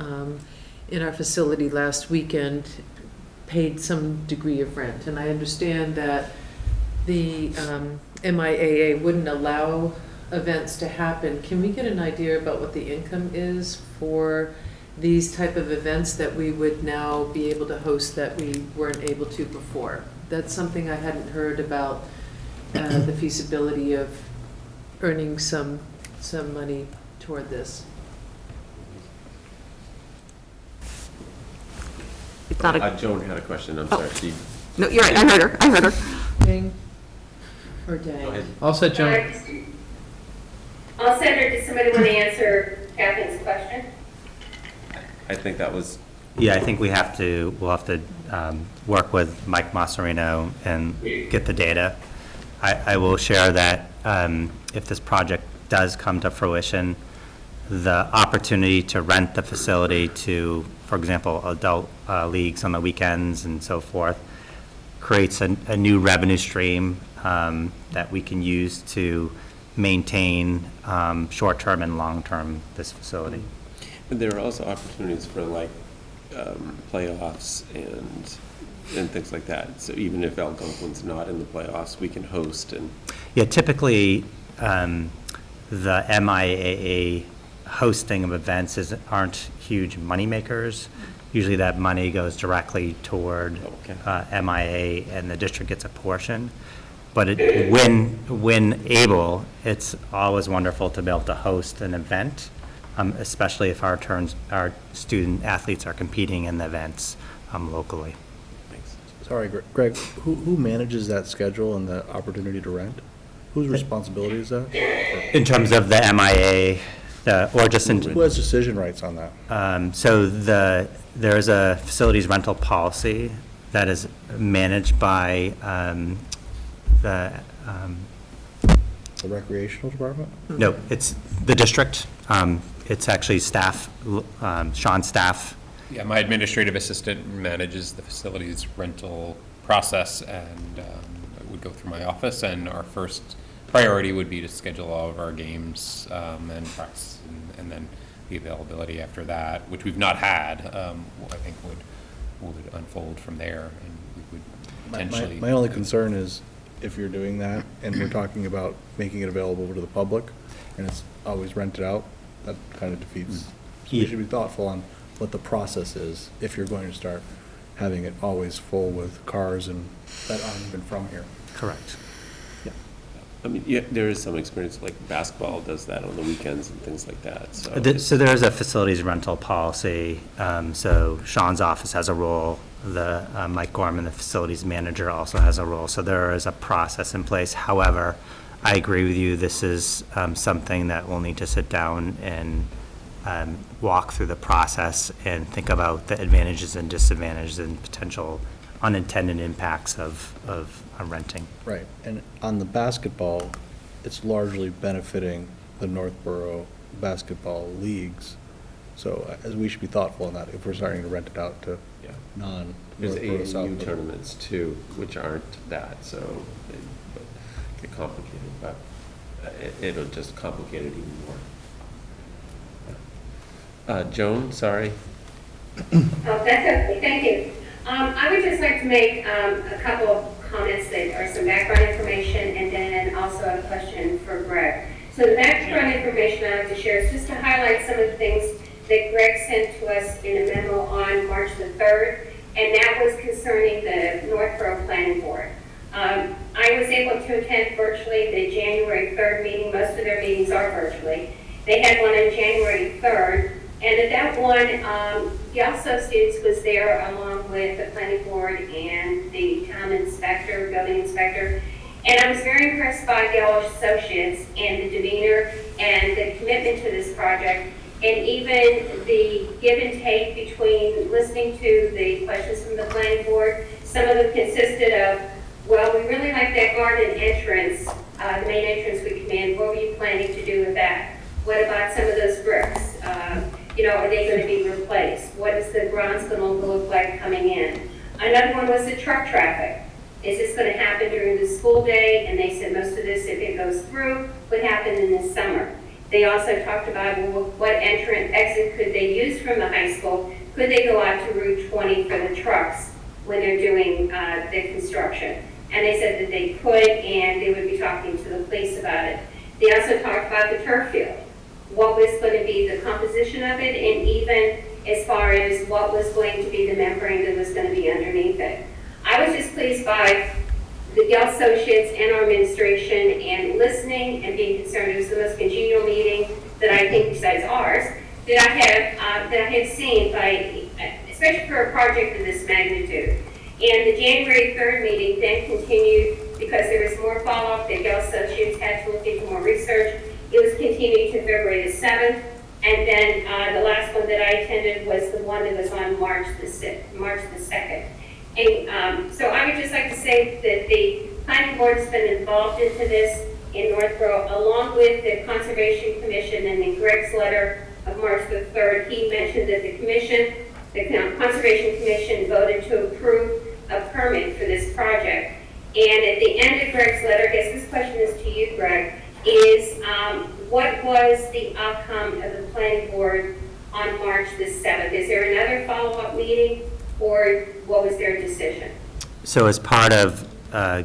in our facility last weekend paid some degree of rent. And I understand that the MIAA wouldn't allow events to happen. Can we get an idea about what the income is for these type of events that we would now be able to host that we weren't able to before? That's something I hadn't heard about, the feasibility of earning some money toward this. It's not a, Joan had a question, I'm sorry. no, you're right, I heard her. Ding or dang? Go ahead. All set, Joan? I'll send her, does somebody want to answer Catherine's question? I think that was. Yeah, I think we'll have to work with Mike Masserino and get the data. I will share that if this project does come to fruition, the opportunity to rent the facility to, for example, adult leagues on the weekends and so forth, creates a new revenue stream that we can use to maintain short-term and long-term this facility. But there are also opportunities for playoffs and and things like that. So even if Algonquin's not in the playoffs, we can host and. Yeah, typically, the MIAA hosting of events aren't huge moneymakers. Usually that money goes directly toward MIA, and the district gets a portion. But when able, it's always wonderful to be able to host an event, especially if our student athletes are competing in the events locally. Thanks. Sorry, Greg, who manages that schedule and the opportunity to rent? Whose responsibility is that? In terms of the MIA, or just in. Who has decision rights on that? So there's a facilities rental policy that is managed by the recreational department? No, it's the district. It's actually staff, Sean's staff. Yeah, my administrative assistant manages the facilities rental process, and it would go through my office, and our first priority would be to schedule all of our games and practice, and then the availability after that, which we've not had, I think would unfold from there, and we would potentially. My only concern is if you're doing that and we're talking about making it available to the public and it's always rented out, that kind of defeats. So we should be thoughtful on what the process is if you're going to start having it always full with cars and that aren't even from here. Correct. I mean, yeah, there is some experience, like basketball does that on the weekends and things like that, so. So there is a facilities rental policy. So Sean's office has a role. Mike Gorman, the facilities manager, also has a role. So there is a process in place. However, I agree with you. This is something that we'll need to sit down and walk through the process and think about the advantages and disadvantages and potential unintended impacts of renting. Right, and on the basketball, it's largely benefiting the Northborough basketball leagues. So as we should be thoughtful in that if we're starting to rent it out to There's non-Northborough AAU South. tournaments too, which aren't that, so they get complicated, but it'll just complicate it even more. Joan, sorry. Oh, that's okay, thank you. I would just like to make a couple of comments that are some background information and then also a question for Greg. So the background information I'd like to share is just to highlight some of the things that Greg sent to us in a memo on March the 3rd, and that was concerning the Northborough Planning Board. I was able to attend virtually the January 3rd meeting. Most of their meetings are virtually. They had one on January 3rd, and at that one, the Associates was there along with the planning board and the town inspector, building inspector. And I was very impressed by the Associates and the demeanor and the commitment to this project, and even the give and take between listening to the questions from the planning board. Some of them consisted of, well, we really like that garden entrance, the main entrance we come in. What were you planning to do with that? What about some of those bricks? Are they going to be replaced? What is the grounds going to look like coming in? Another one was the truck traffic. Is this going to happen during the school day? And they said most of this, if it goes through, would happen in the summer. They also talked about, well, what exit could they use from the high school? Could they go out to Route 20 for the trucks when they're doing the construction? And they said that they could, and they would be talking to the police about it. They also talked about the turf field. What was going to be the composition of it, and even as far as what was going to be the membrane that was going to be underneath it. I was just pleased by the Yale Associates and our administration and listening and being concerned. It was the most congenial meeting that I think, besides ours, that I have seen, especially for a project of this magnitude. And the January 3rd meeting then continued because there was more follow-up that Yale Associates had to look into more research. It was continued to February the 7th, and then the last one that I attended was the one that was on March the 2nd. And so I would just like to say that the planning board has been involved into this in Northborough, along with the Conservation Commission. And in Greg's letter of March the 3rd, he mentioned that the Conservation Commission voted to approve a permit for this project. And at the end of Greg's letter, I guess this question is to you, Greg, is what was the outcome of the planning board on March the 7th? Is there another follow-up meeting or what was their decision? So as part of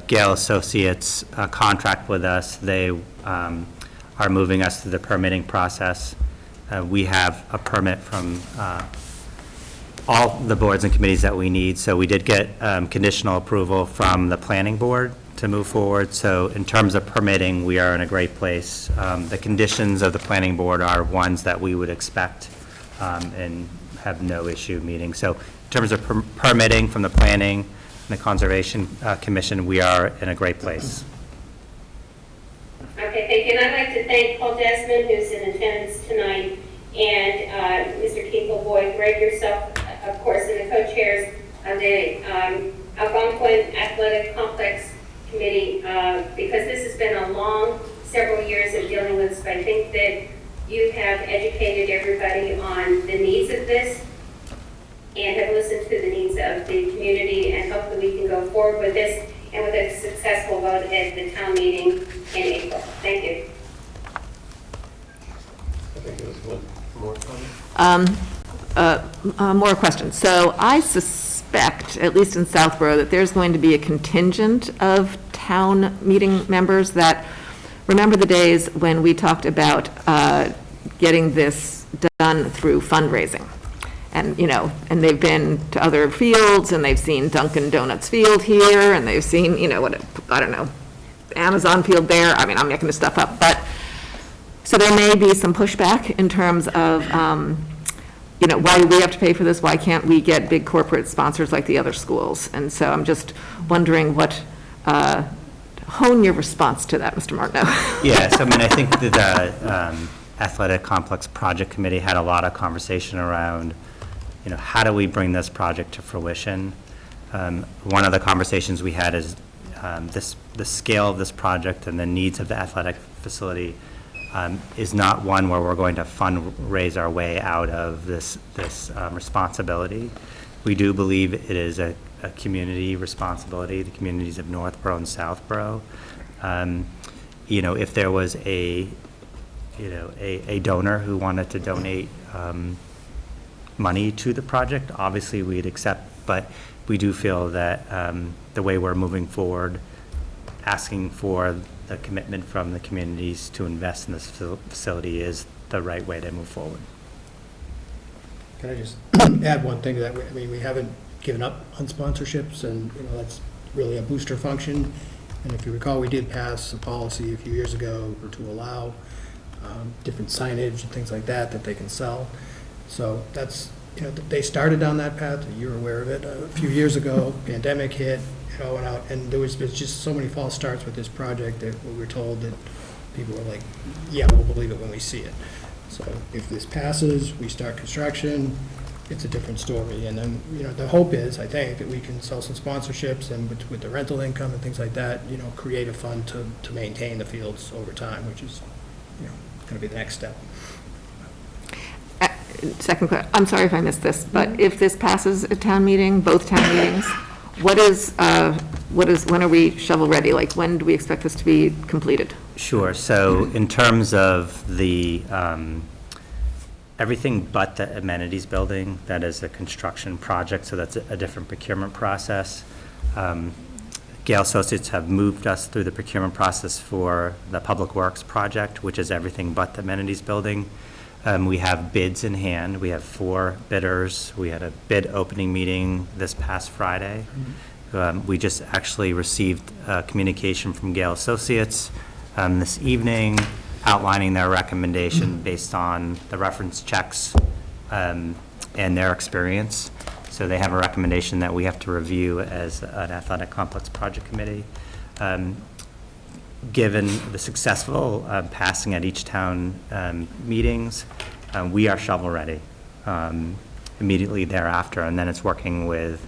Gale Associates' contract with us, they are moving us through the permitting process. We have a permit from all the boards and committees that we need, so we did get conditional approval from the planning board to move forward. So in terms of permitting, we are in a great place. The conditions of the planning board are ones that we would expect and have no issue meeting. So in terms of permitting from the planning and the Conservation Commission, we are in a great place. Okay, thank you. And I'd like to thank Paul Desmond, who's in attendance tonight, and Mr. Keith Boyd, Greg, yourself, of course, and the co-chairs of the Algonquin Athletic Complex Committee, because this has been a long several years of dealing with this, but I think that you have educated everybody on the needs of this and have listened to the needs of the community, and hopefully we can go forward with this and with a successful vote at the town meeting in April. Thank you. I think there was one more comment. More questions. So I suspect, at least in Southborough, that there's going to be a contingent of town meeting members that remember the days when we talked about getting this done through fundraising. And, and they've been to other fields, and they've seen Dunkin' Donuts field here, and they've seen, Amazon field there. I mean, I'm making this stuff up, but, so there may be some pushback in terms of, why do we have to pay for this? Why can't we get big corporate sponsors like the other schools? And so I'm just wondering hone your response to that, Mr. Martineau. Yes, I think that the Athletic Complex Project Committee had a lot of conversation around, how do we bring this project to fruition? One of the conversations we had is the scale of this project and the needs of the athletic facility is not one where we're going to fundraise our way out of this responsibility. We do believe it is a community responsibility, the communities of Northborough and Southborough. If there was a donor who wanted to donate money to the project, obviously we'd accept, but we do feel that the way we're moving forward, asking for the commitment from the communities to invest in this facility is the right way to move forward. Can I just add one thing to that? I mean, we haven't given up on sponsorships, and that's really a booster function. And if you recall, we did pass a policy a few years ago to allow different signage and things like that they can sell. So that's, they started down that path, you're aware of it, a few years ago, pandemic hit, and there was just so many false starts with this project that we were told that people were like, yeah, we'll believe it when we see it. So if this passes, we start construction, it's a different story. And then, the hope is, I think, that we can sell some sponsorships, and with the rental income and things like that, create a fund to maintain the fields over time, which is, going to be the next step. Second question, I'm sorry if I missed this, but if this passes at town meeting, both town meetings, when are we shovel ready? Like, when do we expect this to be completed? Sure. So in terms of the, everything but the amenities building, that is a construction project, so that's a different procurement process. Gale Associates have moved us through the procurement process for the Public Works project, which is everything but the amenities building. We have bids in hand. We have 4 bidders. We had a bid opening meeting this past Friday. We just actually received communication from Gale Associates this evening outlining their recommendation based on the reference checks and their experience. So they have a recommendation that we have to review as an athletic complex project committee. Given the successful passing at each town meetings, we are shovel ready immediately thereafter, and then it's working with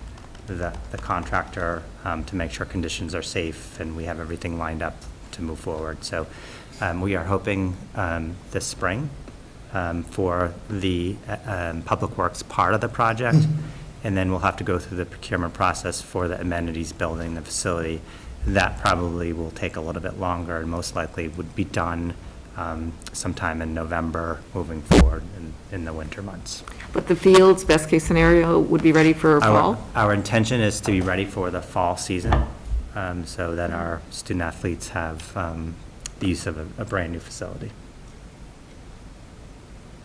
the contractor to make sure conditions are safe and we have everything lined up to move forward. So we are hoping this spring for the Public Works part of the project, and then we'll have to go through the procurement process for the amenities building, the facility. That probably will take a little bit longer and most likely would be done sometime in November moving forward in the winter months. But the fields, best case scenario, would be ready for fall? Our intention is to be ready for the fall season, so that our student athletes have the use of a brand-new facility.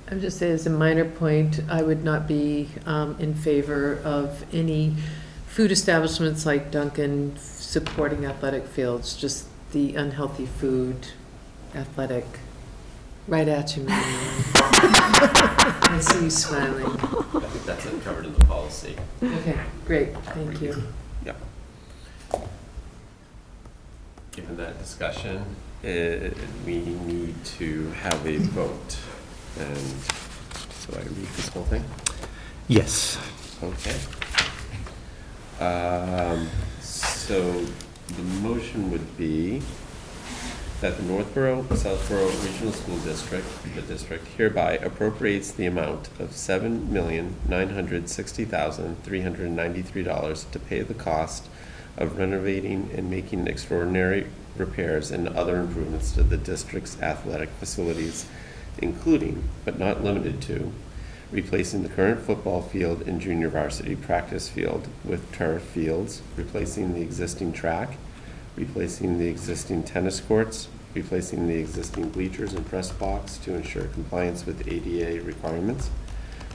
I would just say as a minor point, I would not be in favor of any food establishments like Dunkin' supporting athletic fields, just the unhealthy food, athletic, right at you, Marianne. I see you smiling. I think that's covered in the policy. Okay, great, thank you. Yep. Given that discussion, we need to have a vote. And so I read this whole thing? Yes. Okay. So the motion would be that the Northborough Southborough Regional School District, the district hereby appropriates the amount of $7,960,393 to pay the cost of renovating and making extraordinary repairs and other improvements to the district's athletic facilities, including, but not limited to, replacing the current football field and junior varsity practice field with turf fields, replacing the existing track, replacing the existing tennis courts, replacing the existing bleachers and press box to ensure compliance with ADA requirements,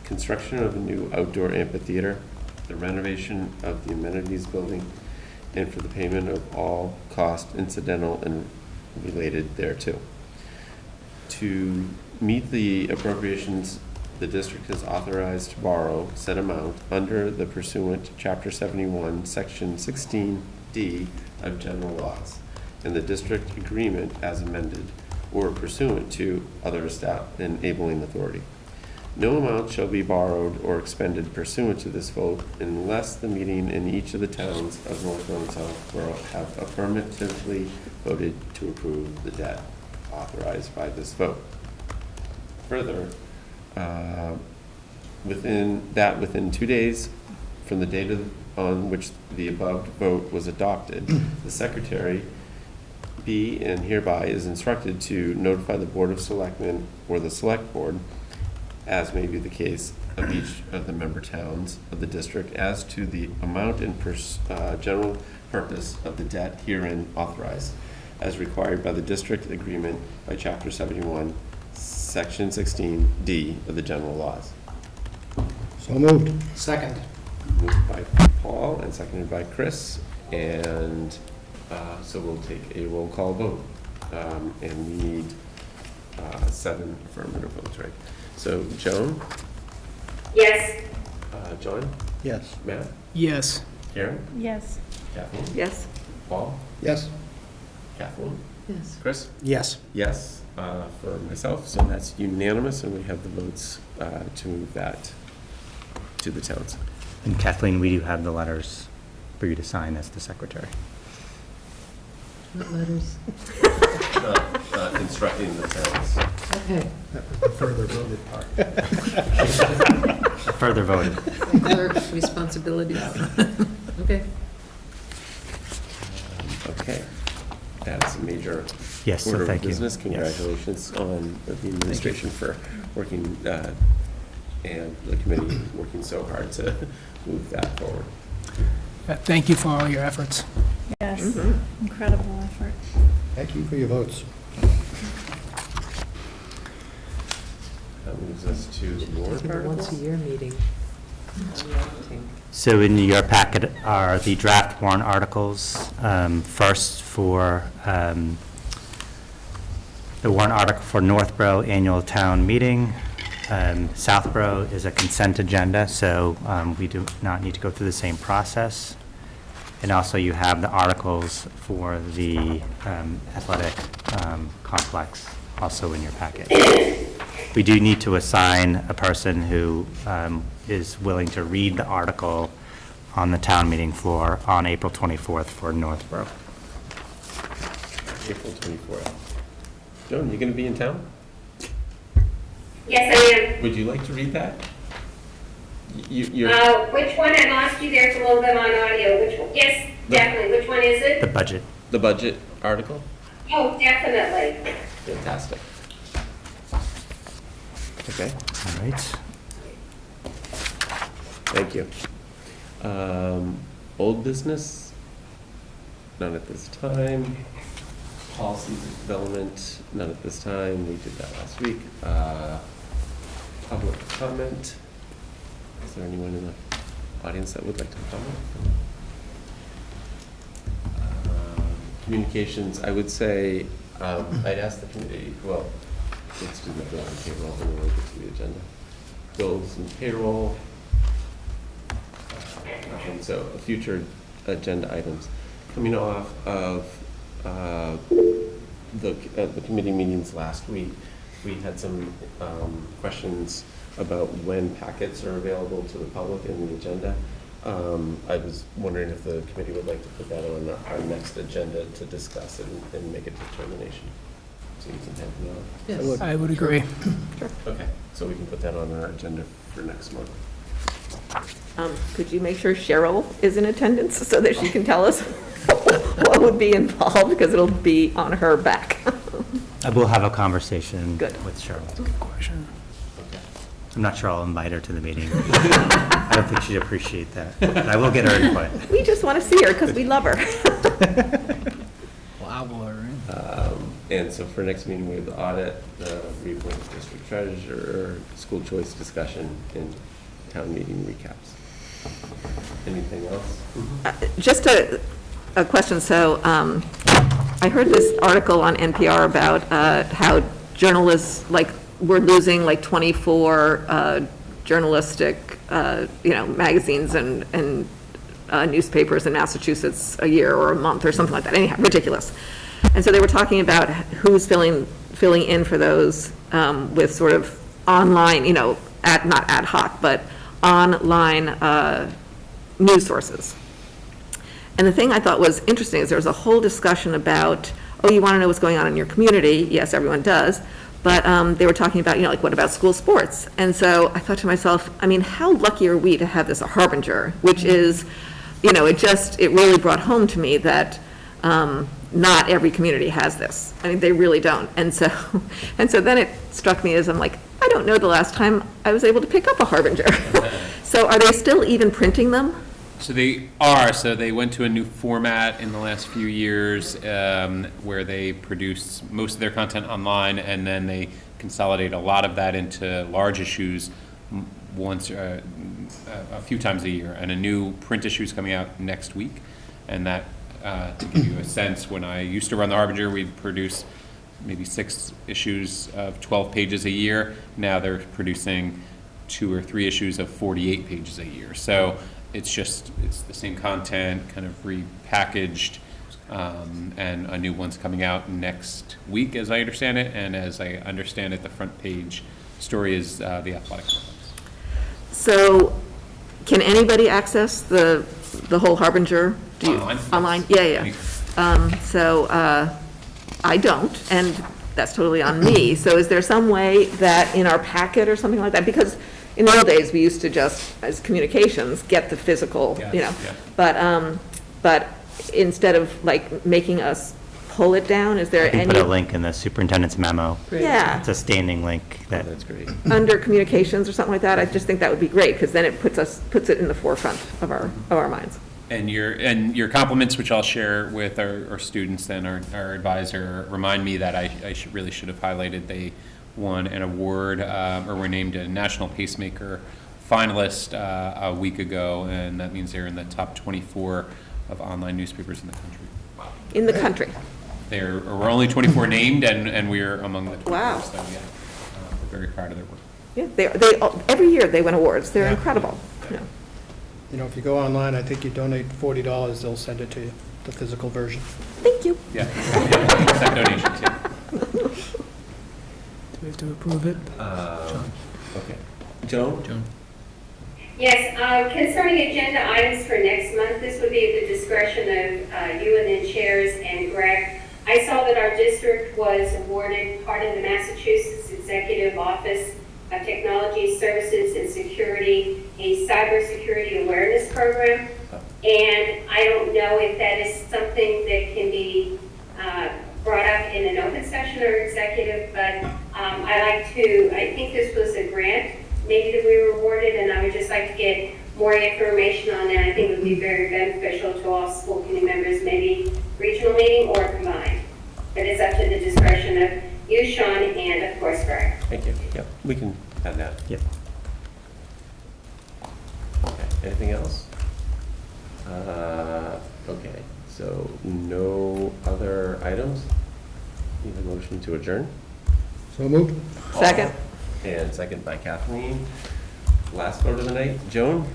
construction of a new outdoor amphitheater, the renovation of the amenities building, and for the payment of all cost incidental and related thereto. To meet the appropriations, the district is authorized to borrow said amount under the pursuant to Chapter 71, Section 16D of General Laws, and the district agreement as amended, or pursuant to other enabling authority. No amount shall be borrowed or expended pursuant to this vote unless the meeting in each of the towns of Northborough and Southborough have affirmatively voted to approve the debt authorized by this vote. Further, within 2 days from the date on which the above vote was adopted, the secretary be and hereby is instructed to notify the Board of Selectmen or the Select Board, as may be the case of each of the member towns of the district, as to the amount and general purpose of the debt herein authorized, as required by the district agreement by Chapter 71, Section 16D of the General Laws. So moved. Second. Moved by Paul and seconded by Chris, and so we'll take a roll call vote. And we need 7 affirmative votes, right? So Joan? Yes. John? Yes. Matt? Yes. Karen? Yes. Kathleen? Yes. Paul? Yes. Kathleen? Yes. Chris? Yes. Yes, for myself, so that's unanimous, and we have the votes to move that to the towns. And Kathleen, we do have the letters for you to sign as the secretary. What letters? Instructing the towns. Okay. The further voted part. Further voted. Clerk responsibilities. Okay. Okay, that's a major Yes, so order of thank you. business. Yes. Congratulations on the administration for working, and the committee working so hard to move that forward. Thank you for all your efforts. Yes, Mm-hmm. incredible effort. Thank you for your votes. That moves us to the warrant Once a articles. year meeting. So in your packet are the draft warrant articles. First for the warrant article for Northborough Annual Town Meeting. Southborough is a consent agenda, so we do not need to go through the same process. And also you have the articles for the athletic complex also in your packet. We do need to assign a person who is willing to read the article on the town meeting floor on April 24th for Northborough. April 24th. Joan, you gonna be in town? Yes, I am. Would you like to read that? You're, Which one? I lost you there for a little bit on audio. Which one? Yes, definitely. Which one is The it? budget. the budget article? Oh, definitely. Fantastic. Okay, All right. thank you. Old business? None at this time. Policies and development? None at this time. We did that last week. Public comment? Is there anyone in the audience that would like to comment? Communications, I would say, I'd ask the committee, well, let's do the bill and payroll, and then we'll get to the agenda. Bills and payroll. Nothing. So future agenda items. Coming off of the committee meetings last week, we had some questions about when packets are available to the public in the agenda. I was wondering if the committee would like to put that on our next agenda to discuss and make a determination. So you can have it on. Yes. I would agree. Okay, so we can put that on our agenda for next month. Could you make sure Cheryl is in attendance so that she can tell us what would be involved, because it'll be on her back. I will have a conversation Good. with Cheryl. Good question. I'm not sure I'll invite her to the meeting. I don't think she'd appreciate that, but I will get her input. We just want to see her because we love her. And so for next meeting, we have the audit, the reappoint of district treasurer, school choice discussion, and town meeting recaps. Anything else? Just a question. So I heard this article on NPR about how journalists, like, we're losing like 24 journalistic, magazines and newspapers in Massachusetts a year or a month or something like that. Anyhow, ridiculous. And so they were talking about who's filling in for those with sort of online, not ad hoc, but online news sources. And the thing I thought was interesting is there was a whole discussion about, you want to know what's going on in your community? Yes, everyone does. But they were talking about, what about school sports? And so I thought to myself, how lucky are we to have this Harbinger, which is, it really brought home to me that not every community has this. They really don't. And so then it struck me as I don't know the last time I was able to pick up a Harbinger. So are they still even printing them? So they are. So they went to a new format in the last few years where they produce most of their content online, and then they consolidate a lot of that into large issues once, a few times a year. And a new print issue is coming out next week. And that, to give you a sense, when I used to run the Harbinger, we'd produce maybe 6 issues of 12 pages a year. Now they're producing 2 or 3 issues of 48 pages a year. So it's the same content, kind of repackaged, and a new one's coming out next week, as I understand it. And as I understand it, the front page story is the athletic complex. So can anybody access the whole Harbinger? Online? Online? Yeah. So I don't, and that's totally on me. So is there some way that in our packet or something like that? Because in the old days, we used to just, as communications, get the physical, Yeah. But instead of making us pull it down, is there I can any? put a link in the superintendent's memo. Yeah. It's a standing link that. That's great. Under communications or something like that? I just think that would be great, because then it puts it in the forefront of our minds. And your compliments, which I'll share with our students and our advisor, remind me that I really should have highlighted. They won an award, or were named a National Pacemaker finalist a week ago, and that means they're in the top 24 of online newspapers in the country. In the country? We're only 24 named, and we're among the 24. Wow. So yeah, we're very proud of their work. Yeah, they every year they win awards. They're incredible. Yeah. If you go online, I think you donate $40, they'll send it to you, the physical version. Thank you. Yeah, accept donations, yeah. Do we have to approve it? Okay. Joan? Yes, concerning agenda items for next month, this would be at the discretion of you and the chairs and Greg. I saw that our district was awarded part of the Massachusetts Executive Office of Technology Services and Security, a cybersecurity awareness program. And I don't know if that is something that can be brought up in an open session or executive, but I think this was a grant maybe that we were awarded, and I would just like to get more information on that. I think it would be very beneficial to all school committee members, maybe regional meeting or combined. But it's up to the discretion of you, Sean, and of course, Greg. Thank you. Yep, we can add that. Yep. Okay, anything else? Okay, so no other items? Need a motion to adjourn? So moved. Second. And second by Kathleen. Last vote of the night, Joan?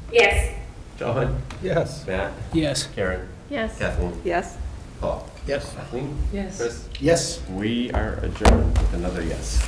Yes. John? Yes. Matt? Yes. Karen? Yes. Kathleen? Yes. Paul? Yes. Kathleen? Yes. Chris? Yes. We are adjourned with another yes.